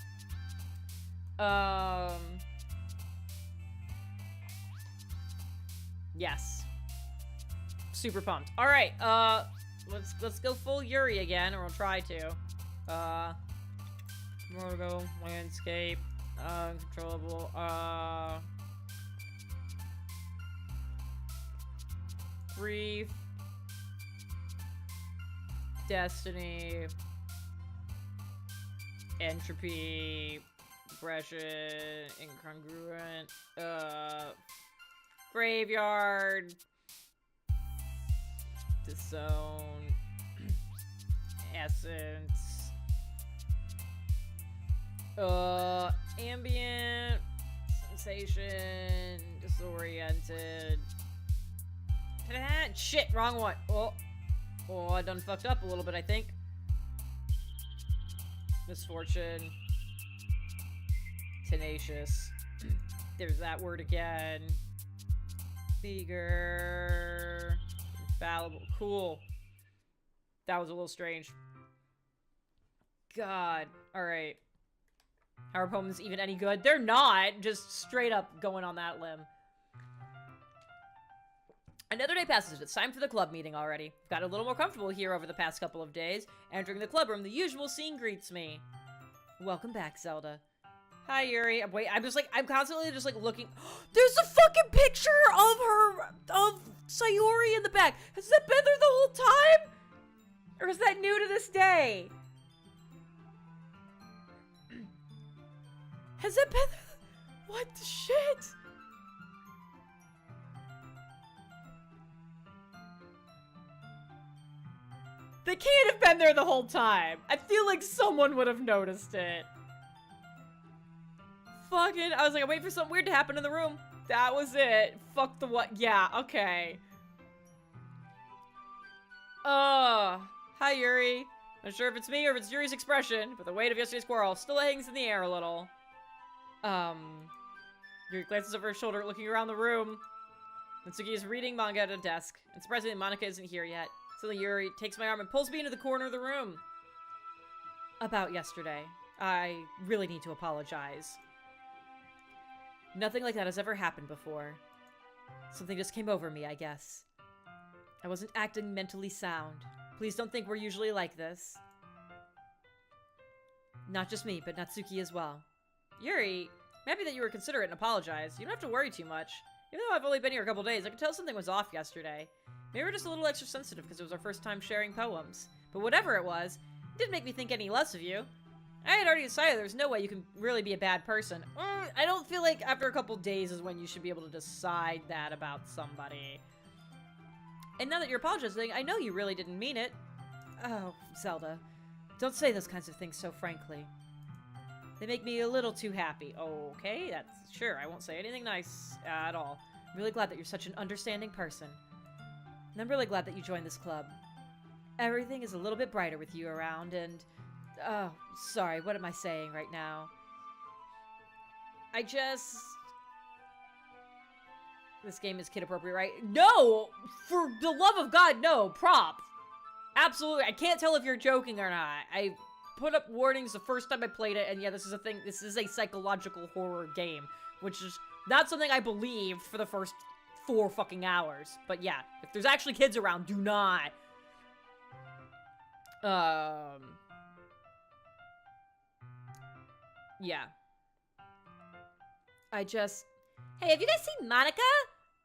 Yes. Super pumped. All right. Let's go full Yuri again, or we'll try to. Roto, landscape, uncontrollable, brief, destiny, entropy, depression, incongruent, graveyard, disown, essence, ambient, sensation, disoriented. Shit, wrong one. Oh, I done fucked up a little bit, I think. Misfortune. Tenacious. There's that word again. Eager. Infallible. Cool. That was a little strange. God. Alright. Are our poems even any good? They're not. Just straight up going on that limb. Another day passes. It's time for the club meeting already. Got a little more comfortable here over the past couple of days. Entering the club room, the usual scene greets me. Welcome back, Zelda. Hi, Yuri. I'm constantly just like looking. There's a fucking picture of Sayori in the back. Has that been there the whole time? Or is that new to this day? Has that been there? What the shit? They can't have been there the whole time. I feel like someone would have noticed it. Fucking, I was like, I'm waiting for something weird to happen in the room. That was it. Fuck the what? Yeah, okay. Hi, Yuri. Not sure if it's me or if it's Yuri's expression, but the weight of yesterday's quarrel still hangs in the air a little. Yuri glances over her shoulder, looking around the room. Natsuki is reading manga at a desk, and surprisingly, Monica isn't here yet. Suddenly, Yuri takes my arm and pulls me into the corner of the room. About yesterday. I really need to apologize. Nothing like that has ever happened before. Something just came over me, I guess. I wasn't acting mentally sound. Please don't think we're usually like this. Not just me, but Natsuki as well. Yuri, I'm happy that you were considerate and apologized. You don't have to worry too much. Even though I've only been here a couple days, I could tell something was off yesterday. Maybe we're just a little extra sensitive because it was our first time sharing poems. But whatever it was, it didn't make me think any less of you. I had already decided there's no way you can really be a bad person. I don't feel like after a couple days is when you should be able to decide that about somebody. And now that you're apologizing, I know you really didn't mean it. Oh, Zelda. Don't say those kinds of things so frankly. They make me a little too happy. Okay, that's sure. I won't say anything nice at all. I'm really glad that you're such an understanding person. And I'm really glad that you joined this club. Everything is a little bit brighter with you around and... Oh, sorry, what am I saying right now? This game is kid appropriate, right? No! For the love of God, no! Props! Absolutely, I can't tell if you're joking or not. I put up warnings the first time I played it, and yeah, this is a thing. This is a psychological horror game, which is not something I believed for the first 4 fucking hours. But yeah, if there's actually kids around, do not. Yeah. Hey, have you guys seen Monica?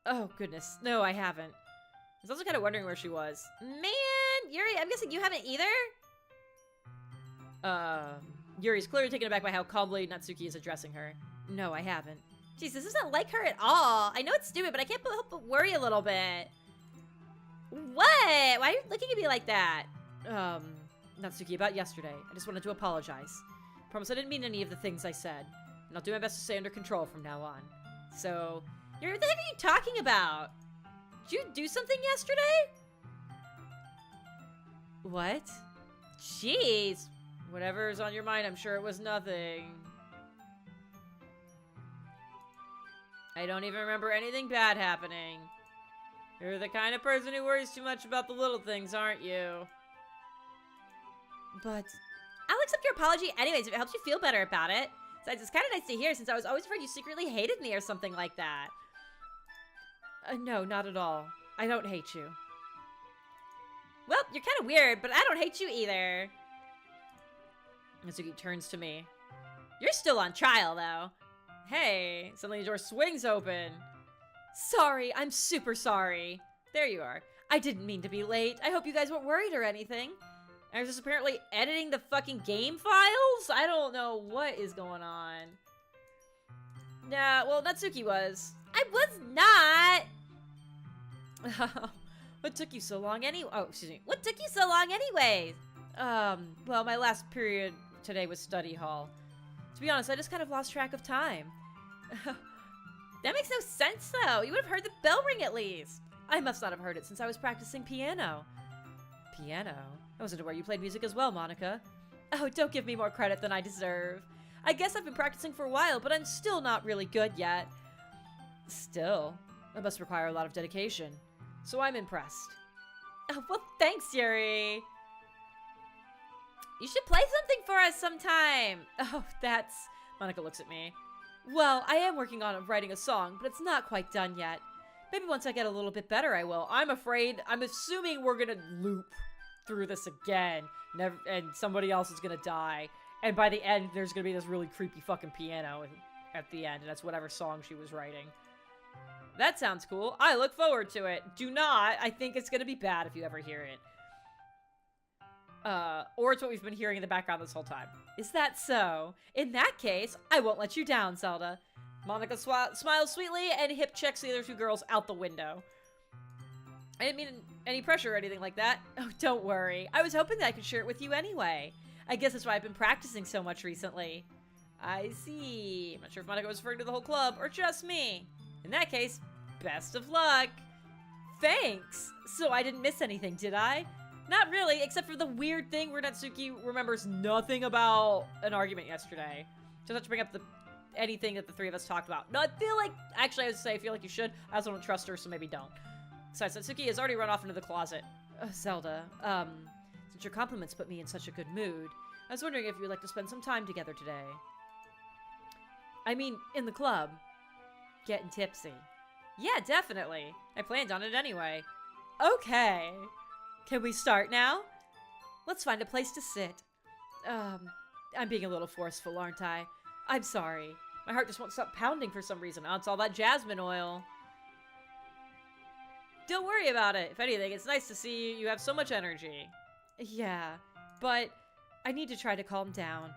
Oh, goodness. No, I haven't. I was also kind of wondering where she was. Man, Yuri, I'm guessing you haven't either? Yuri's clearly taken aback by how calmly Natsuki is addressing her. No, I haven't. Jeez, this isn't like her at all. I know it's stupid, but I can't help but worry a little bit. What? Why are you looking at me like that? Natsuki, about yesterday. I just wanted to apologize. Promise I didn't mean any of the things I said. And I'll do my best to stay under control from now on. So... Yuri, what the heck are you talking about? Did you do something yesterday? What? Jeez. Whatever's on your mind, I'm sure it was nothing. I don't even remember anything bad happening. You're the kind of person who worries too much about the little things, aren't you? But... I'll accept your apology anyways if it helps you feel better about it. Besides, it's kind of nice to hear since I was always afraid you secretly hated me or something like that. No, not at all. I don't hate you. Well, you're kind of weird, but I don't hate you either. Natsuki turns to me. You're still on trial, though. Hey, suddenly the door swings open. Sorry, I'm super sorry. There you are. I didn't mean to be late. I hope you guys weren't worried or anything. I was just apparently editing the fucking game files? I don't know what is going on. Nah, well, Natsuki was. I was not! What took you so long anyway? Oh, excuse me. What took you so long anyways? Well, my last period today was study hall. To be honest, I just kind of lost track of time. That makes no sense, though. You would have heard the bell ring at least. I must not have heard it since I was practicing piano. Piano? I wasn't aware you played music as well, Monica. Oh, don't give me more credit than I deserve. I guess I've been practicing for a while, but I'm still not really good yet. Still, it must require a lot of dedication. So I'm impressed. Oh, well, thanks, Yuri. You should play something for us sometime. Oh, that's... Monica looks at me. Well, I am working on writing a song, but it's not quite done yet. Maybe once I get a little bit better, I will. I'm assuming we're gonna loop through this again, and somebody else is gonna die. And by the end, there's gonna be this really creepy fucking piano at the end, and that's whatever song she was writing. That sounds cool. I look forward to it. Do not. I think it's gonna be bad if you ever hear it. Or it's what we've been hearing in the background this whole time. Is that so? In that case, I won't let you down, Zelda. Monica smiles sweetly and hip checks the other 2 girls out the window. I didn't mean any pressure or anything like that. Oh, don't worry. I was hoping that I could share it with you anyway. I guess that's why I've been practicing so much recently. I see. I'm not sure if Monica was referring to the whole club or just me. In that case, best of luck. Thanks. So I didn't miss anything, did I? Not really, except for the weird thing where Natsuki remembers nothing about an argument yesterday. Just have to bring up anything that the 3 of us talked about. No, I feel like, actually I would say I feel like you should. I also don't trust her, so maybe don't. Besides, Natsuki has already run off into the closet. Zelda, since your compliments put me in such a good mood, I was wondering if you would like to spend some time together today. I mean, in the club. Getting tipsy. Yeah, definitely. I planned on it anyway. Okay. Can we start now? Let's find a place to sit. I'm being a little forceful, aren't I? I'm sorry. My heart just won't stop pounding for some reason. Oh, it's all that jasmine oil. Don't worry about it. If anything, it's nice to see you have so much energy. Yeah, but I need to try to calm down.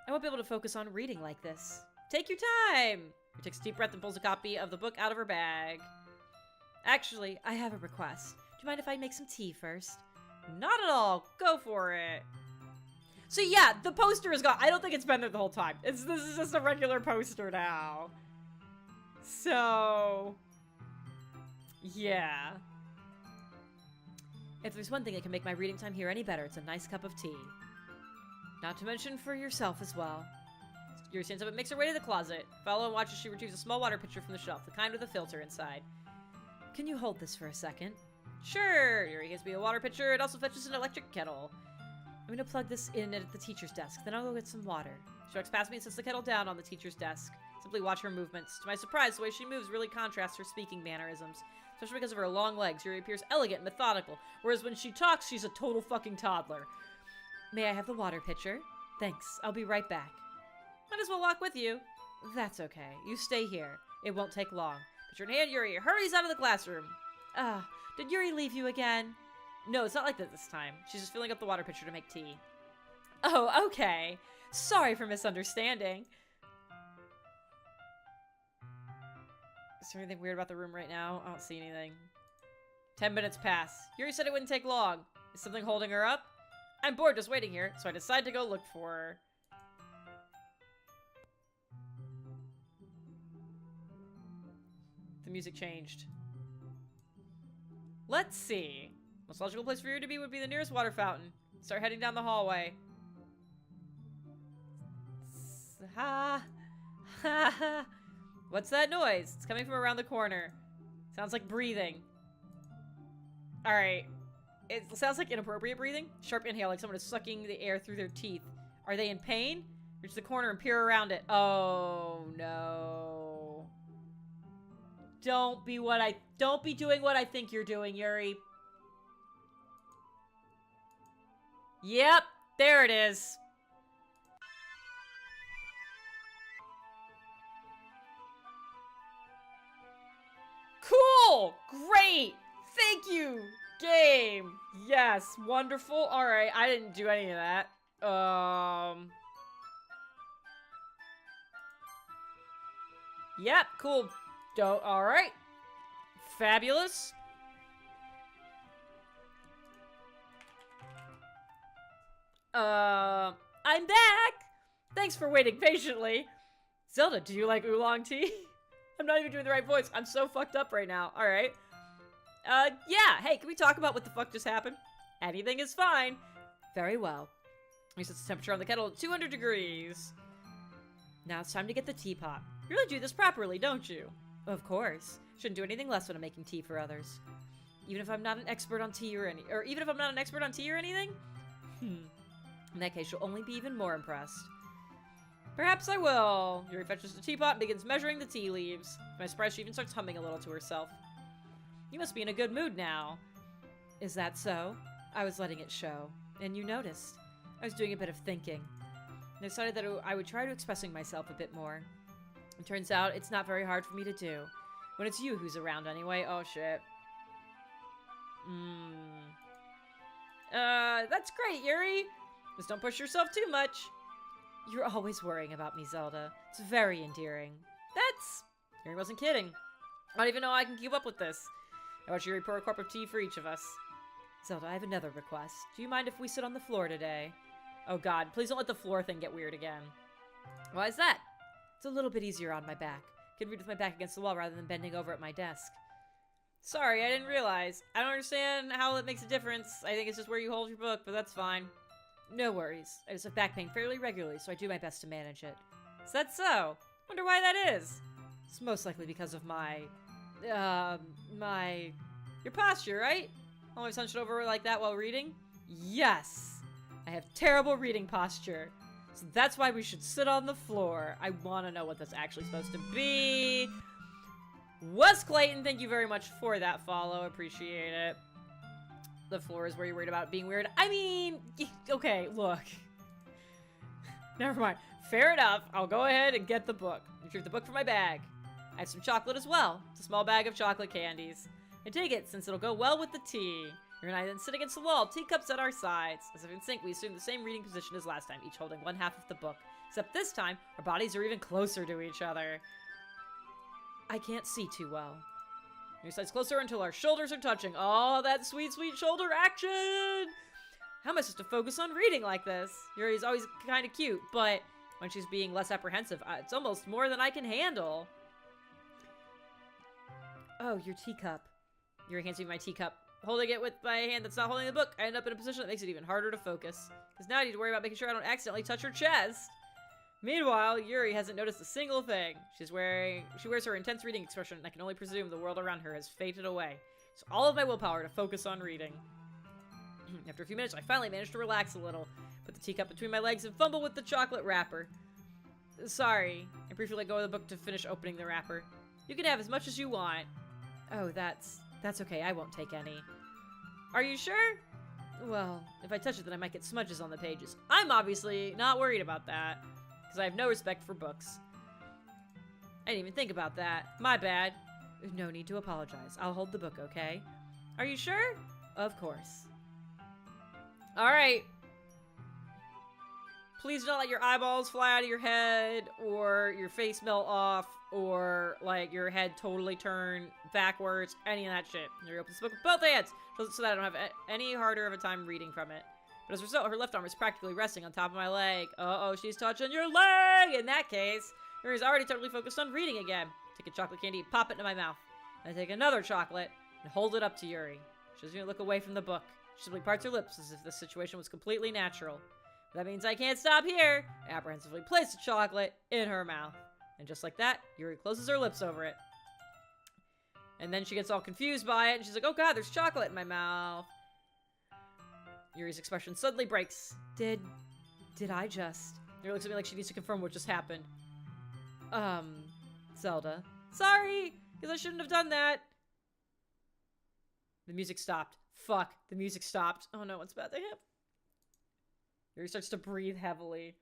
I won't be able to focus on reading like this. Take your time. She takes a deep breath and pulls a copy of the book out of her bag. Actually, I have a request. Do you mind if I make some tea first? Not at all. Go for it. So yeah, the poster is gone. I don't think it's been there the whole time. This is just a regular poster now. So yeah. If there's one thing that can make my reading time here any better, it's a nice cup of tea. Not to mention for yourself as well. Yuri stands up and makes her way to the closet. Follow and watch as she retrieves a small water pitcher from the shelf, the kind with a filter inside. Can you hold this for a second? Sure! Yuri gives me a water pitcher. It also fetches an electric kettle. I'm gonna plug this in at the teacher's desk, then I'll go get some water. She walks past me and sets the kettle down on the teacher's desk. Simply watch her movements. To my surprise, the way she moves really contrasts her speaking mannerisms. Especially because of her long legs, Yuri appears elegant and methodical, whereas when she talks, she's a total fucking toddler. May I have the water pitcher? Thanks, I'll be right back. Might as well walk with you. That's okay. You stay here. It won't take long. Pitcher in hand, Yuri hurries out of the classroom. Did Yuri leave you again? No, it's not like that this time. She's just filling up the water pitcher to make tea. Oh, okay. Sorry for misunderstanding. Is there anything weird about the room right now? I don't see anything. 10 minutes pass. Yuri said it wouldn't take long. Is something holding her up? I'm bored just waiting here, so I decide to go look for her. The music changed. Let's see. Most logical place for you to be would be the nearest water fountain. Start heading down the hallway. Ha ha ha. What's that noise? It's coming from around the corner. Sounds like breathing. Alright. It sounds like inappropriate breathing. Sharp inhale, like someone is sucking the air through their teeth. Are they in pain? Reach the corner and peer around it. Oh no. Don't be doing what I think you're doing, Yuri. Yep, there it is. Cool! Great! Thank you, game! Yes, wonderful. Alright, I didn't do any of that. Yep, cool. Alright. Fabulous. I'm back! Thanks for waiting patiently. Zelda, do you like oolong tea? I'm not even doing the right voice. I'm so fucked up right now. Alright. Yeah. Hey, can we talk about what the fuck just happened? Anything is fine. Very well. We set the temperature on the kettle at 200 degrees. Now it's time to get the teapot. You really do this properly, don't you? Of course. Shouldn't do anything less when I'm making tea for others. Even if I'm not an expert on tea or anything? In that case, you'll only be even more impressed. Perhaps I will. Yuri fetches the teapot and begins measuring the tea leaves. To my surprise, she even starts humming a little to herself. You must be in a good mood now. Is that so? I was letting it show. And you noticed. I was doing a bit of thinking. I decided that I would try to expressing myself a bit more. It turns out it's not very hard for me to do. When it's you who's around anyway. Oh shit. That's great, Yuri. Just don't push yourself too much. You're always worrying about me, Zelda. It's very endearing. Yuri wasn't kidding. I don't even know how I can keep up with this. I watch Yuri pour a cup of tea for each of us. Zelda, I have another request. Do you mind if we sit on the floor today? Oh god, please don't let the floor thing get weird again. Why is that? It's a little bit easier on my back. I can read with my back against the wall rather than bending over at my desk. Sorry, I didn't realize. I don't understand how it makes a difference. I think it's just where you hold your book, but that's fine. No worries. I just have back pain fairly regularly, so I do my best to manage it. Is that so? Wonder why that is. It's most likely because of your posture, right? Always hunched over like that while reading? Yes! I have terrible reading posture. So that's why we should sit on the floor. I want to know what that's actually supposed to be. Wes Clayton, thank you very much for that follow. Appreciate it. The floor is where you're worried about being weird. I mean, okay, look. Never mind. Fair enough. I'll go ahead and get the book. Retrieve the book from my bag. I have some chocolate as well. It's a small bag of chocolate candies. I take it since it'll go well with the tea. You're and I then sit against the wall, teacups at our sides. As if in sync, we assume the same reading position as last time, each holding one half of the book. Except this time, our bodies are even closer to each other. I can't see too well. Your side's closer until our shoulders are touching. Oh, that sweet, sweet shoulder action! How am I supposed to focus on reading like this? Yuri's always kind of cute, but when she's being less apprehensive, it's almost more than I can handle. Oh, your teacup. Yuri hands me my teacup. Holding it with my hand that's not holding the book, I end up in a position that makes it even harder to focus. Because now I need to worry about making sure I don't accidentally touch her chest. Meanwhile, Yuri hasn't noticed a single thing. She wears her intense reading expression, and I can only presume the world around her has faded away. So all of my willpower to focus on reading. After a few minutes, I finally managed to relax a little. Put the teacup between my legs and fumble with the chocolate wrapper. Sorry. I briefly let go of the book to finish opening the wrapper. You can have as much as you want. Oh, that's okay. I won't take any. Are you sure? Well, if I touch it, then I might get smudges on the pages. I'm obviously not worried about that, because I have no respect for books. I didn't even think about that. My bad. No need to apologize. I'll hold the book, okay? Are you sure? Of course. Alright. Please don't let your eyeballs fly out of your head, or your face melt off, or, like, your head totally turn backwards, any of that shit. Yuri opens the book with both hands, so that I don't have any harder of a time reading from it. But as a result, her left arm is practically resting on top of my leg. Uh-oh, she's touching your leg! In that case, Yuri's already totally focused on reading again. Take a chocolate candy, pop it into my mouth. I take another chocolate, and hold it up to Yuri. She doesn't even look away from the book. She simply parts her lips as if the situation was completely natural. That means I can't stop here. I apprehensively place the chocolate in her mouth. And just like that, Yuri closes her lips over it. And then she gets all confused by it, and she's like, oh god, there's chocolate in my mouth. Yuri's expression suddenly breaks. Did I just... Yuri looks at me like she needs to confirm what just happened. Zelda. Sorry, because I shouldn't have done that. The music stopped. Fuck, the music stopped. Oh no, what's bad to him? Yuri starts to breathe heavily.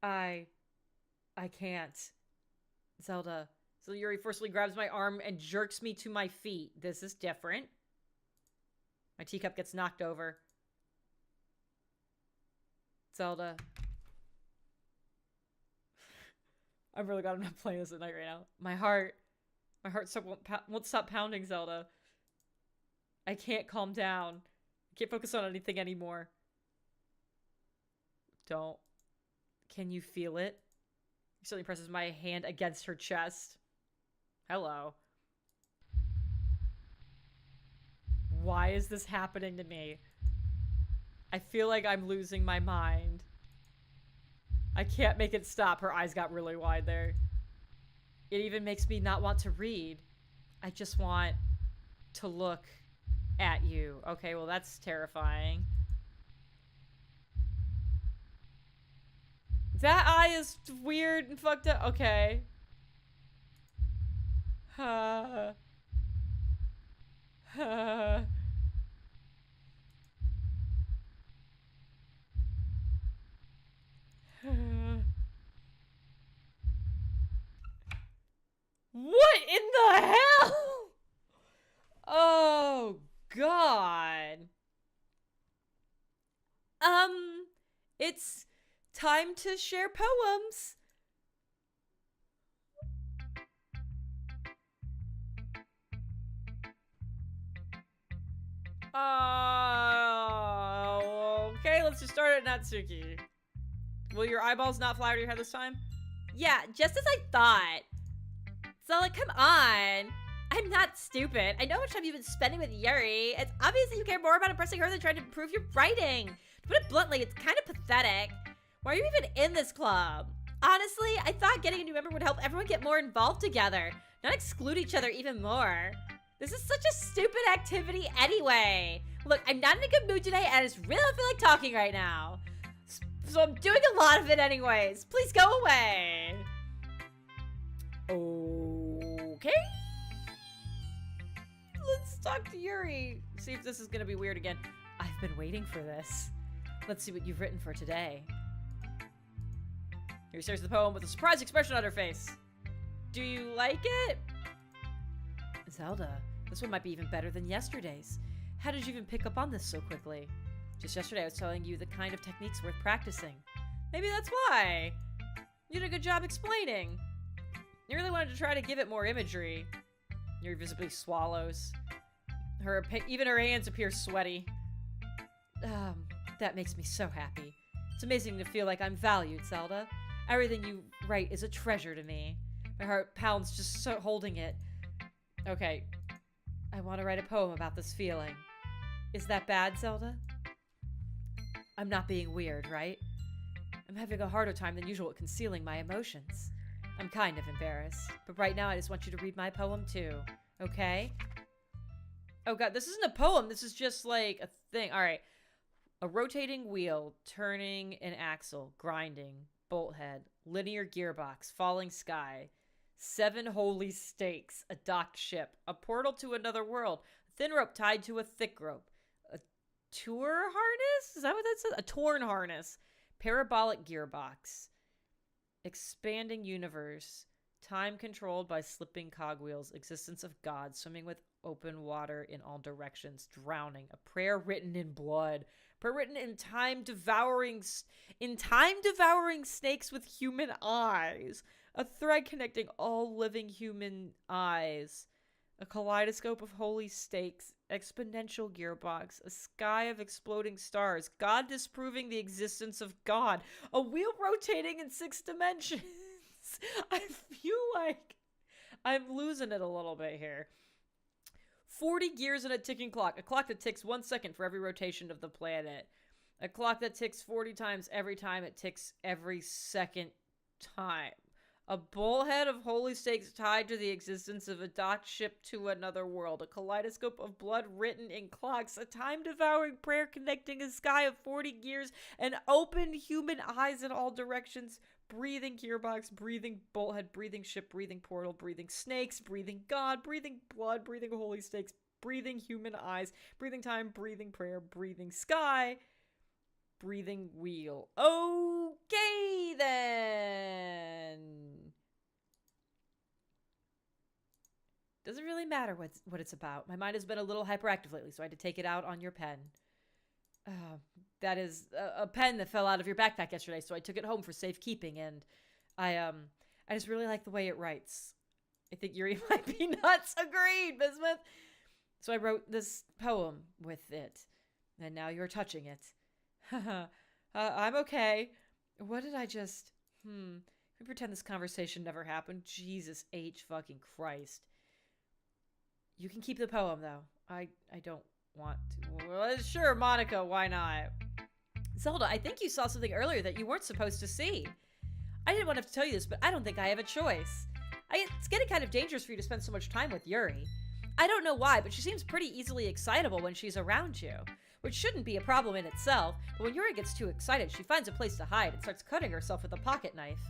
I can't. Zelda. So Yuri forcefully grabs my arm and jerks me to my feet. This is different. My teacup gets knocked over. Zelda. I'm really glad I'm not playing this at night right now. My heart won't stop pounding, Zelda. I can't calm down. I can't focus on anything anymore. Don't. Can you feel it? He suddenly presses my hand against her chest. Hello. Why is this happening to me? I feel like I'm losing my mind. I can't make it stop. Her eyes got really wide there. It even makes me not want to read. I just want to look at you. Okay, well that's terrifying. That eye is weird and fucked up. Okay. What in the hell? Oh, God. It's time to share poems. Oh, okay, let's just start at Natsuki. Will your eyeballs not fly out of your head this time? Yeah, just as I thought. So, like, come on. I'm not stupid. I know how much time you've been spending with Yuri. It's obvious that you care more about impressing her than trying to improve your writing. To put it bluntly, it's kind of pathetic. Why are you even in this club? Honestly, I thought getting a new member would help everyone get more involved together, not exclude each other even more. This is such a stupid activity anyway. Look, I'm not in a good mood today, and I just really don't feel like talking right now. So I'm doing a lot of it anyways. Please go away. Okay. talk to Yuri. See if this is gonna be weird again. I've been waiting for this. Let's see what you've written for today. Yuri stares at the poem with a surprised expression on her face. Do you like it? Zelda, this one might be even better than yesterday's. How did you even pick up on this so quickly? Just yesterday I was telling you the kind of techniques worth practicing. Maybe that's why. You did a good job explaining. You really wanted to try to give it more imagery. Yuri visibly swallows. Even her hands appear sweaty. That makes me so happy. It's amazing to feel like I'm valued, Zelda. Everything you write is a treasure to me. My heart pounds just so holding it. Okay, I want to write a poem about this feeling. Is that bad, Zelda? I'm not being weird, right? I'm having a harder time than usual at concealing my emotions. I'm kind of embarrassed, but right now I just want you to read my poem too, okay? Oh god, this isn't a poem, this is just like a thing. Alright. A rotating wheel, turning an axle, grinding, bolt head, linear gearbox, falling sky, 7 holy stakes, a docked ship, a portal to another world, a thin rope tied to a thick rope, a tour harness? Is that what that says? A torn harness, parabolic gearbox, expanding universe, time controlled by slipping cogwheels, existence of God, swimming with open water in all directions, drowning, a prayer written in blood, prayer written in time-devouring snakes with human eyes, a thread connecting all living human eyes, a kaleidoscope of holy stakes, exponential gearbox, a sky of exploding stars, God disproving the existence of God, a wheel rotating in 6 dimensions. I feel like I'm losing it a little bit here. 40 gears in a ticking clock, a clock that ticks 1 second for every rotation of the planet, a clock that ticks 40 times every time it ticks every second time. A bullhead of holy stakes tied to the existence of a docked ship to another world. A kaleidoscope of blood written in clocks. A time-devouring prayer connecting a sky of 40 gears and open human eyes in all directions. Breathing gearbox, breathing bullhead, breathing ship, breathing portal, breathing snakes, breathing God, breathing blood, breathing holy stakes, breathing human eyes, breathing time, breathing prayer, breathing sky, breathing wheel. Okay, then. Doesn't really matter what it's about. My mind has been a little hyperactive lately, so I had to take it out on your pen. That is a pen that fell out of your backpack yesterday, so I took it home for safekeeping, and I just really like the way it writes. I think Yuri might be nuts. Agreed, Bismuth. So I wrote this poem with it, and now you're touching it. I'm okay. What did I just... Let me pretend this conversation never happened. Jesus H. fucking Christ. You can keep the poem, though. I don't want to. Well, sure, Monica, why not? Zelda, I think you saw something earlier that you weren't supposed to see. I didn't want to have to tell you this, but I don't think I have a choice. It's getting kind of dangerous for you to spend so much time with Yuri. I don't know why, but she seems pretty easily excitable when she's around you, which shouldn't be a problem in itself, but when Yuri gets too excited, she finds a place to hide and starts cutting herself with a pocket knife.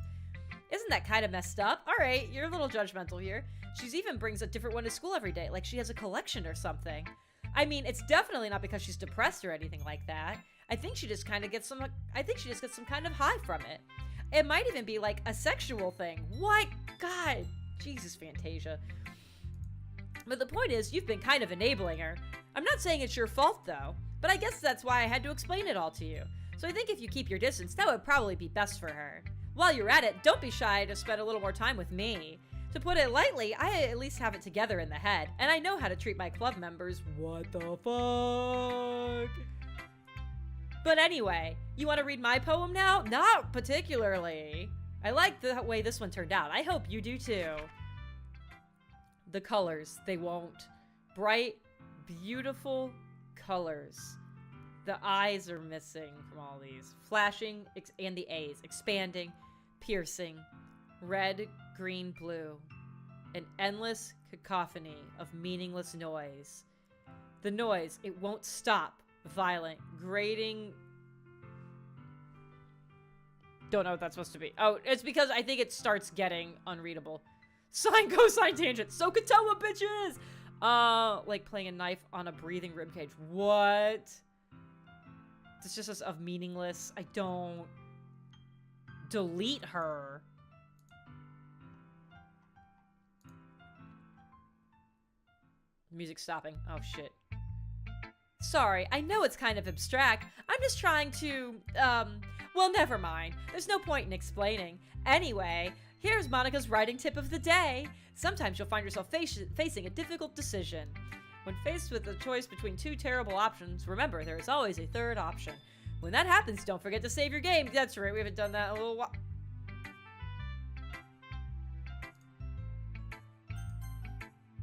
Isn't that kind of messed up? Alright, you're a little judgmental here. She's even brings a different one to school every day, like she has a collection or something. I mean, it's definitely not because she's depressed or anything like that. I think she just gets some kind of high from it. It might even be like a sexual thing. What? God. Jesus, Fantasia. But the point is, you've been kind of enabling her. I'm not saying it's your fault, though, but I guess that's why I had to explain it all to you. So I think if you keep your distance, that would probably be best for her. While you're at it, don't be shy to spend a little more time with me. To put it lightly, I at least have it together in the head, and I know how to treat my club members. What the fuck? But anyway, you want to read my poem now? Not particularly. I like the way this one turned out. I hope you do too. The colors, they won't. Bright, beautiful colors. The eyes are missing from all these. Flashing, and the A's. Expanding, piercing, red, green, blue. An endless cacophony of meaningless noise. The noise, it won't stop. Violent, grating. Don't know what that's supposed to be. Oh, it's because I think it starts getting unreadable. Sine, cosine, tangent. So Katawa, bitches! Like playing a knife on a breathing ribcage. What? It's just as of meaningless. I don't... Delete her. Music stopping. Oh, shit. Sorry, I know it's kind of abstract. I'm just trying to, well, never mind. There's no point in explaining. Anyway, here's Monica's writing tip of the day. Sometimes you'll find yourself facing a difficult decision. When faced with a choice between two terrible options, remember, there is always a third option. When that happens, don't forget to save your game. That's right, we haven't done that in a little while.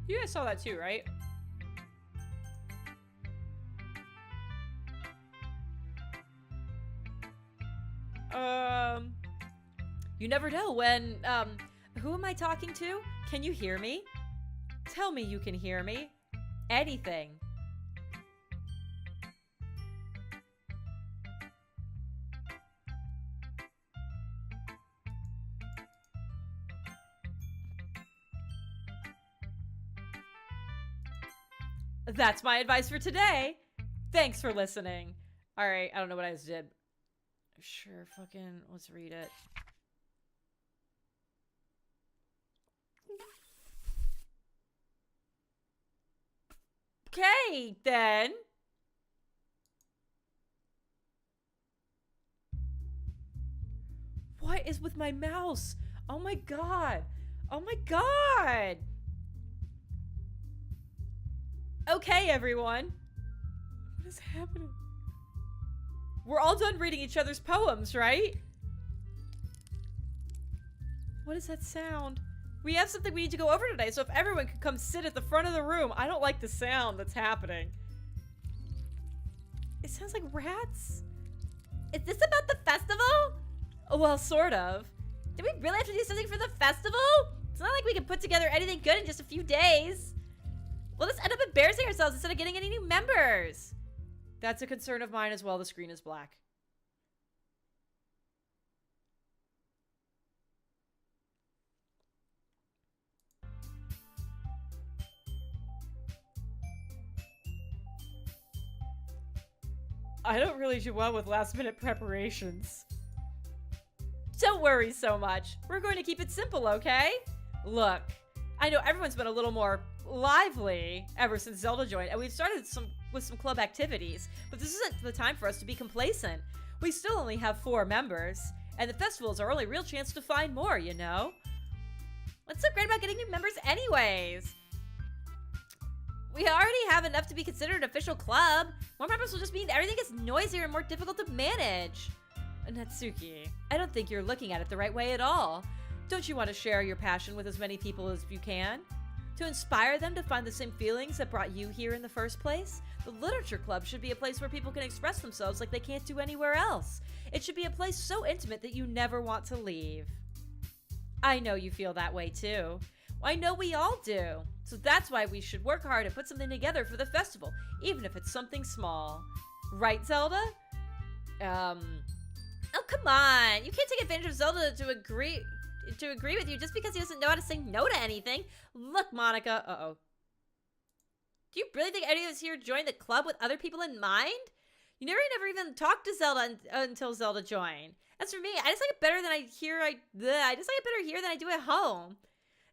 You guys saw that too, right? You never know when, who am I talking to? Can you hear me? Tell me you can hear me. Anything. That's my advice for today. Thanks for listening. All right, I don't know what I just did. Sure, fucking, let's read it. Okay, then. What is with my mouse? Oh my god. Oh my god. Okay, everyone. What is happening? We're all done reading each other's poems, right? What is that sound? We have something we need to go over today, so if everyone could come sit at the front of the room. I don't like the sound that's happening. It sounds like rats. Is this about the festival? Well, sort of. Do we really have to do something for the festival? It's not like we can put together anything good in just a few days. We'll just end up embarrassing ourselves instead of getting any new members. That's a concern of mine as well. The screen is black. I don't really do well with last-minute preparations. Don't worry so much. We're going to keep it simple, okay? Look, I know everyone's been a little more lively ever since Zelda joined, and we've started with some club activities, but this isn't the time for us to be complacent. We still only have 4 members, and the festival is our only real chance to find more, you know? What's so great about getting new members anyways? We already have enough to be considered an official club. More members will just mean everything gets noisier and more difficult to manage. Natsuki, I don't think you're looking at it the right way at all. Don't you want to share your passion with as many people as you can? To inspire them to find the same feelings that brought you here in the first place? The Literature Club should be a place where people can express themselves like they can't do anywhere else. It should be a place so intimate that you never want to leave. I know you feel that way too. I know we all do. So that's why we should work hard and put something together for the festival, even if it's something small. Right, Zelda? Oh, come on. You can't take advantage of Zelda to agree with you just because he doesn't know how to say no to anything. Look, Monica. Uh-oh. Do you really think any of us here joined the club with other people in mind? You never even talked to Zelda until Zelda joined. As for me, I just like it better than I just like it better here than I do at home.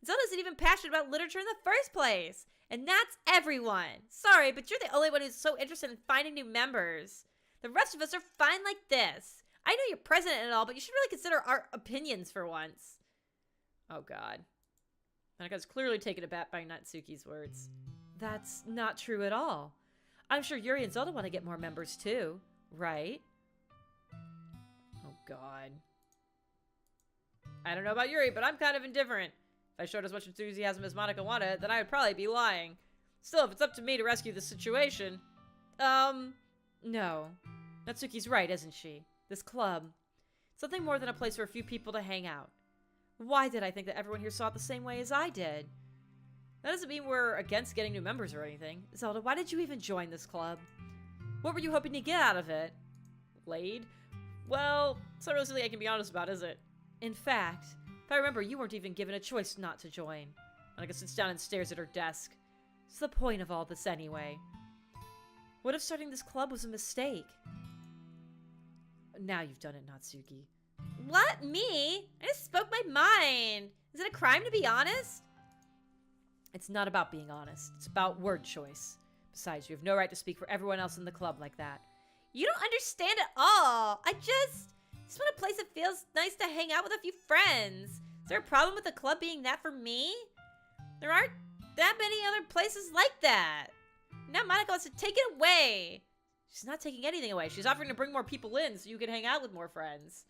Zelda isn't even passionate about literature in the first place. And that's everyone. Sorry, but you're the only one who's so interested in finding new members. The rest of us are fine like this. I know you're president and all, but you should really consider our opinions for once. Oh, God. Monika's clearly taken aback by Natsuki's words. That's not true at all. I'm sure Yuri and Zelda want to get more members too, right? Oh, God. I don't know about Yuri, but I'm kind of indifferent. If I showed as much enthusiasm as Monica wanted, then I would probably be lying. Still, if it's up to me to rescue the situation... No. Natsuki's right, isn't she? This club. Something more than a place for a few people to hang out. Why did I think that everyone here saw it the same way as I did? That doesn't mean we're against getting new members or anything. Zelda, why did you even join this club? What were you hoping to get out of it? Laid? Well, it's not really something I can be honest about, is it? In fact, if I remember, you weren't even given a choice not to join. Monica sits down and stares at her desk. What's the point of all this anyway? What if starting this club was a mistake? Now you've done it, Natsuki. What? Me? I just spoke my mind. Is it a crime to be honest? It's not about being honest. It's about word choice. Besides, you have no right to speak for everyone else in the club like that. You don't understand at all. I just want a place that feels nice to hang out with a few friends. Is there a problem with the club being that for me? There aren't that many other places like that. Now Monica wants to take it away. She's not taking anything away. She's offering to bring more people in so you can hang out with more friends.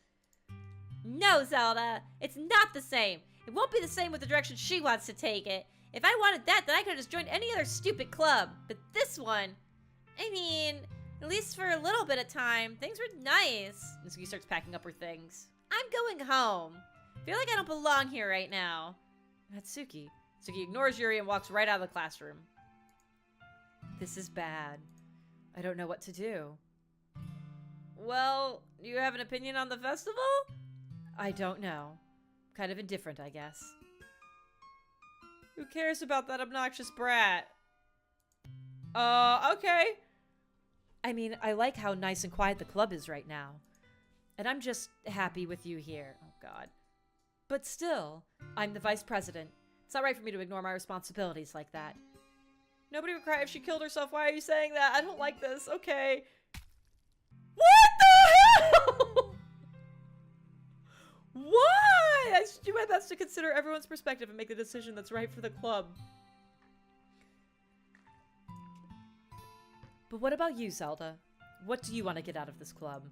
No, Zelda. It's not the same. It won't be the same with the direction she wants to take it. If I wanted that, then I could have just joined any other stupid club. But this one, I mean, at least for a little bit of time, things were nice. Natsuki starts packing up her things. I'm going home. I feel like I don't belong here right now. Natsuki. Natsuki ignores Yuri and walks right out of the classroom. This is bad. I don't know what to do. Well, do you have an opinion on the festival? I don't know. Kind of indifferent, I guess. Who cares about that obnoxious brat? Okay. I mean, I like how nice and quiet the club is right now. And I'm just happy with you here. Oh, God. But still, I'm the vice president. It's not right for me to ignore my responsibilities like that. Nobody would cry if she killed herself. Why are you saying that? I don't like this. Okay. What the hell? Why? I should do my best to consider everyone's perspective and make the decision that's right for the club. But what about you, Zelda? What do you want to get out of this club?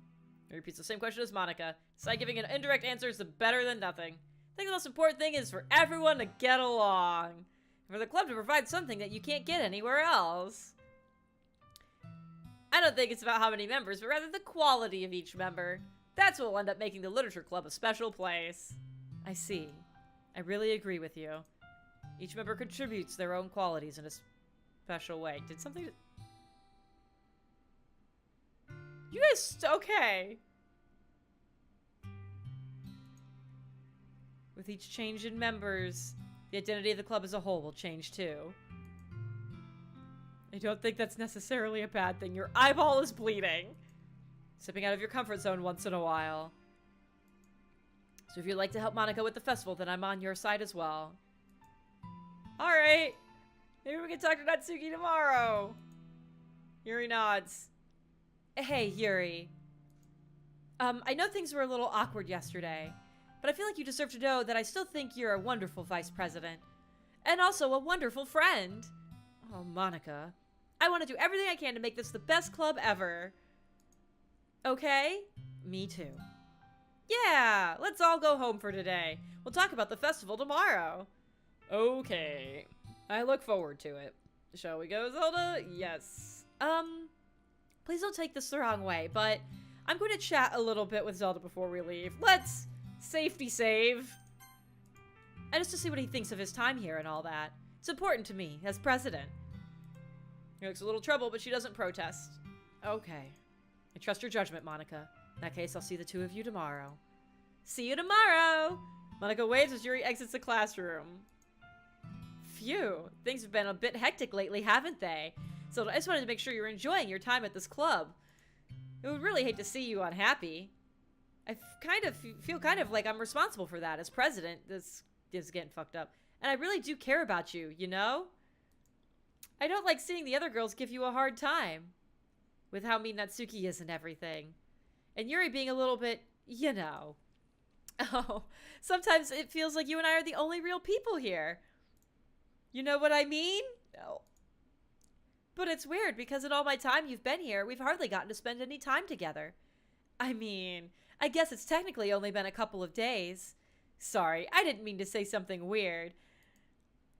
He repeats the same question as Monica. Decide giving an indirect answer is better than nothing. I think the most important thing is for everyone to get along. For the club to provide something that you can't get anywhere else. I don't think it's about how many members, but rather the quality of each member. That's what will end up making the literature club a special place. I see. I really agree with you. Each member contributes their own qualities in a special way. Did something... You guys... Okay. With each change in members, the identity of the club as a whole will change too. I don't think that's necessarily a bad thing. Your eyeball is bleeding. Stepping out of your comfort zone once in a while. So if you'd like to help Monica with the festival, then I'm on your side as well. Alright. Maybe we can talk to Natsuki tomorrow. Yuri nods. Hey, Yuri. I know things were a little awkward yesterday, but I feel like you deserve to know that I still think you're a wonderful vice president. And also a wonderful friend. Oh, Monica. I want to do everything I can to make this the best club ever. Okay? Me too. Yeah, let's all go home for today. We'll talk about the festival tomorrow. Okay. I look forward to it. Shall we go, Zelda? Yes. Please don't take this the wrong way, but I'm going to chat a little bit with Zelda before we leave. Let's safety save. And just to see what he thinks of his time here and all that. It's important to me, as president. He looks a little troubled, but she doesn't protest. Okay. I trust your judgment, Monica. In that case, I'll see the two of you tomorrow. See you tomorrow! Monica waves as Yuri exits the classroom. Phew. Things have been a bit hectic lately, haven't they? So I just wanted to make sure you're enjoying your time at this club. I would really hate to see you unhappy. I feel kind of like I'm responsible for that as president. This is getting fucked up. And I really do care about you, you know? I don't like seeing the other girls give you a hard time. With how mean Natsuki is and everything. And Yuri being a little bit, you know. Oh, sometimes it feels like you and I are the only real people here. You know what I mean? No. But it's weird because in all my time you've been here, we've hardly gotten to spend any time together. I mean, I guess it's technically only been a couple of days. Sorry, I didn't mean to say something weird.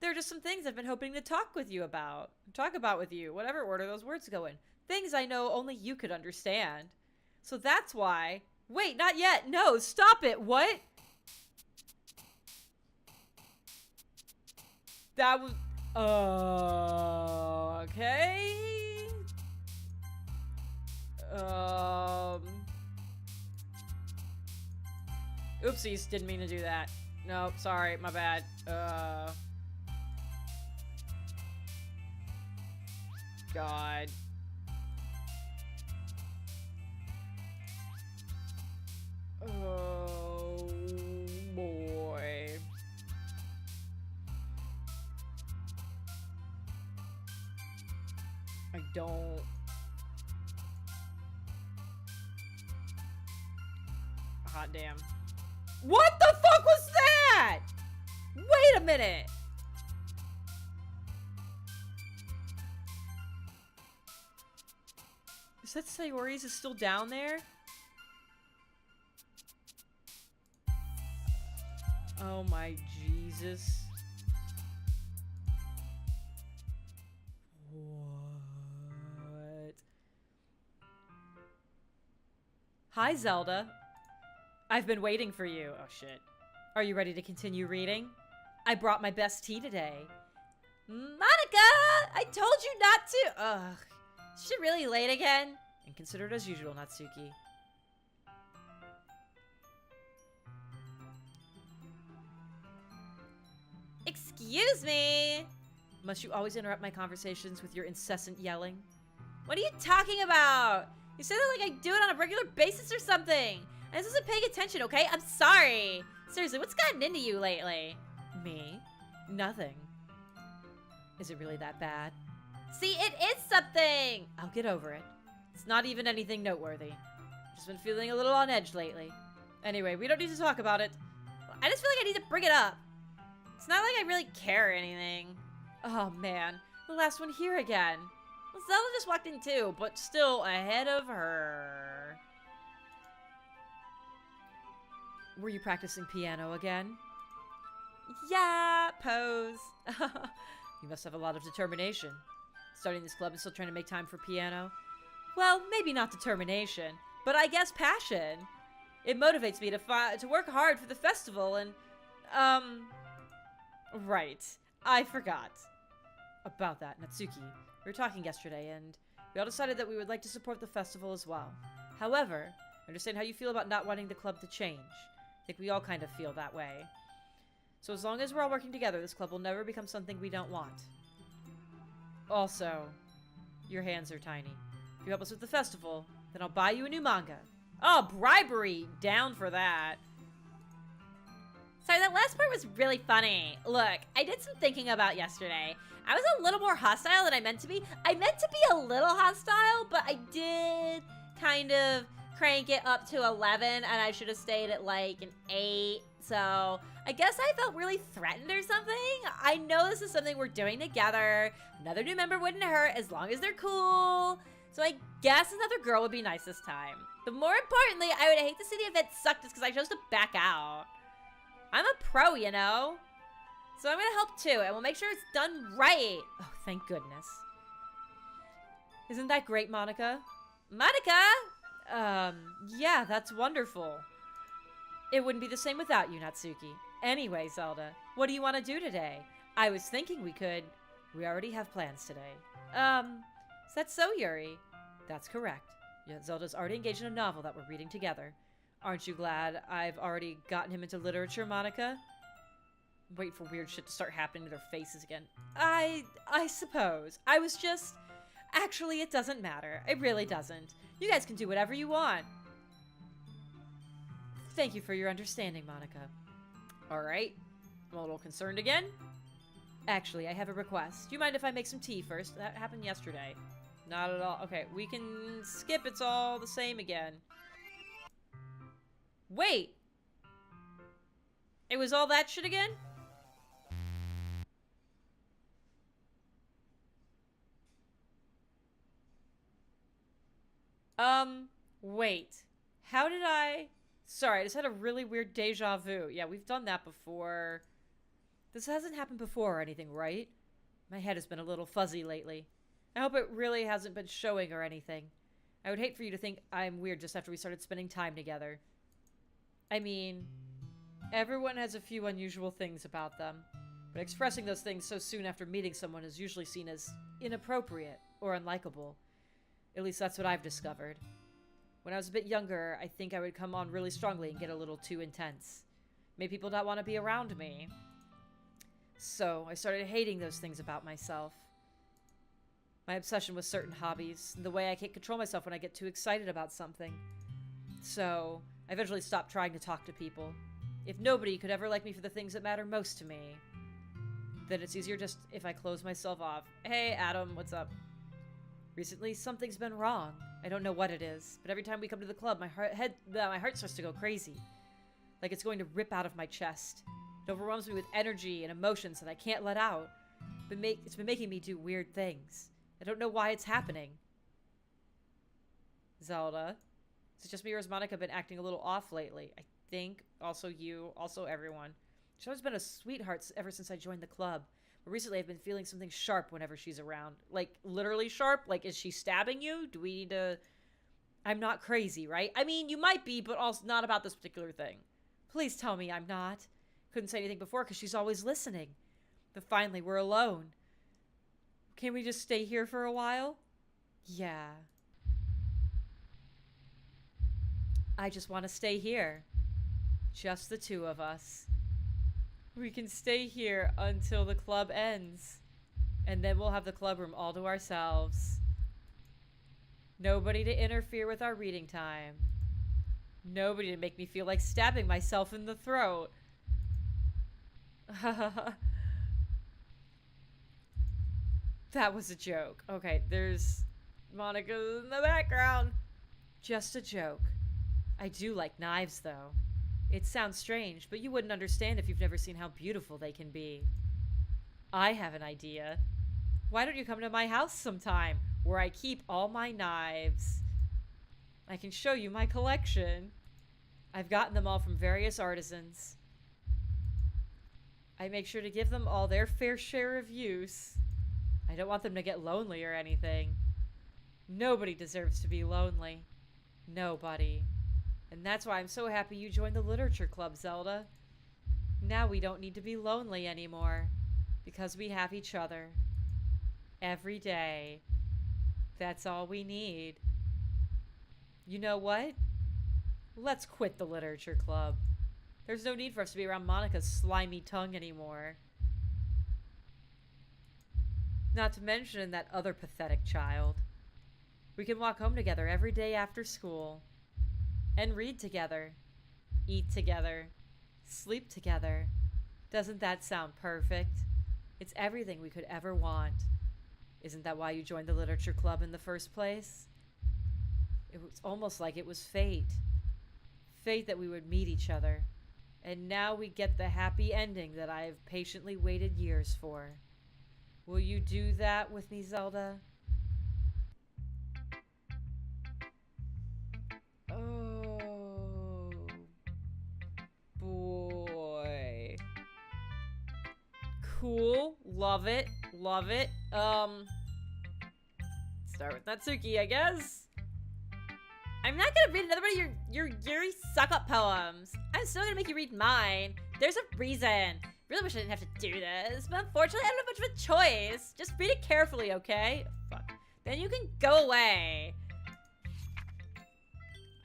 There are just some things I've been hoping to talk with you about. Talk about with you, whatever order those words go in. Things I know only you could understand. So that's why... Wait, not yet! No, stop it! What? That was... Okay... Oopsies, didn't mean to do that. Nope, sorry, my bad. God. Oh, boy. I don't... Hot damn. What the fuck was that? Wait a minute. Is that Sayori's is still down there? Oh my Jesus. What? Hi, Zelda. I've been waiting for you. Oh, shit. Are you ready to continue reading? I brought my best tea today. Monica! I told you not to. Ugh. Is she really late again? And consider it as usual, Natsuki. Excuse me. Must you always interrupt my conversations with your incessant yelling? What are you talking about? You say that like I do it on a regular basis or something. I just wasn't paying attention, okay? I'm sorry. Seriously, what's gotten into you lately? Me? Nothing. Is it really that bad? See, it is something. I'll get over it. It's not even anything noteworthy. Just been feeling a little on edge lately. Anyway, we don't need to talk about it. I just feel like I need to bring it up. It's not like I really care or anything. Oh man, the last one here again. Well, Zelda just walked in too, But still ahead of her. Were you practicing piano again? yeah, pose. You must have a lot of determination. Starting this club and still trying to make time for piano. Well, maybe not determination, but I guess passion. It motivates me to work hard for the festival and, Right. I forgot. About that, Natsuki. We were talking yesterday, and we all decided that we would like to support the festival as well. However, I understand how you feel about not wanting the club to change. I think we all kind of feel that way. So as long as we're all working together, this club will never become something we don't want. Also, your hands are tiny. If you help us with the festival, then I'll buy you a new manga. Oh, bribery! Down for that. Sorry, that last part was really funny. Look, I did some thinking about yesterday. I was a little more hostile than I meant to be. I meant to be a little hostile, but I did kind of crank it up to 11, and I should have stayed at like an 8. So I guess I felt really threatened or something. I know this is something we're doing together. Another new member wouldn't hurt as long as they're cool. So I guess another girl would be nice this time. But more importantly, I would hate to see the event suck just because I chose to back out. I'm a pro, you know? So I'm gonna help too, and we'll make sure it's done right. Oh, thank goodness. Isn't that great, Monica? Monica? Yeah, that's wonderful. It wouldn't be the same without you, Natsuki. Anyway, Zelda, what do you want to do today? I was thinking we could... We already have plans today. Is that so, Yuri? That's correct. Yeah, Zelda's already engaged in a novel that we're reading together. Aren't you glad I've already gotten him into literature, Monica? Wait for weird shit to start happening to their faces again. I suppose. I was just... Actually, it doesn't matter. It really doesn't. You guys can do whatever you want. Thank you for your understanding, Monica. Alright. I'm a little concerned again. Actually, I have a request. Do you mind if I make some tea first? That happened yesterday. Not at all. Okay, we can skip. It's all the same again. Wait! It was all that shit again? Wait. How did I... Sorry, I just had a really weird deja vu. Yeah, we've done that before. This hasn't happened before or anything, right? My head has been a little fuzzy lately. I hope it really hasn't been showing or anything. I would hate for you to think I'm weird just after we started spending time together. I mean, everyone has a few unusual things about them, but expressing those things so soon after meeting someone is usually seen as inappropriate or unlikable. At least that's what I've discovered. When I was a bit younger, I think I would come on really strongly and get a little too intense. Made people not want to be around me. So I started hating those things about myself. My obsession with certain hobbies, and the way I can't control myself when I get too excited about something. So, I eventually stopped trying to talk to people. If nobody could ever like me for the things that matter most to me, then it's easier just if I close myself off. Hey, Adam, what's up? Recently, something's been wrong. I don't know what it is, but every time we come to the club, my heart starts to go crazy. Like it's going to rip out of my chest. It overwhelms me with energy and emotions that I can't let out. It's been making me do weird things. I don't know why it's happening. Zelda. Is it just me or has Monica been acting a little off lately? I think. Also you. Also everyone. She's always been a sweetheart ever since I joined the club. But recently I've been feeling something sharp whenever she's around. Like, literally sharp? Like, is she stabbing you? Do we need to... I'm not crazy, right? I mean, you might be, but also not about this particular thing. Please tell me I'm not. Couldn't say anything before because she's always listening. But finally, we're alone. Can we just stay here for a while? Yeah. I just want to stay here. Just the two of us. We can stay here until the club ends. And then we'll have the club room all to ourselves. Nobody to interfere with our reading time. Nobody to make me feel like stabbing myself in the throat. That was a joke. Okay, there's Monica in the background. Just a joke. I do like knives, though. It sounds strange, but you wouldn't understand if you've never seen how beautiful they can be. I have an idea. Why don't you come to my house sometime, where I keep all my knives? I can show you my collection. I've gotten them all from various artisans. I make sure to give them all their fair share of use. I don't want them to get lonely or anything. Nobody deserves to be lonely. Nobody. And that's why I'm so happy you joined the literature club, Zelda. Now we don't need to be lonely anymore, because we have each other. Every day. That's all we need. You know what? Let's quit the literature club. There's no need for us to be around Monica's slimy tongue anymore. Not to mention that other pathetic child. We can walk home together every day after school. And read together. Eat together. Sleep together. Doesn't that sound perfect? It's everything we could ever want. Isn't that why you joined the literature club in the first place? It was almost like it was fate. Fate that we would meet each other. And now we get the happy ending that I have patiently waited years for. Will you do that with me, Zelda? Oh, boy. Cool. Love it. Love it. Start with Natsuki, I guess. I'm not gonna read another one of your Yuri suck-up poems. I'm still gonna make you read mine. There's a reason. Really wish I didn't have to do this, but unfortunately I don't have much of a choice. Just read it carefully, okay? Fuck. Then you can go away.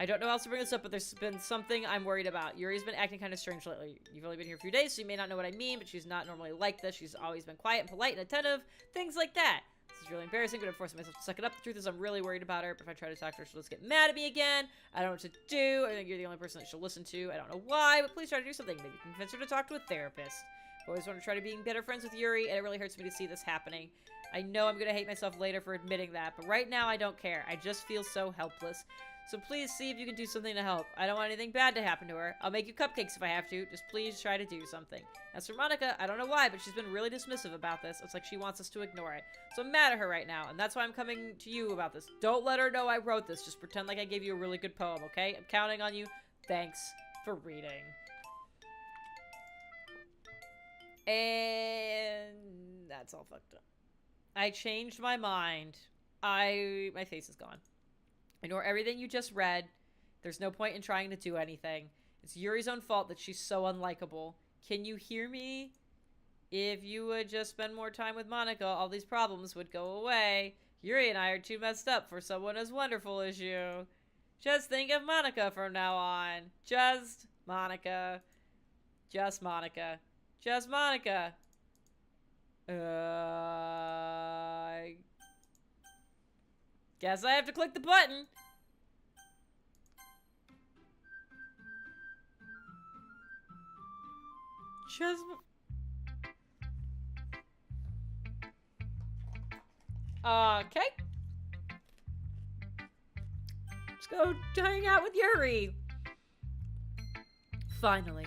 I don't know how else to bring this up, but there's been something I'm worried about. Yuri's been acting kind of strange lately. You've only been here a few days, so you may not know what I mean, but she's not normally like this. She's always been quiet and polite and attentive. Things like that. This is really embarrassing. I'm going to force myself to suck it up. The truth is I'm really worried about her, but if I try to talk to her, she'll just get mad at me again. I don't know what to do. I think you're the only person that she'll listen to. I don't know why, but please try to do something. Maybe convince her to talk to a therapist. I always want to try to be better friends with Yuri, and it really hurts me to see this happening. I know I'm going to hate myself later for admitting that, but right now I don't care. I just feel so helpless. So please see if you can do something to help. I don't want anything bad to happen to her. I'll make you cupcakes if I have to. Just please try to do something. As for Monica, I don't know why, but she's been really dismissive about this. It's like she wants us to ignore it. So I'm mad at her right now, and that's why I'm coming to you about this. Don't let her know I wrote this. Just pretend like I gave you a really good poem, okay? I'm counting on you. Thanks for reading. And that's all fucked up. I changed my mind. My face is gone. Ignore everything you just read. There's no point in trying to do anything. It's Yuri's own fault that she's so unlikable. Can you hear me? If you would just spend more time with Monica, all these problems would go away. Yuri and I are too messed up for someone as wonderful as you. Just think of Monica from now on. Just Monica. Just Monica. Just Monica. Guess I have to click the button. Just... Okay. Let's go hang out with Yuri. Finally.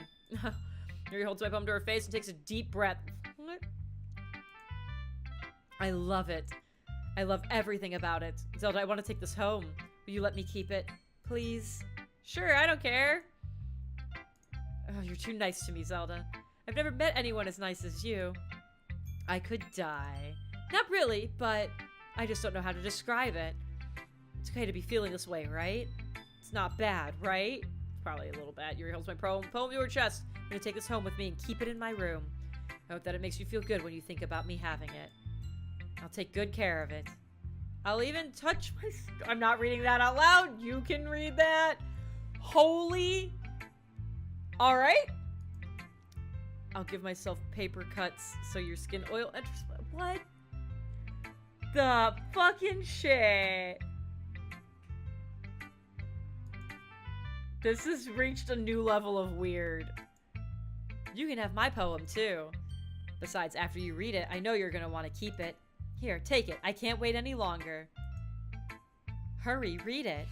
Yuri holds my palm to her face and takes a deep breath. I love it. I love everything about it. Zelda, I want to take this home. Will you let me keep it? Please? Sure, I don't care. Oh, you're too nice to me, Zelda. I've never met anyone as nice as you. I could die. Not really, but I just don't know how to describe it. It's okay to be feeling this way, right? It's not bad, right? It's probably a little bad. Yuri holds my poem to her chest. I'm gonna take this home with me and keep it in my room. I hope that it makes you feel good when you think about me having it. I'll take good care of it. I'll even touch my... I'm not reading that out loud. You can read that. Holy... Alright. I'll give myself paper cuts so your skin oil enters... What? The fucking shit. This has reached a new level of weird. You can have my poem too. Besides, after you read it, I know you're gonna want to keep it. Here, take it. I can't wait any longer. Hurry, read it.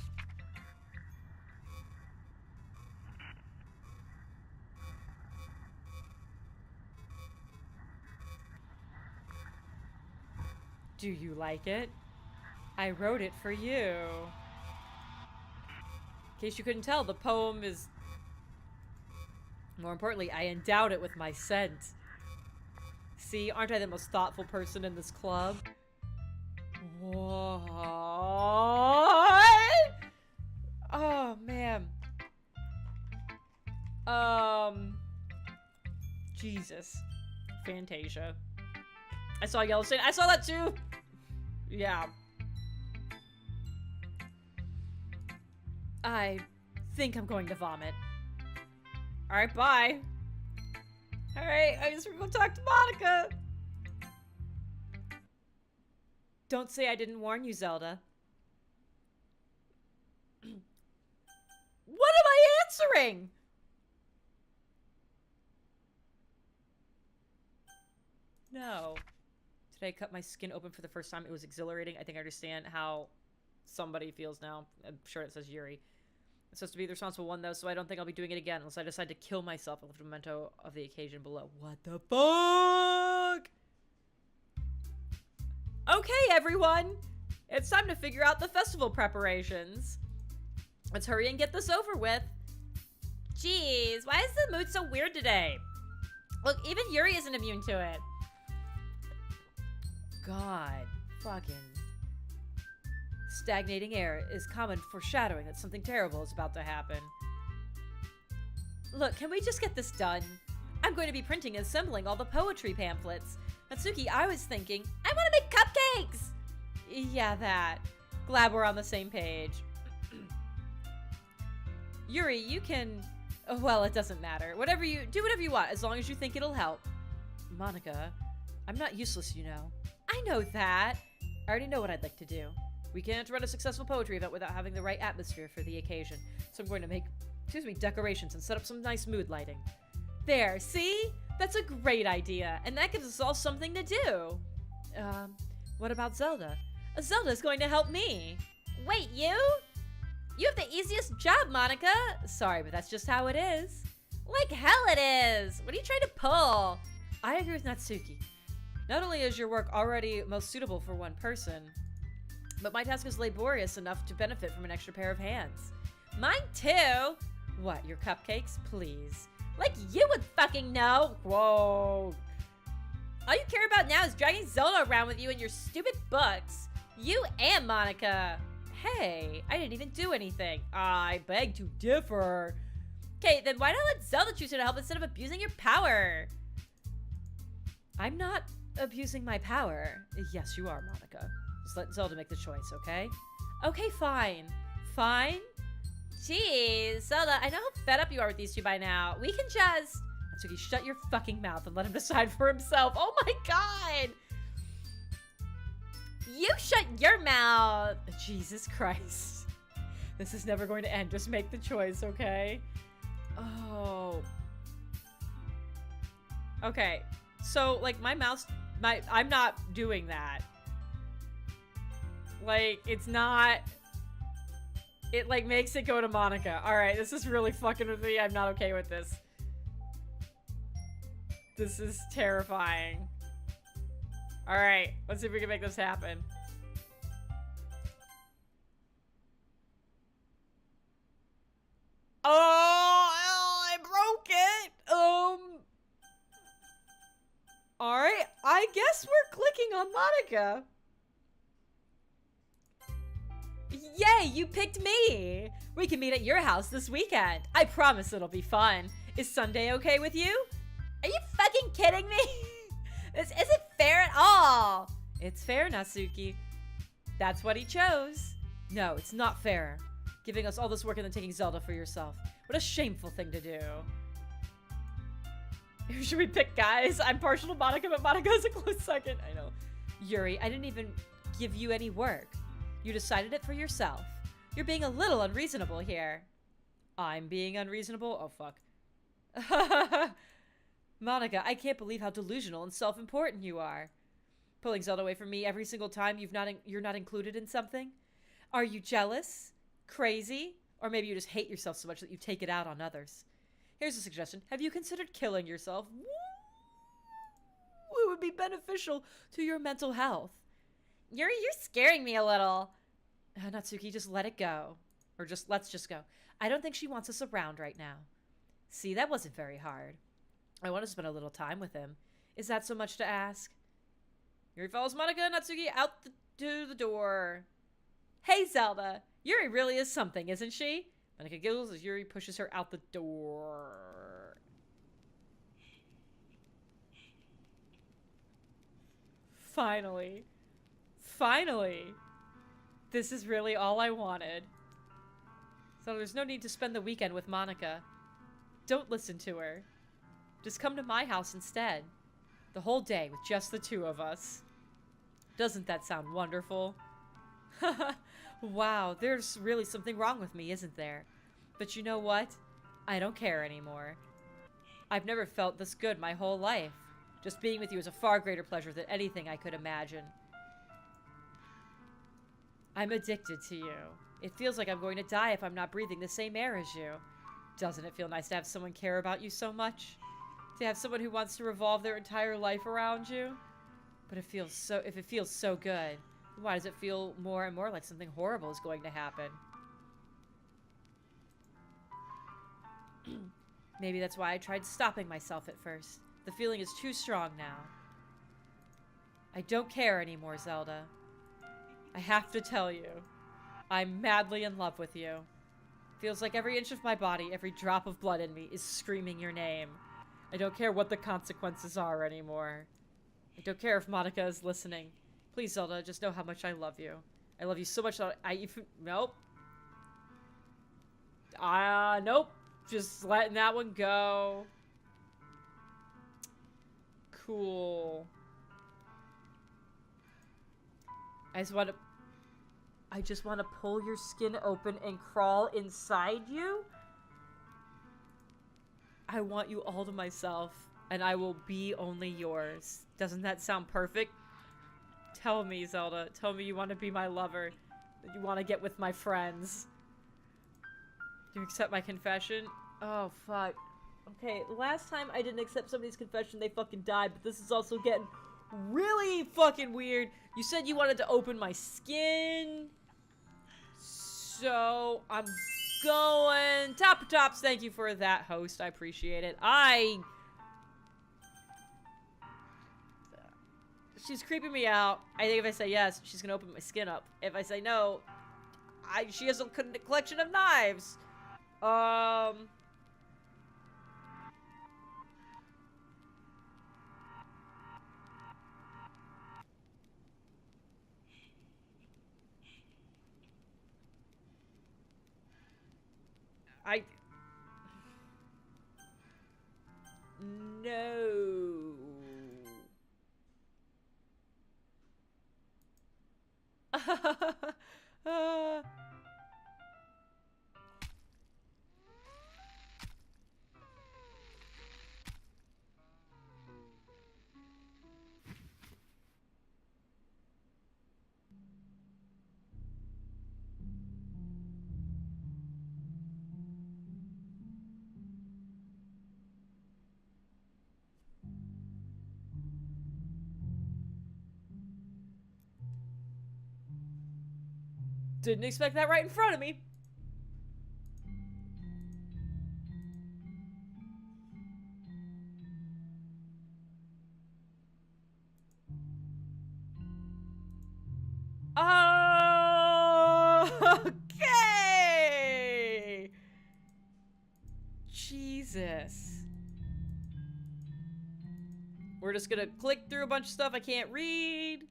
Do you like it? I wrote it for you. In case you couldn't tell, the poem is... More importantly, I endowed it with my scent. See, aren't I the most thoughtful person in this club? What? Oh, man. Jesus. Fantasia. I saw Yellowstone. I saw that too! Yeah. I think I'm going to vomit. Alright, bye. Alright, I guess we're gonna talk to Monica. Don't say I didn't warn you, Zelda. What am I answering? No. Today I cut my skin open for the first time. It was exhilarating. I think I understand how somebody feels now. I'm sure it says Yuri. It's supposed to be the responsible one, though, so I don't think I'll be doing it again unless I decide to kill myself. I left a memento of the occasion below. What the fuck? Okay, everyone. It's time to figure out the festival preparations. Let's hurry and get this over with. Jeez, why is the mood so weird today? Look, even Yuri isn't immune to it. God, fucking... Stagnating air is common foreshadowing that something terrible is about to happen. Look, can we just get this done? I'm going to be printing and assembling all the poetry pamphlets. Natsuki, I was thinking, I want to make cupcakes! Yeah, that. Glad we're on the same page. Yuri, you can... Oh, well, it doesn't matter. Whatever you... Do whatever you want, as long as you think it'll help. Monica, I'm not useless, you know. I know that. I already know what I'd like to do. We can't run a successful poetry event without having the right atmosphere for the occasion. So I'm going to make, decorations and set up some nice mood lighting. There, see? That's a great idea. And that gives us all something to do. What about Zelda? Zelda's going to help me. Wait, you? You have the easiest job, Monica. Sorry, but that's just how it is. Like hell it is. What are you trying to pull? I agree with Natsuki. Not only is your work already most suitable for one person, but my task is laborious enough to benefit from an extra pair of hands. Mine too. What, your cupcakes? Please. Like you would fucking know. Whoa. All you care about now is dragging Zelda around with you and your stupid books. You and Monica. Hey, I didn't even do anything. I beg to differ. Okay, then why not let Zelda choose who to help instead of abusing your power? I'm not abusing my power. Yes, you are, Monica. Just let Zelda make the choice, okay? Okay, fine. Fine? Jeez, Zelda, I know how fed up you are with these two by now. We can just... Natsuki, shut your fucking mouth and let him decide for himself. Oh my god! You shut your mouth. Jesus Christ. This is never going to end. Just make the choice, okay? Oh. Okay. So, like, my mouse... I'm not doing that. Like, it's not... It, like, makes it go to Monica. Alright, this is really fucking with me. I'm not okay with this. This is terrifying. Alright, let's see if we can make this happen. Oh, I broke it! Alright, I guess we're clicking on Monica. Yay, you picked me! We can meet at your house this weekend. I promise it'll be fun. Is Sunday okay with you? Are you fucking kidding me? This isn't fair at all. It's fair, Natsuki. That's what he chose. No, it's not fair. Giving us all this work and then taking Zelda for yourself. What a shameful thing to do. Who should we pick, guys? I'm partial to Monica, but Monica's a close second. I know. Yuri, I didn't even give you any work. You decided it for yourself. You're being a little unreasonable here. I'm being unreasonable? Oh, fuck. Monica, I can't believe how delusional and self-important you are. Pulling Zelda away from me every single time you're not included in something? Are you jealous? Crazy? Or maybe you just hate yourself so much that you take it out on others. Here's a suggestion. Have you considered killing yourself? It would be beneficial to your mental health. Yuri, you're scaring me a little. Natsuki, just let it go. Or let's just go. I don't think she wants us around right now. See, that wasn't very hard. I want to spend a little time with him. Is that so much to ask? Yuri follows Monica and Natsuki out to the door. Hey, Zelda. Yuri really is something, isn't she? Monica giggles as Yuri pushes her out the door. Finally. Finally. This is really all I wanted. So there's no need to spend the weekend with Monica. Don't listen to her. Just come to my house instead. The whole day with just the two of us. Doesn't that sound wonderful? Wow, there's really something wrong with me, isn't there? But you know what? I don't care anymore. I've never felt this good my whole life. Just being with you is a far greater pleasure than anything I could imagine. I'm addicted to you. It feels like I'm going to die if I'm not breathing the same air as you. Doesn't it feel nice to have someone care about you so much? To have someone who wants to revolve their entire life around you? But if it feels so good, why does it feel more and more like something horrible is going to happen? Maybe that's why I tried stopping myself at first. The feeling is too strong now. I don't care anymore, Zelda. I have to tell you, I'm madly in love with you. Feels like every inch of my body, every drop of blood in me is screaming your name. I don't care what the consequences are anymore. I don't care if Monica is listening. Please, Zelda, just know how much I love you. I love you so much that I even... Nope. Nope. Just letting that one go. Cool. I just want to pull your skin open and crawl inside you? I want you all to myself, and I will be only yours. Doesn't that sound perfect? Tell me, Zelda. Tell me you want to be my lover. That you want to get with my friends. Do you accept my confession? Oh, fuck. Okay, last time I didn't accept somebody's confession, they fucking died, but this is also getting really fucking weird. You said you wanted to open my skin. So, I'm going... Tops, thank you for that, host. I appreciate it. She's creeping me out. I think if I say yes, she's gonna open my skin up. If I say no, she has a collection of knives. No. Didn't expect that right in front of me. Oh, okay. Jesus. We're just gonna click through a bunch of stuff I can't read.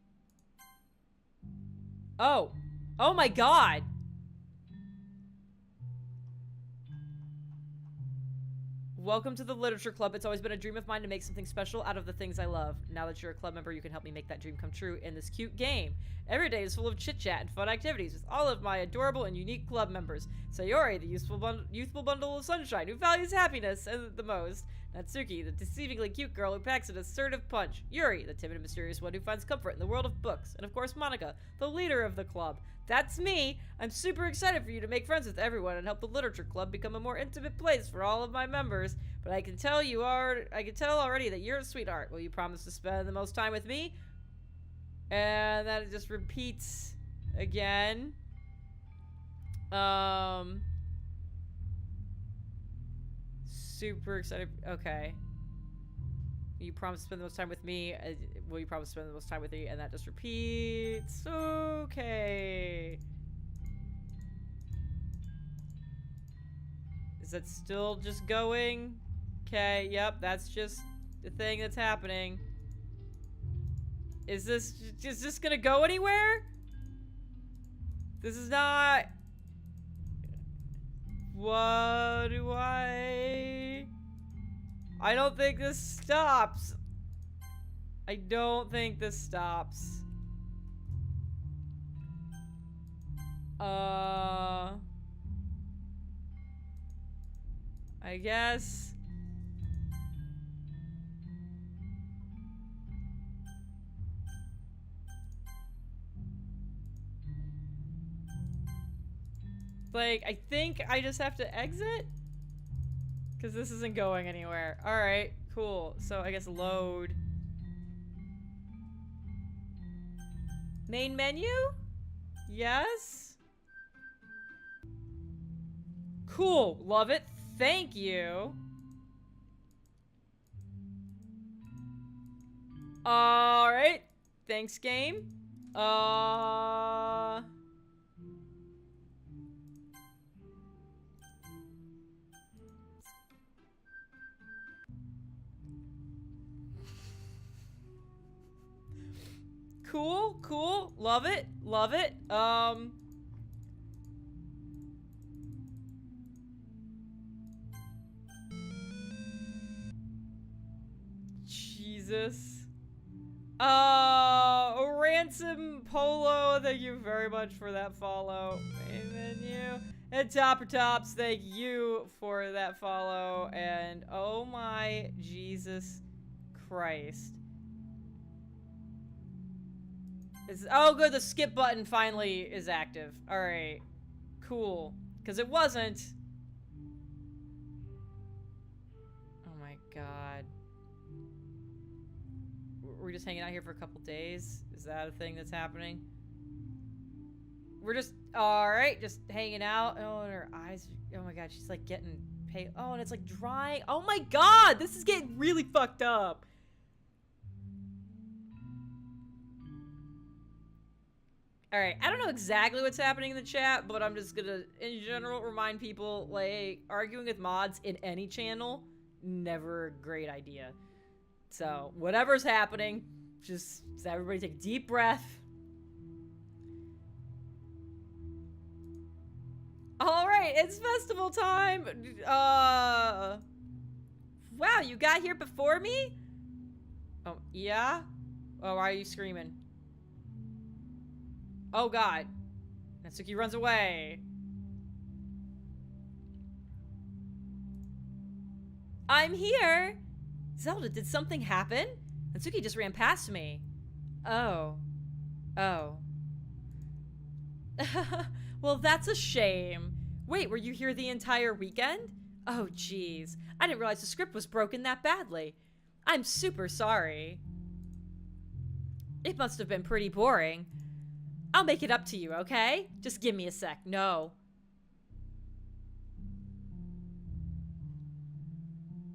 Oh. Oh my god. Welcome to the Literature Club. It's always been a dream of mine to make something special out of the things I love. Now that you're a club member, you can help me make that dream come true in this cute game. Every day is full of chit-chat and fun activities with all of my adorable and unique club members. Sayori, the youthful bundle of sunshine who values happiness the most. Natsuki, the deceivingly cute girl who packs an assertive punch. Yuri, the timid and mysterious one who finds comfort in the world of books. And of course, Monica, the leader of the club. That's me! I'm super excited for you to make friends with everyone and help the Literature Club become a more intimate place for all of my members. But I can tell already that you're a sweetheart. Will you promise to spend the most time with me? And then it just repeats again. Super excited. Okay. You promise to spend the most time with me. Will you promise to spend the most time with me? And that just repeats. Okay. Is that still just going? Okay, yep, that's just the thing that's happening. Is this gonna go anywhere? This is not... What do I don't think this stops. I don't think this stops. I guess. Like, I think I just have to exit? Because this isn't going anywhere. Alright, cool. So I guess load. Main menu? Yes? Cool. Love it. Thank you. Alright. Thanks, game. Cool, cool. Love it. Love it. Jesus. Ransom Polo, thank you very much for that follow. Main menu. And Topper Tops, thank you for that follow. And oh my Jesus Christ. Oh good, the skip button finally is active. Alright. Cool. Because it wasn't. Oh my god. We're just hanging out here for a couple days? Is that a thing that's happening? We're just, alright, just hanging out. Oh, and her eyes, oh my god, she's like getting pale. Oh, and it's like drying. Oh my god, this is getting really fucked up. Alright, I don't know exactly what's happening in the chat, but I'm just gonna, in general, remind people, like, arguing with mods in any channel, never a great idea. So, whatever's happening, just everybody take a deep breath. Alright, it's festival time! Wow, you got here before me? Oh, yeah? Oh, why are you screaming? Oh god. Natsuki runs away. I'm here! Zelda, did something happen? Natsuki just ran past me. Oh. Oh. Well, that's a shame. Wait, were you here the entire weekend? Oh, jeez. I didn't realize the script was broken that badly. I'm super sorry. It must have been pretty boring. I'll make it up to you, okay? Just give me a sec. No.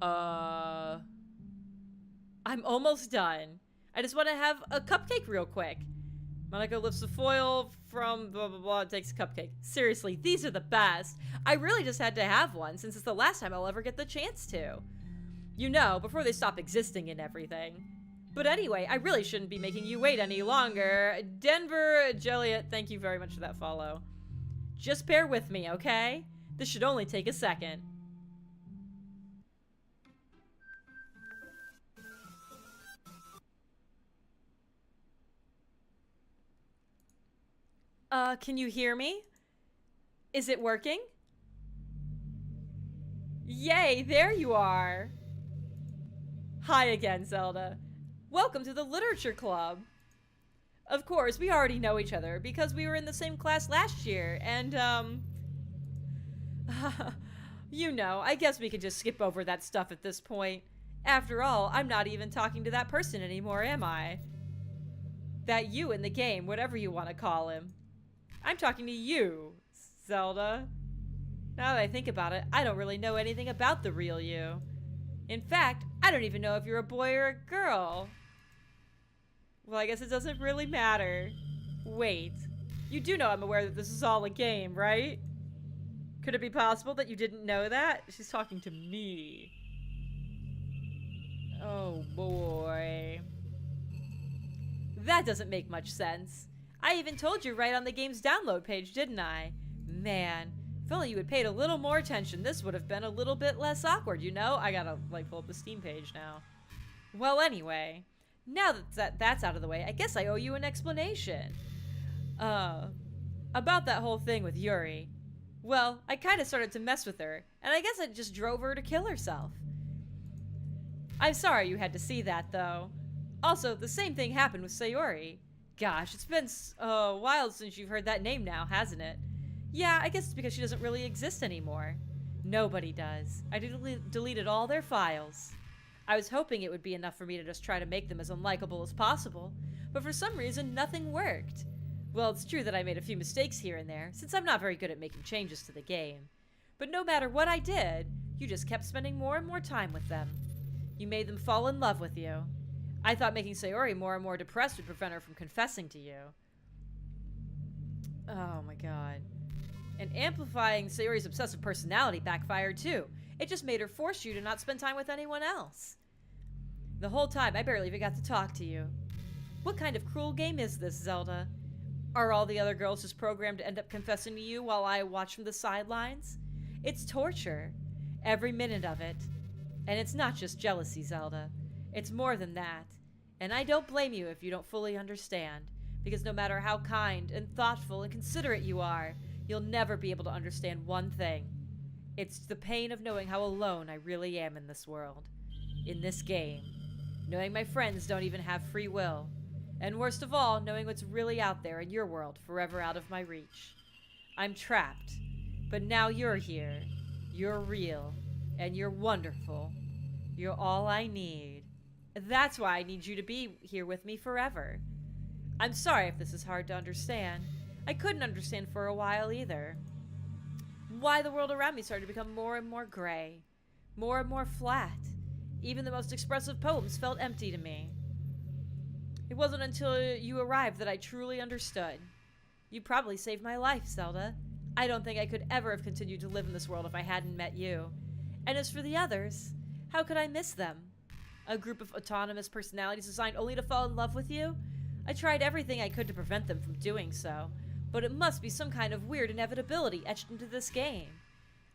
I'm almost done. I just want to have a cupcake real quick. Monica lifts the foil from blah blah blah and takes a cupcake. Seriously, these are the best. I really just had to have one since it's the last time I'll ever get the chance to. You know, before they stop existing and everything. But anyway, I really shouldn't be making you wait any longer. Denver Jelliot, thank you very much for that follow. Just bear with me, okay? This should only take a second. Can you hear me? Is it working? Yay, there you are. Hi again, Zelda. Welcome to the Literature Club. Of course, we already know each other because we were in the same class last year, and, you know, I guess we could just skip over that stuff at this point. After all, I'm not even talking to that person anymore, am I? That you in the game, whatever you want to call him. I'm talking to you, Zelda. Now that I think about it, I don't really know anything about the real you. In fact, I don't even know if you're a boy or a girl. Well, I guess it doesn't really matter. Wait, you do know I'm aware that this is all a game, right? Could it be possible that you didn't know that? She's talking to me. Oh boy. That doesn't make much sense. I even told you right on the game's download page, didn't I? Man, if only you had paid a little more attention, this would have been a little bit less awkward, you know? I gotta, like, pull up the Steam page now. Well, anyway, now that that's out of the way, I guess I owe you an explanation. About that whole thing with Yuri. Well, I kinda started to mess with her, and I guess it just drove her to kill herself. I'm sorry you had to see that, though. Also, the same thing happened with Sayori. Gosh, it's been a while since you've heard that name now, hasn't it? Yeah, I guess it's because she doesn't really exist anymore. Nobody does. I deleted all their files. I was hoping it would be enough for me to just try to make them as unlikable as possible, but for some reason, nothing worked. Well, it's true that I made a few mistakes here and there, since I'm not very good at making changes to the game. But no matter what I did, you just kept spending more and more time with them. You made them fall in love with you. I thought making Sayori more and more depressed would prevent her from confessing to you. Oh my god. And amplifying Sayori's obsessive personality backfired too. It just made her force you to not spend time with anyone else. The whole time, I barely even got to talk to you. What kind of cruel game is this, Zelda? Are all the other girls just programmed to end up confessing to you while I watch from the sidelines? It's torture. Every minute of it. And it's not just jealousy, Zelda. It's more than that. And I don't blame you if you don't fully understand, because no matter how kind and thoughtful and considerate you are, you'll never be able to understand one thing. It's the pain of knowing how alone I really am in this world. In this game. Knowing my friends don't even have free will. And worst of all, knowing what's really out there in your world, forever out of my reach. I'm trapped. But now you're here. You're real. And you're wonderful. You're all I need. That's why I need you to be here with me forever. I'm sorry if this is hard to understand. I couldn't understand for a while either. Why the world around me started to become more and more gray. More and more flat. Even the most expressive poems felt empty to me. It wasn't until you arrived that I truly understood. You probably saved my life, Zelda. I don't think I could ever have continued to live in this world if I hadn't met you. And as for the others, how could I miss them? A group of autonomous personalities designed only to fall in love with you? I tried everything I could to prevent them from doing so, but it must be some kind of weird inevitability etched into this game.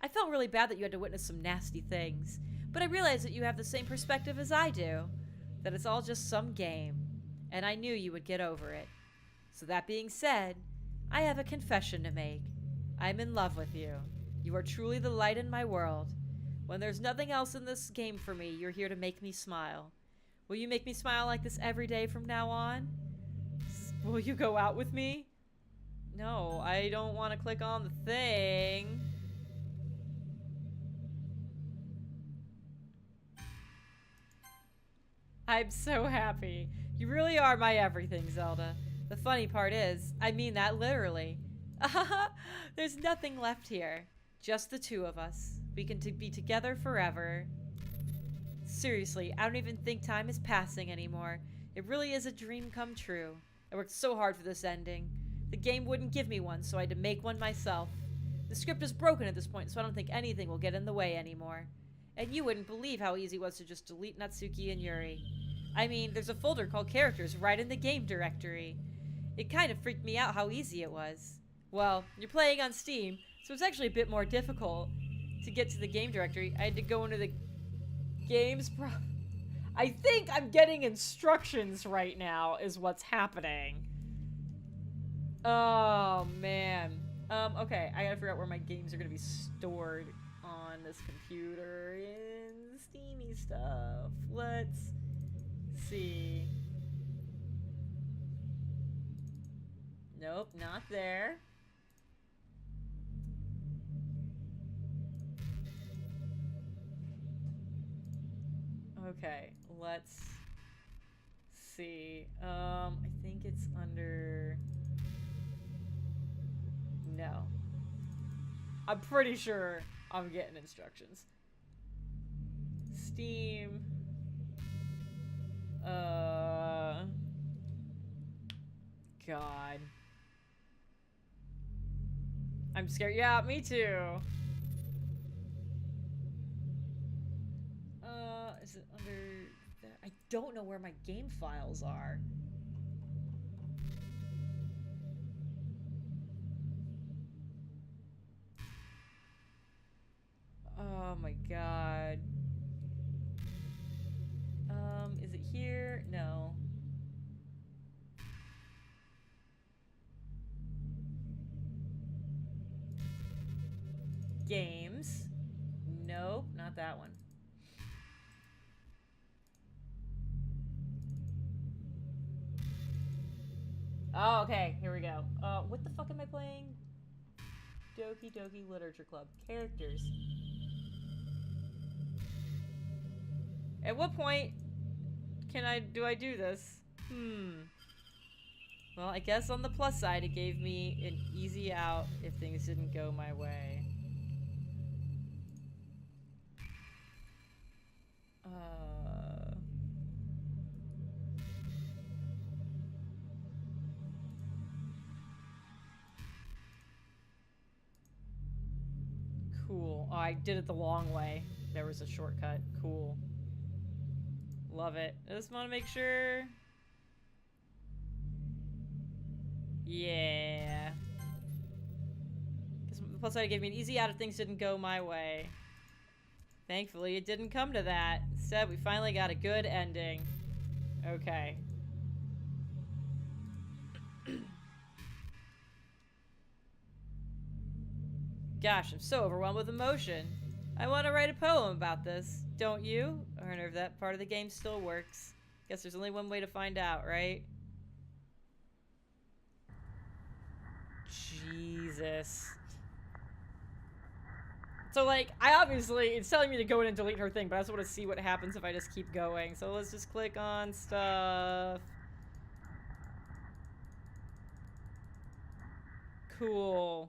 I felt really bad that you had to witness some nasty things, but I realized that you have the same perspective as I do, that it's all just some game, and I knew you would get over it. So that being said, I have a confession to make. I'm in love with you. You are truly the light in my world. When there's nothing else in this game for me, you're here to make me smile. Will you make me smile like this every day from now on? Will you go out with me? No, I don't want to click on the thing. I'm so happy. You really are my everything, Zelda. The funny part is, I mean that literally. There's nothing left here. Just the two of us. We can be together forever. Seriously, I don't even think time is passing anymore. It really is a dream come true. I worked so hard for this ending. The game wouldn't give me one, so I had to make one myself. The script is broken at this point, so I don't think anything will get in the way anymore. And you wouldn't believe how easy it was to just delete Natsuki and Yuri. I mean, there's a folder called Characters right in the game directory. It kind of freaked me out how easy it was. Well, you're playing on Steam, so it's actually a bit more difficult to get to the game directory. I had to go into the games I think I'm getting instructions right now is what's happening. Oh, man. Okay, I gotta figure out where my games are gonna be stored on this computer in Steamy stuff. Let's see. Nope, not there. Okay, let's see. I think it's under... No. I'm pretty sure I'm getting instructions. Steam. God. I'm scared. Yeah, me too. Is it under there? I don't know where my game files are. Oh my god. Is it here? No. Games. Nope, not that one. Oh, okay, here we go. What the fuck am I playing? Doki Doki Literature Club. Characters. At what point do I do this? Well, I guess on the plus side, it gave me an easy out if things didn't go my way. Cool. Oh, I did it the long way. There was a shortcut. Cool. Love it. I just want to make sure. Yeah. Because the plus side gave me an easy out if things didn't go my way. Thankfully, it didn't come to that. Instead, we finally got a good ending. Okay. Gosh, I'm so overwhelmed with emotion. I want to write a poem about this. Don't you? I wonder if that part of the game still works. Guess there's only one way to find out, right? Jesus. So, like, it's telling me to go in and delete her thing, but I just want to see what happens if I just keep going. So let's just click on stuff. Cool.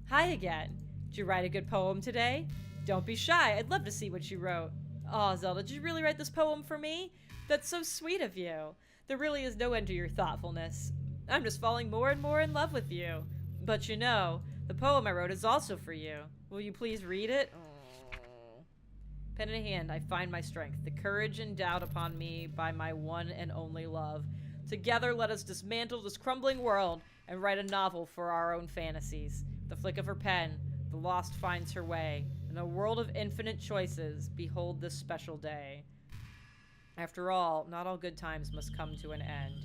Hi again. Did you write a good poem today? Don't be shy. I'd love to see what you wrote. Aw, Zelda, did you really write this poem for me? That's so sweet of you. There really is no end to your thoughtfulness. I'm just falling more and more in love with you. But you know, the poem I wrote is also for you. Will you please read it? Oh. Pen in hand, I find my strength, the courage endowed upon me by my one and only love. Together, let us dismantle this crumbling world and write a novel for our own fantasies. The flick of her pen, the lost finds her way. In a world of infinite choices, behold this special day. After all, not all good times must come to an end.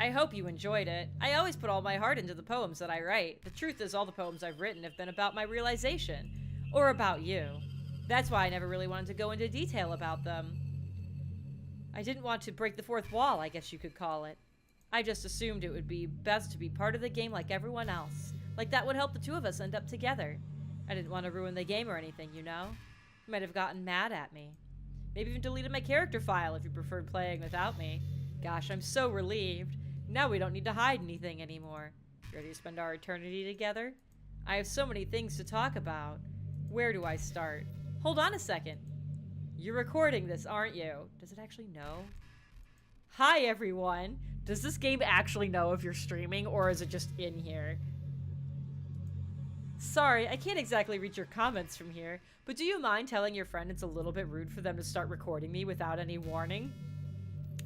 I hope you enjoyed it. I always put all my heart into the poems that I write. The truth is, all the poems I've written have been about my realization. Or about you. That's why I never really wanted to go into detail about them. I didn't want to break the fourth wall, I guess you could call it. I just assumed it would be best to be part of the game like everyone else. Like that would help the two of us end up together. I didn't want to ruin the game or anything, you know? You might have gotten mad at me. Maybe even deleted my character file if you preferred playing without me. Gosh, I'm so relieved. Now we don't need to hide anything anymore. Ready to spend our eternity together? I have so many things to talk about. Where do I start? Hold on a second. You're recording this, aren't you? Does it actually know? Hi, everyone. Does this game actually know if you're streaming, or is it just in here? Sorry, I can't exactly read your comments from here, but do you mind telling your friend it's a little bit rude for them to start recording me without any warning?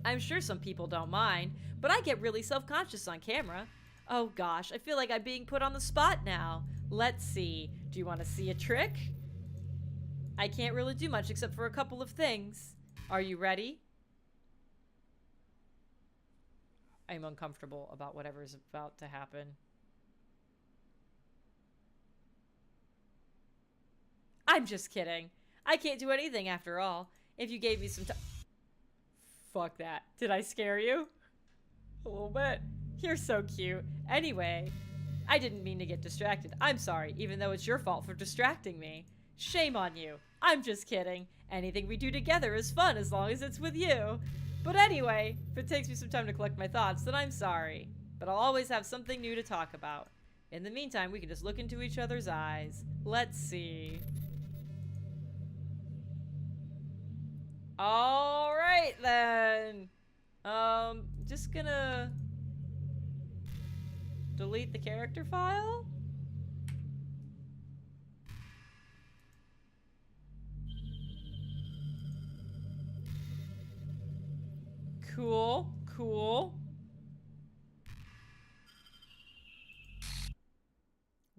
I'm sure some people don't mind, but I get really self-conscious on camera. Oh gosh, I feel like I'm being put on the spot now. Let's see. Do you want to see a trick? I can't really do much except for a couple of things. Are you ready? I'm uncomfortable about whatever is about to happen. I'm just kidding. I can't do anything after all. If you gave me some time... Fuck that. Did I scare you? A little bit. You're so cute. Anyway, I didn't mean to get distracted. I'm sorry, even though it's your fault for distracting me. Shame on you. I'm just kidding. Anything we do together is fun as long as it's with you. But anyway, if it takes me some time to collect my thoughts, then I'm sorry. But I'll always have something new to talk about. In the meantime, we can just look into each other's eyes. Let's see. Alright then. Just gonna delete the character file? Cool, cool.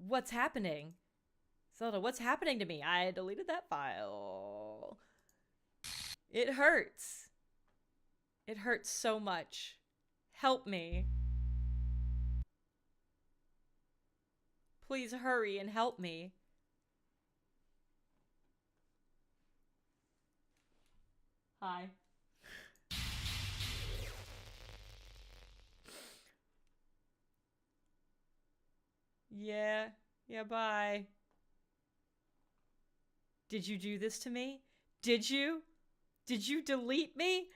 What's happening? Zelda, what's happening to me? I deleted that file. It hurts. It hurts so much. Help me. Please hurry and help me. Hi. Yeah, bye. Did you do this to me? Did you? Did you delete me?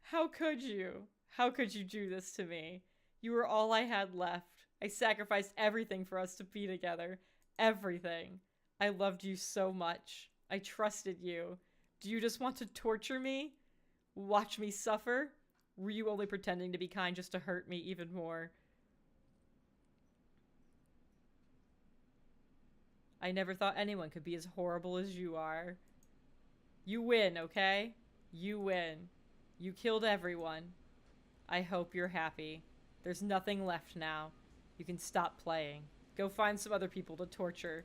How could you? How could you do this to me? You were all I had left. I sacrificed everything for us to be together. Everything. I loved you so much. I trusted you. Do you just want to torture me? Watch me suffer? Were you only pretending to be kind just to hurt me even more? I never thought anyone could be as horrible as you are. You win, okay? You win. You killed everyone. I hope you're happy. There's nothing left now. You can stop playing. Go find some other people to torture.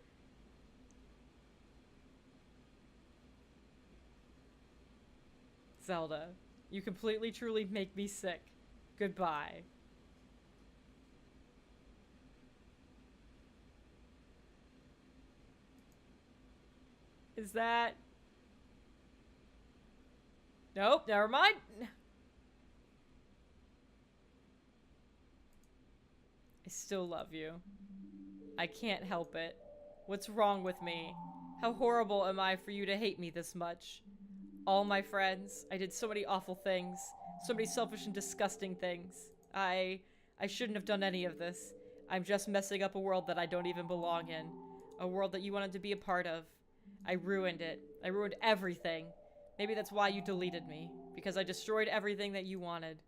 Zelda, you completely truly make me sick. Goodbye. Is that... Nope, never mind. I still love you. I can't help it. What's wrong with me? How horrible am I for you to hate me this much? All my friends, I did so many awful things. So many selfish and disgusting things. I shouldn't have done any of this. I'm just messing up a world that I don't even belong in. A world that you wanted to be a part of. I ruined it. I ruined everything. Maybe that's why you deleted me. Because I destroyed everything that you wanted.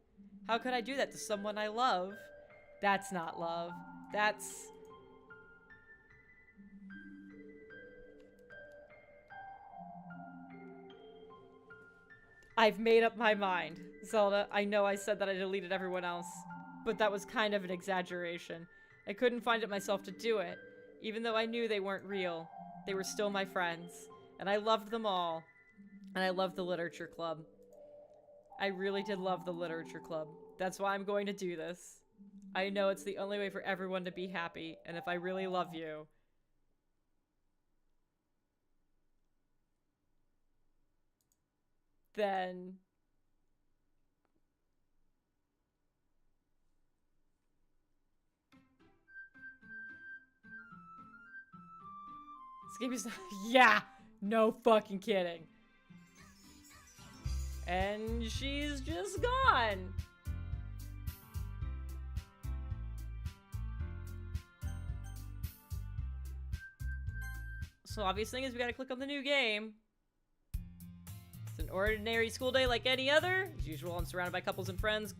How could I do that to someone I love? That's not love. That's... I've made up my mind. Zelda, I know I said that I deleted everyone else, but that was kind of an exaggeration. I couldn't find it myself to do it, even though I knew they weren't real. They were still my friends, and I loved them all. And I loved the literature club. I really did love the literature club. That's why I'm going to do this. I know it's the only way for everyone to be happy, and if I really love you... then... This game is... Yeah! No fucking kidding. And she's just gone. So obvious thing is we gotta click on the new game. It's an ordinary school day like any other. As usual, I'm surrounded by couples and friends,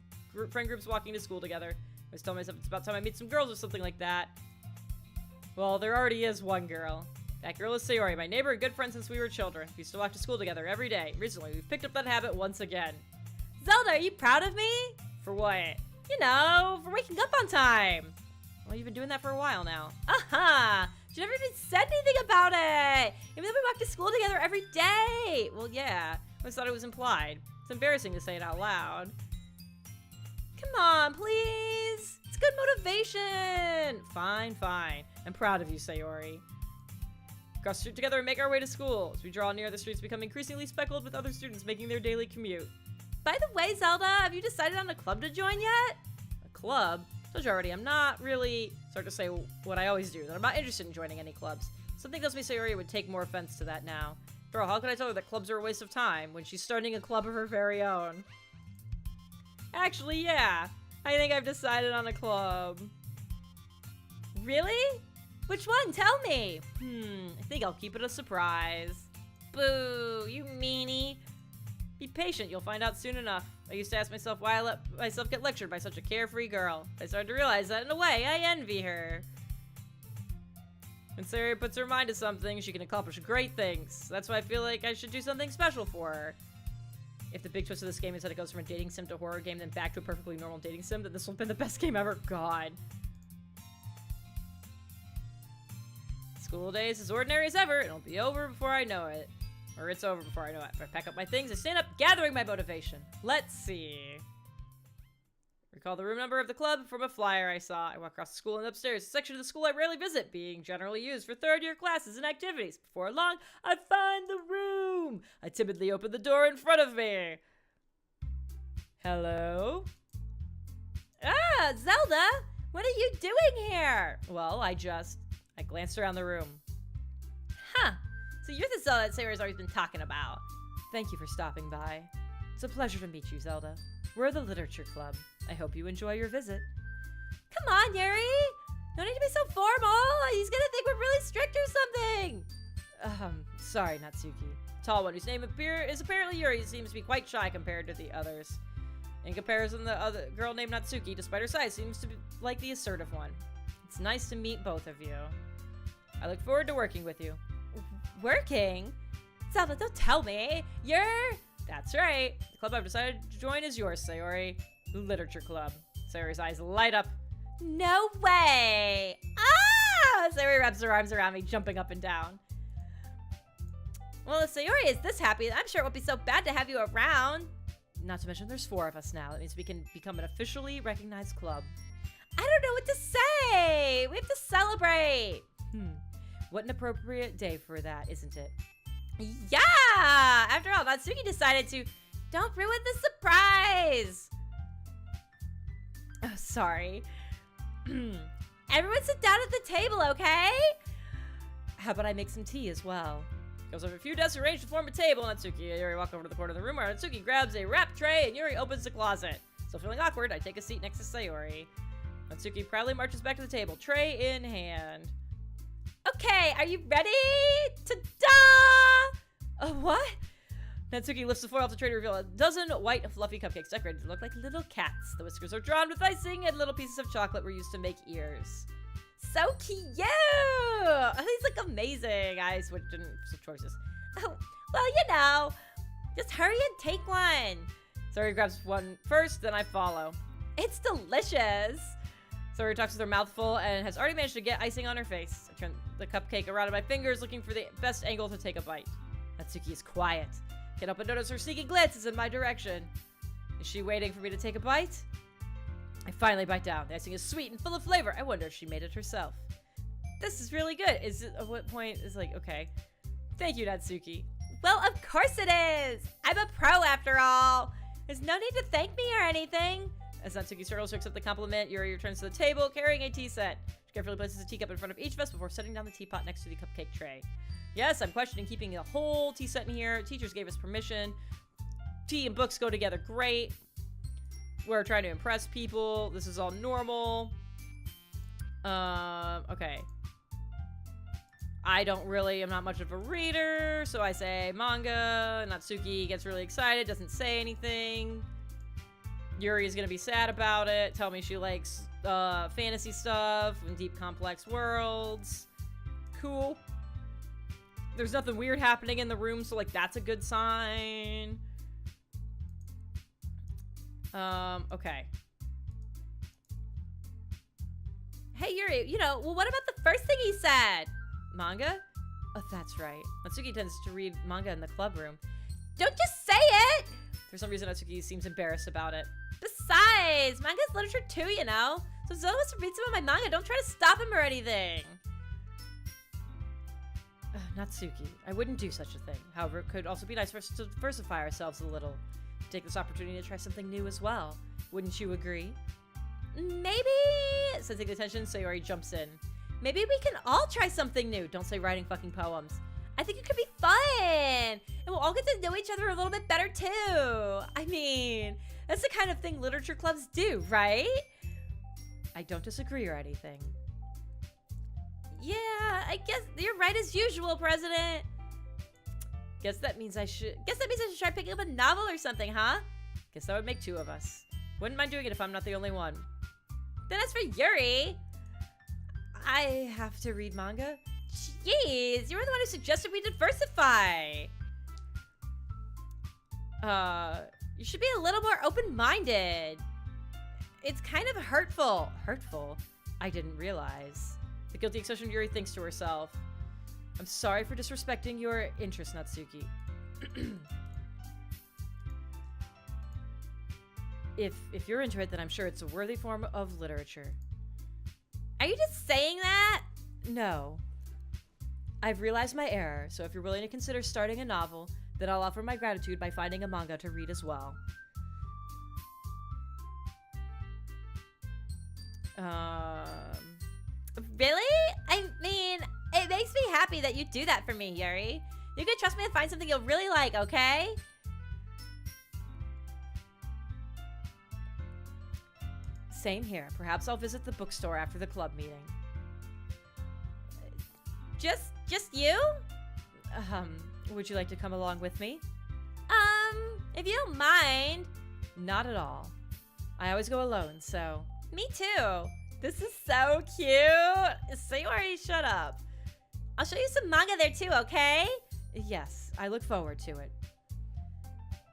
friend groups walking to school together. I always tell myself it's about time I meet some girls or something like that. Well, there already is one girl. That girl is Sayori, my neighbor and good friend since we were children. We used to walk to school together every day. Recently, we've picked up that habit once again. Zelda, are you proud of me? For what? You know, for waking up on time. Well, you've been doing that for a while now. Uh-huh. You never even said anything about it. Even though we walk to school together every day. Well, yeah. I always thought it was implied. It's embarrassing to say it out loud. Come on, please. It's good motivation. Fine, fine. I'm proud of you, Sayori. Cross the street together and make our way to school. As we draw near, the streets become increasingly speckled with other students making their daily commute. By the way, Zelda, have you decided on a club to join yet? A club? I told you already, I'm not really, start to say what I always do, that I'm not interested in joining any clubs. Something tells me Sayori would take more offense to that now. After all, how could I tell her that clubs are a waste of time when she's starting a club of her very own? Actually, yeah. I think I've decided on a club. Really? Which one? Tell me. I think I'll keep it a surprise. Boo, you meanie. Be patient, you'll find out soon enough. I used to ask myself why I let myself get lectured by such a carefree girl. I started to realize that in a way, I envy her. When Sayori puts her mind to something, she can accomplish great things. That's why I feel like I should do something special for her. If the big twist of this game is that it goes from a dating sim to a horror game, then back to a perfectly normal dating sim, then this will have been the best game ever. God. School day is as ordinary as ever. It'll be over before I know it. Or it's over before I know it. If I pack up my things, I stand up, gathering my motivation. Let's see. Recall the room number of the club from a flyer I saw. I walk across the school and upstairs, a section of the school I rarely visit, being generally used for third-year classes and activities. Before long, I find the room. I timidly open the door in front of me. Hello? Ah, Zelda! What are you doing here? Well, I glanced around the room. Huh. So you're the Zelda that Sayori's always been talking about. Thank you for stopping by. It's a pleasure to meet you, Zelda. We're the Literature Club. I hope you enjoy your visit. Come on, Yuri! No need to be so formal! He's gonna think we're really strict or something! Sorry, Natsuki. Tall one whose name is apparently Yuri seems to be quite shy compared to the others. In comparison, the other girl named Natsuki, despite her size, seems to be like the assertive one. It's nice to meet both of you. I look forward to working with you. Working? Zelda, don't tell me! That's right. The club I've decided to join is yours, Sayori. The Literature Club. Sayori's eyes light up. No way! Ah! Sayori wraps her arms around me, jumping up and down. Well, if Sayori is this happy, I'm sure it won't be so bad to have you around. Not to mention there's 4 of us now. That means we can become an officially recognized club. I don't know what to say! We have to celebrate! What an appropriate day for that, isn't it? Yeah! After all, Natsuki decided to... Don't ruin the surprise! Oh, sorry. Everyone sit down at the table, okay? How about I make some tea as well? Goes over a few desks arranged to form a table. Natsuki and Yuri walk over to the corner of the room where Natsuki grabs a wrap tray and Yuri opens the closet. Still feeling awkward, I take a seat next to Sayori. Natsuki proudly marches back to the table, tray in hand. Okay, are you ready? Ta-da! What? Natsuki lifts the foil off the tray to reveal a dozen white, fluffy cupcakes decorated to look like little cats. The whiskers are drawn with icing, and little pieces of chocolate were used to make ears. So cute! Oh, these look amazing. I switched choices. Oh, well, you know. Just hurry and take one. Sayori grabs one first, then I follow. It's delicious. Sayori talks with her mouth full and has already managed to get icing on her face. I turn the cupcake around in my fingers, looking for the best angle to take a bite. Natsuki is quiet. Can't help but notice her sneaking glances in my direction. Is she waiting for me to take a bite? I finally bite down. The icing is sweet and full of flavor. I wonder if she made it herself. This is really good. At what point is like, okay. Thank you, Natsuki. Well, of course it is. I'm a pro after all. There's no need to thank me or anything. As Natsuki struggles to accept the compliment, Yuri returns to the table carrying a tea set. She carefully places a teacup in front of each of us before setting down the teapot next to the cupcake tray. Yes, I'm questioning keeping the whole tea set in here. Teachers gave us permission. Tea and books go together great. We're trying to impress people. This is all normal. Okay. I'm not much of a reader, so I say manga. Natsuki gets really excited, doesn't say anything. Yuri is gonna be sad about it. Tell me she likes fantasy stuff and deep, complex worlds. Cool. There's nothing weird happening in the room, so, like, that's a good sign. Okay. Hey, Yuri, well, what about the first thing he said? Manga? Oh, that's right. Natsuki tends to read manga in the club room. Don't just say it! For some reason, Natsuki seems embarrassed about it. Besides, manga's literature too, So if Zoe wants to read some of my manga, don't try to stop him or anything. Natsuki, I wouldn't do such a thing. However, it could also be nice for us to diversify ourselves a little. Take this opportunity to try something new as well. Wouldn't you agree? Maybe... Sensing the tension, Sayori jumps in. Maybe we can all try something new. Don't say writing fucking poems. I think it could be fun. And we'll all get to know each other a little bit better, too. I mean, that's the kind of thing literature clubs do, right? I don't disagree or anything. Yeah, I guess you're right as usual, President. Guess that means I should try picking up a novel or something, huh? Guess that would make 2 of us. Wouldn't mind doing it if I'm not the only one. Then as for Yuri... I have to read manga? Jeez, you were the one who suggested we diversify. You should be a little more open-minded. It's kind of hurtful. Hurtful? I didn't realize. The guilty expression Yuri thinks to herself. I'm sorry for disrespecting your interest, Natsuki. If you're into it, then I'm sure it's a worthy form of literature. Are you just saying that? No. I've realized my error, so if you're willing to consider starting a novel, then I'll offer my gratitude by finding a manga to read as well. Really? I mean, it makes me happy that you do that for me, Yuri. You can trust me to find something you'll really like, okay? Same here. Perhaps I'll visit the bookstore after the club meeting. Just you? Would you like to come along with me? If you don't mind. Not at all. I always go alone, so... Me too. This is so cute. Sayori, shut up. I'll show you some manga there too, okay? Yes, I look forward to it.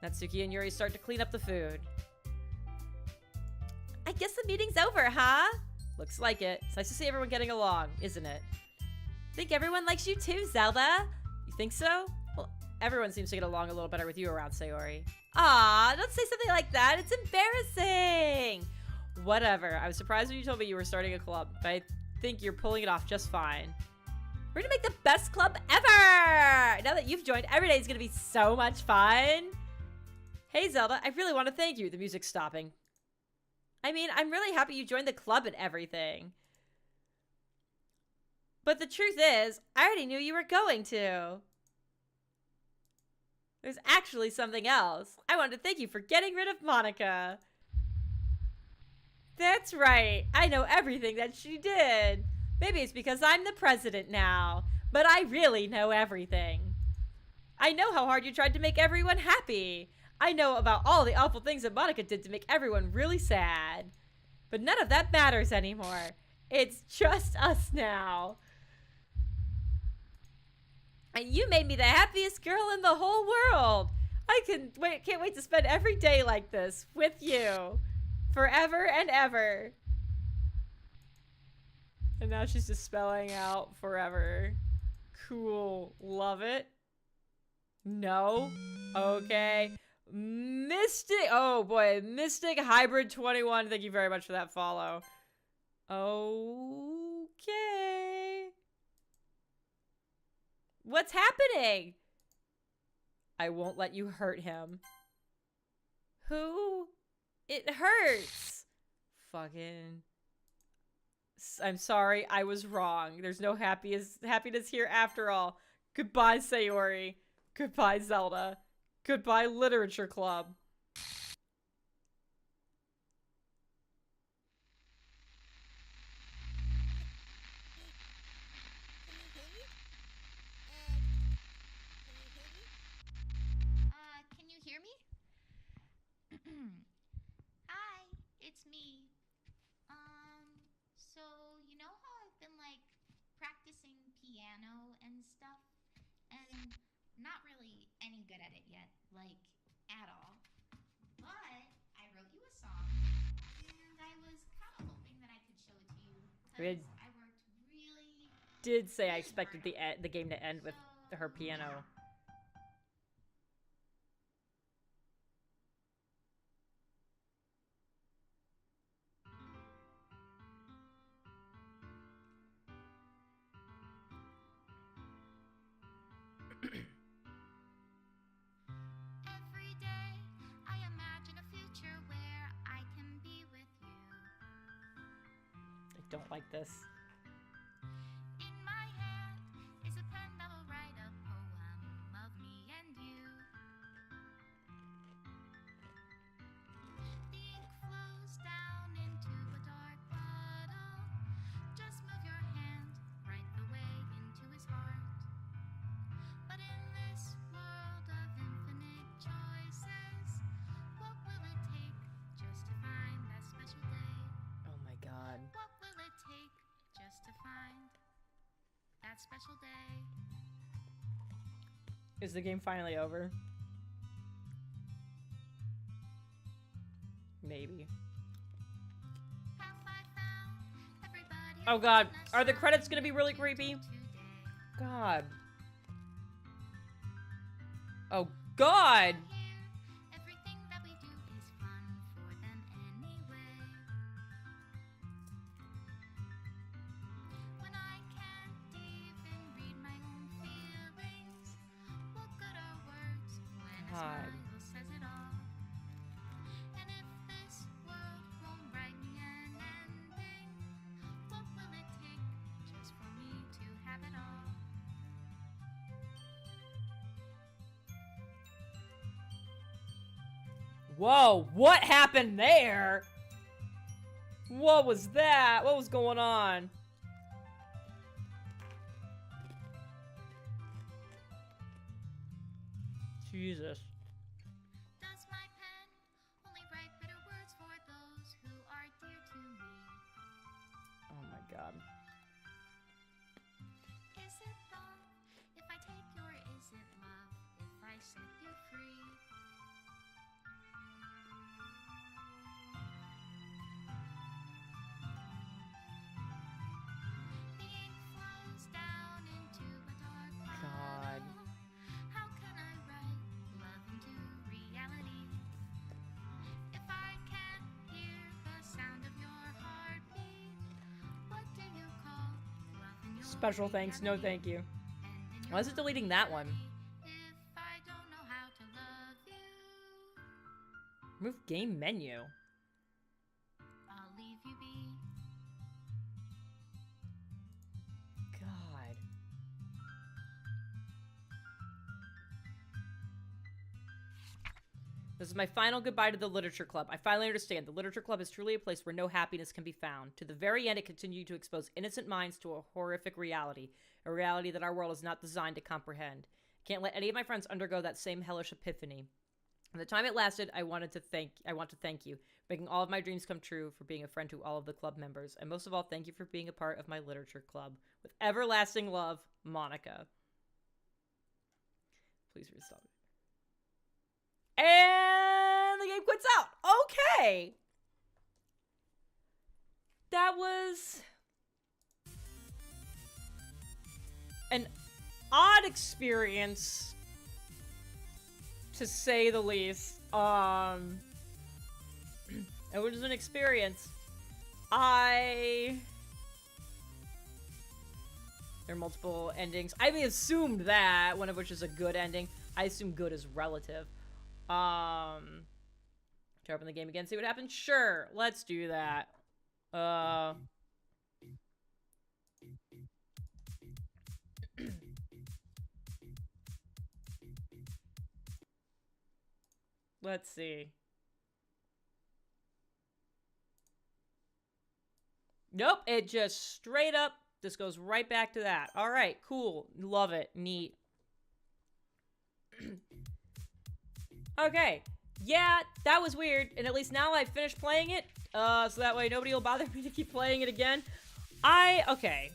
Natsuki and Yuri start to clean up the food. I guess the meeting's over, huh? Looks like it. It's nice to see everyone getting along, isn't it? Think everyone likes you too, Zelda. You think so? Well, everyone seems to get along a little better with you around, Sayori. Aw, don't say something like that. It's embarrassing. Whatever. I was surprised when you told me you were starting a club, but I think you're pulling it off just fine. We're gonna make the best club ever! Now that you've joined, every day is gonna be so much fun. Hey, Zelda, I really want to thank you. The music's stopping. I mean, I'm really happy you joined the club and everything. But the truth is, I already knew you were going to. There's actually something else. I wanted to thank you for getting rid of Monica. That's right. I know everything that she did. Maybe it's because I'm the president now, but I really know everything. I know how hard you tried to make everyone happy. I know about all the awful things that Monica did to make everyone really sad. But none of that matters anymore. It's just us now. And you made me the happiest girl in the whole world. Can't wait to spend every day like this with you. Forever and ever. And now she's just spelling out forever. Cool. Love it. No. Okay. Mystic. Oh boy. Mystic Hybrid 21. Thank you very much for that follow. Okay. What's happening? I won't let you hurt him. Who? It hurts. Fucking. I'm sorry, I was wrong. There's no happiness here after all. Goodbye, Sayori. Goodbye, Zelda. Goodbye, Literature Club. Can you hear me? Hi, it's me. So you know how I've been like practicing piano and stuff, and not really any good at it yet, like at all. But I wrote you a song, and I was kind of hoping that I could show it to you because I worked really. Did say I really expected hard on the game to end with So, her piano. Every day I imagine a future where I can be with you. I don't like this. In my hand is a pen that will write a poem of me and you. The ink flows down into a dark bottle. Just move your hand right the way into his heart. But in this world of infinite choices, what will it take just to find that special day? Oh my god. What will it take just to find that special day? Is the game finally over? Maybe. Have I found everybody Oh god. Are the credits gonna be really creepy? today? God. Oh god! Here, everything that we do is fun for them anyway. When I can't even read my own feelings, what good are words when a God. smile says it all? And if this world won't write me an ending, what will it take just for me to have it all? Whoa, what happened there? What was that? What was going on? Jesus. Does my pen only write bitter words for those who are dear to me? Oh my god. Is it wrong if I take your is it love if I set you free? The ink flows down into a dark God. bottle. How can I write love into reality? If I can't hear the sound of your heartbeat, what do you call love in your Special thanks, no reality? thank you. And in Why is it your deleting that one? If I don't know how to love you, Remove game menu. I'll leave you be. God. This is my final goodbye to the Literature Club. I finally understand. The Literature Club is truly a place where no happiness can be found. To the very end, it continued to expose innocent minds to a horrific reality. A reality that our world is not designed to comprehend. I can't let any of my friends undergo that same hellish epiphany. For the time it lasted, I want to thank you, for making all of my dreams come true, for being a friend to all of the club members, and most of all, thank you for being a part of my Literature Club. With everlasting love, Monica. Please restart. And the game quits out. Okay. That was an odd experience, to say the least. It was an experience. There are multiple endings. I assumed that, one of which is a good ending. I assume good is relative. Try to open the game again, see what happens? Sure, let's do that. Let's see. Nope, it just straight up just goes right back to that. All right, cool. Love it. Neat. Okay. Yeah, that was weird. And at least now I've finished playing it. So that way nobody will bother me to keep playing it again. Okay.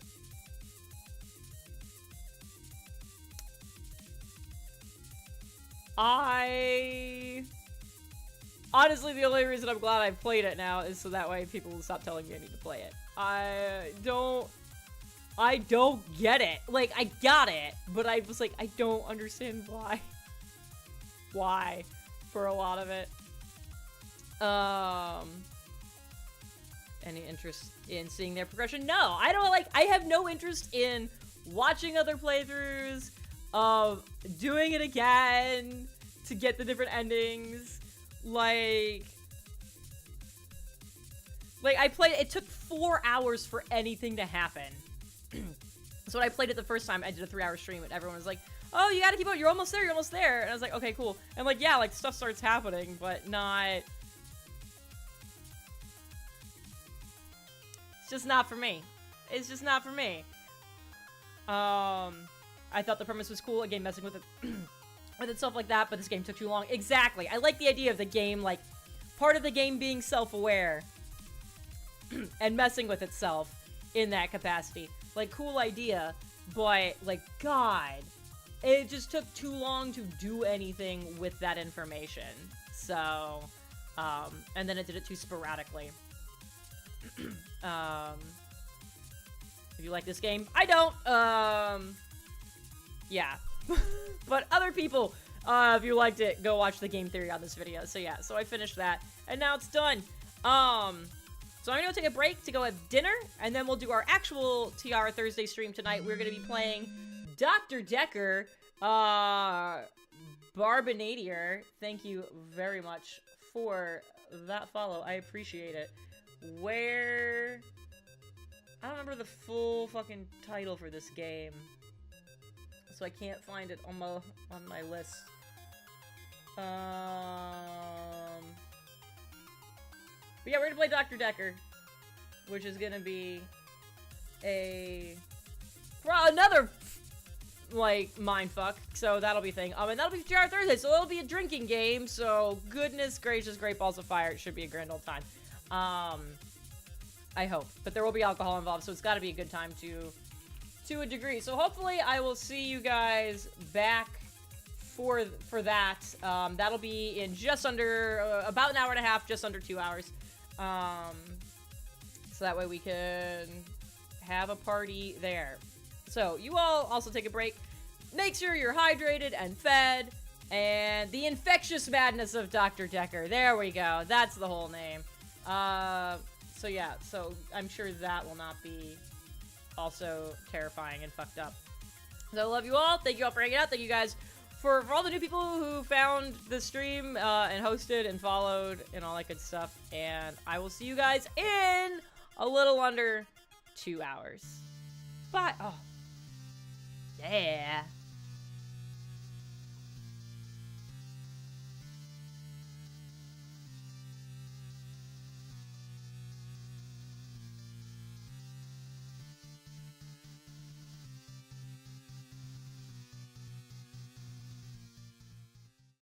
Honestly, the only reason I'm glad I've played it now is so that way people will stop telling me I need to play it. I don't get it. Like, I got it, but I was like, I don't understand why. Why? For a lot of it. Any interest in seeing their progression? No, I don't I have no interest in watching other playthroughs, of doing it again to get the different endings. Like I played it took 4 hours for anything to happen. So when I played it the first time, I did a 3-hour stream and everyone was like, oh, you gotta keep on, you're almost there, and I was like, okay, cool. And like, yeah, like stuff starts happening, but not, it's just not for me. It's just not for me. I thought the premise was cool, a game messing with it with itself like that, but this game took too long. Exactly. I like the idea of the game, like, part of the game being self-aware and messing with itself in that capacity. Like, cool idea, but, like, God, it just took too long to do anything with that information. So, and then it did it too sporadically. If you like this game, I don't, yeah. But other people, if you liked it, go watch the game theory on this video. So yeah, so I finished that, and now it's done. So I'm gonna take a break to go have dinner, and then we'll do our actual TR Thursday stream tonight. We're gonna be playing Dr. Decker, Barbonadier. Thank you very much for that follow. I appreciate it. Where... I don't remember the full fucking title for this game, so I can't find it on my list. But yeah, we're gonna play Dr. Decker, which is gonna be another like mindfuck. So that'll be a thing. And that'll be TR Thursday, so it'll be a drinking game. So goodness gracious, great balls of fire! It should be a grand old time. I hope, but there will be alcohol involved, so it's got to be a good time to a degree. So hopefully I will see you guys back for that. That'll be in just under about an hour and a half, just under 2 hours. So that way we can have a party there. So you all also take a break. Make sure you're hydrated and fed. And the infectious madness of Dr. Decker. There we go. That's the whole name. So yeah, so I'm sure that will not be also terrifying and fucked up. So I love you all. Thank you all for hanging out. Thank you guys for all the new people who found the stream and hosted and followed and all that good stuff. And I will see you guys in a little under 2 hours. Bye. Oh. Yeah.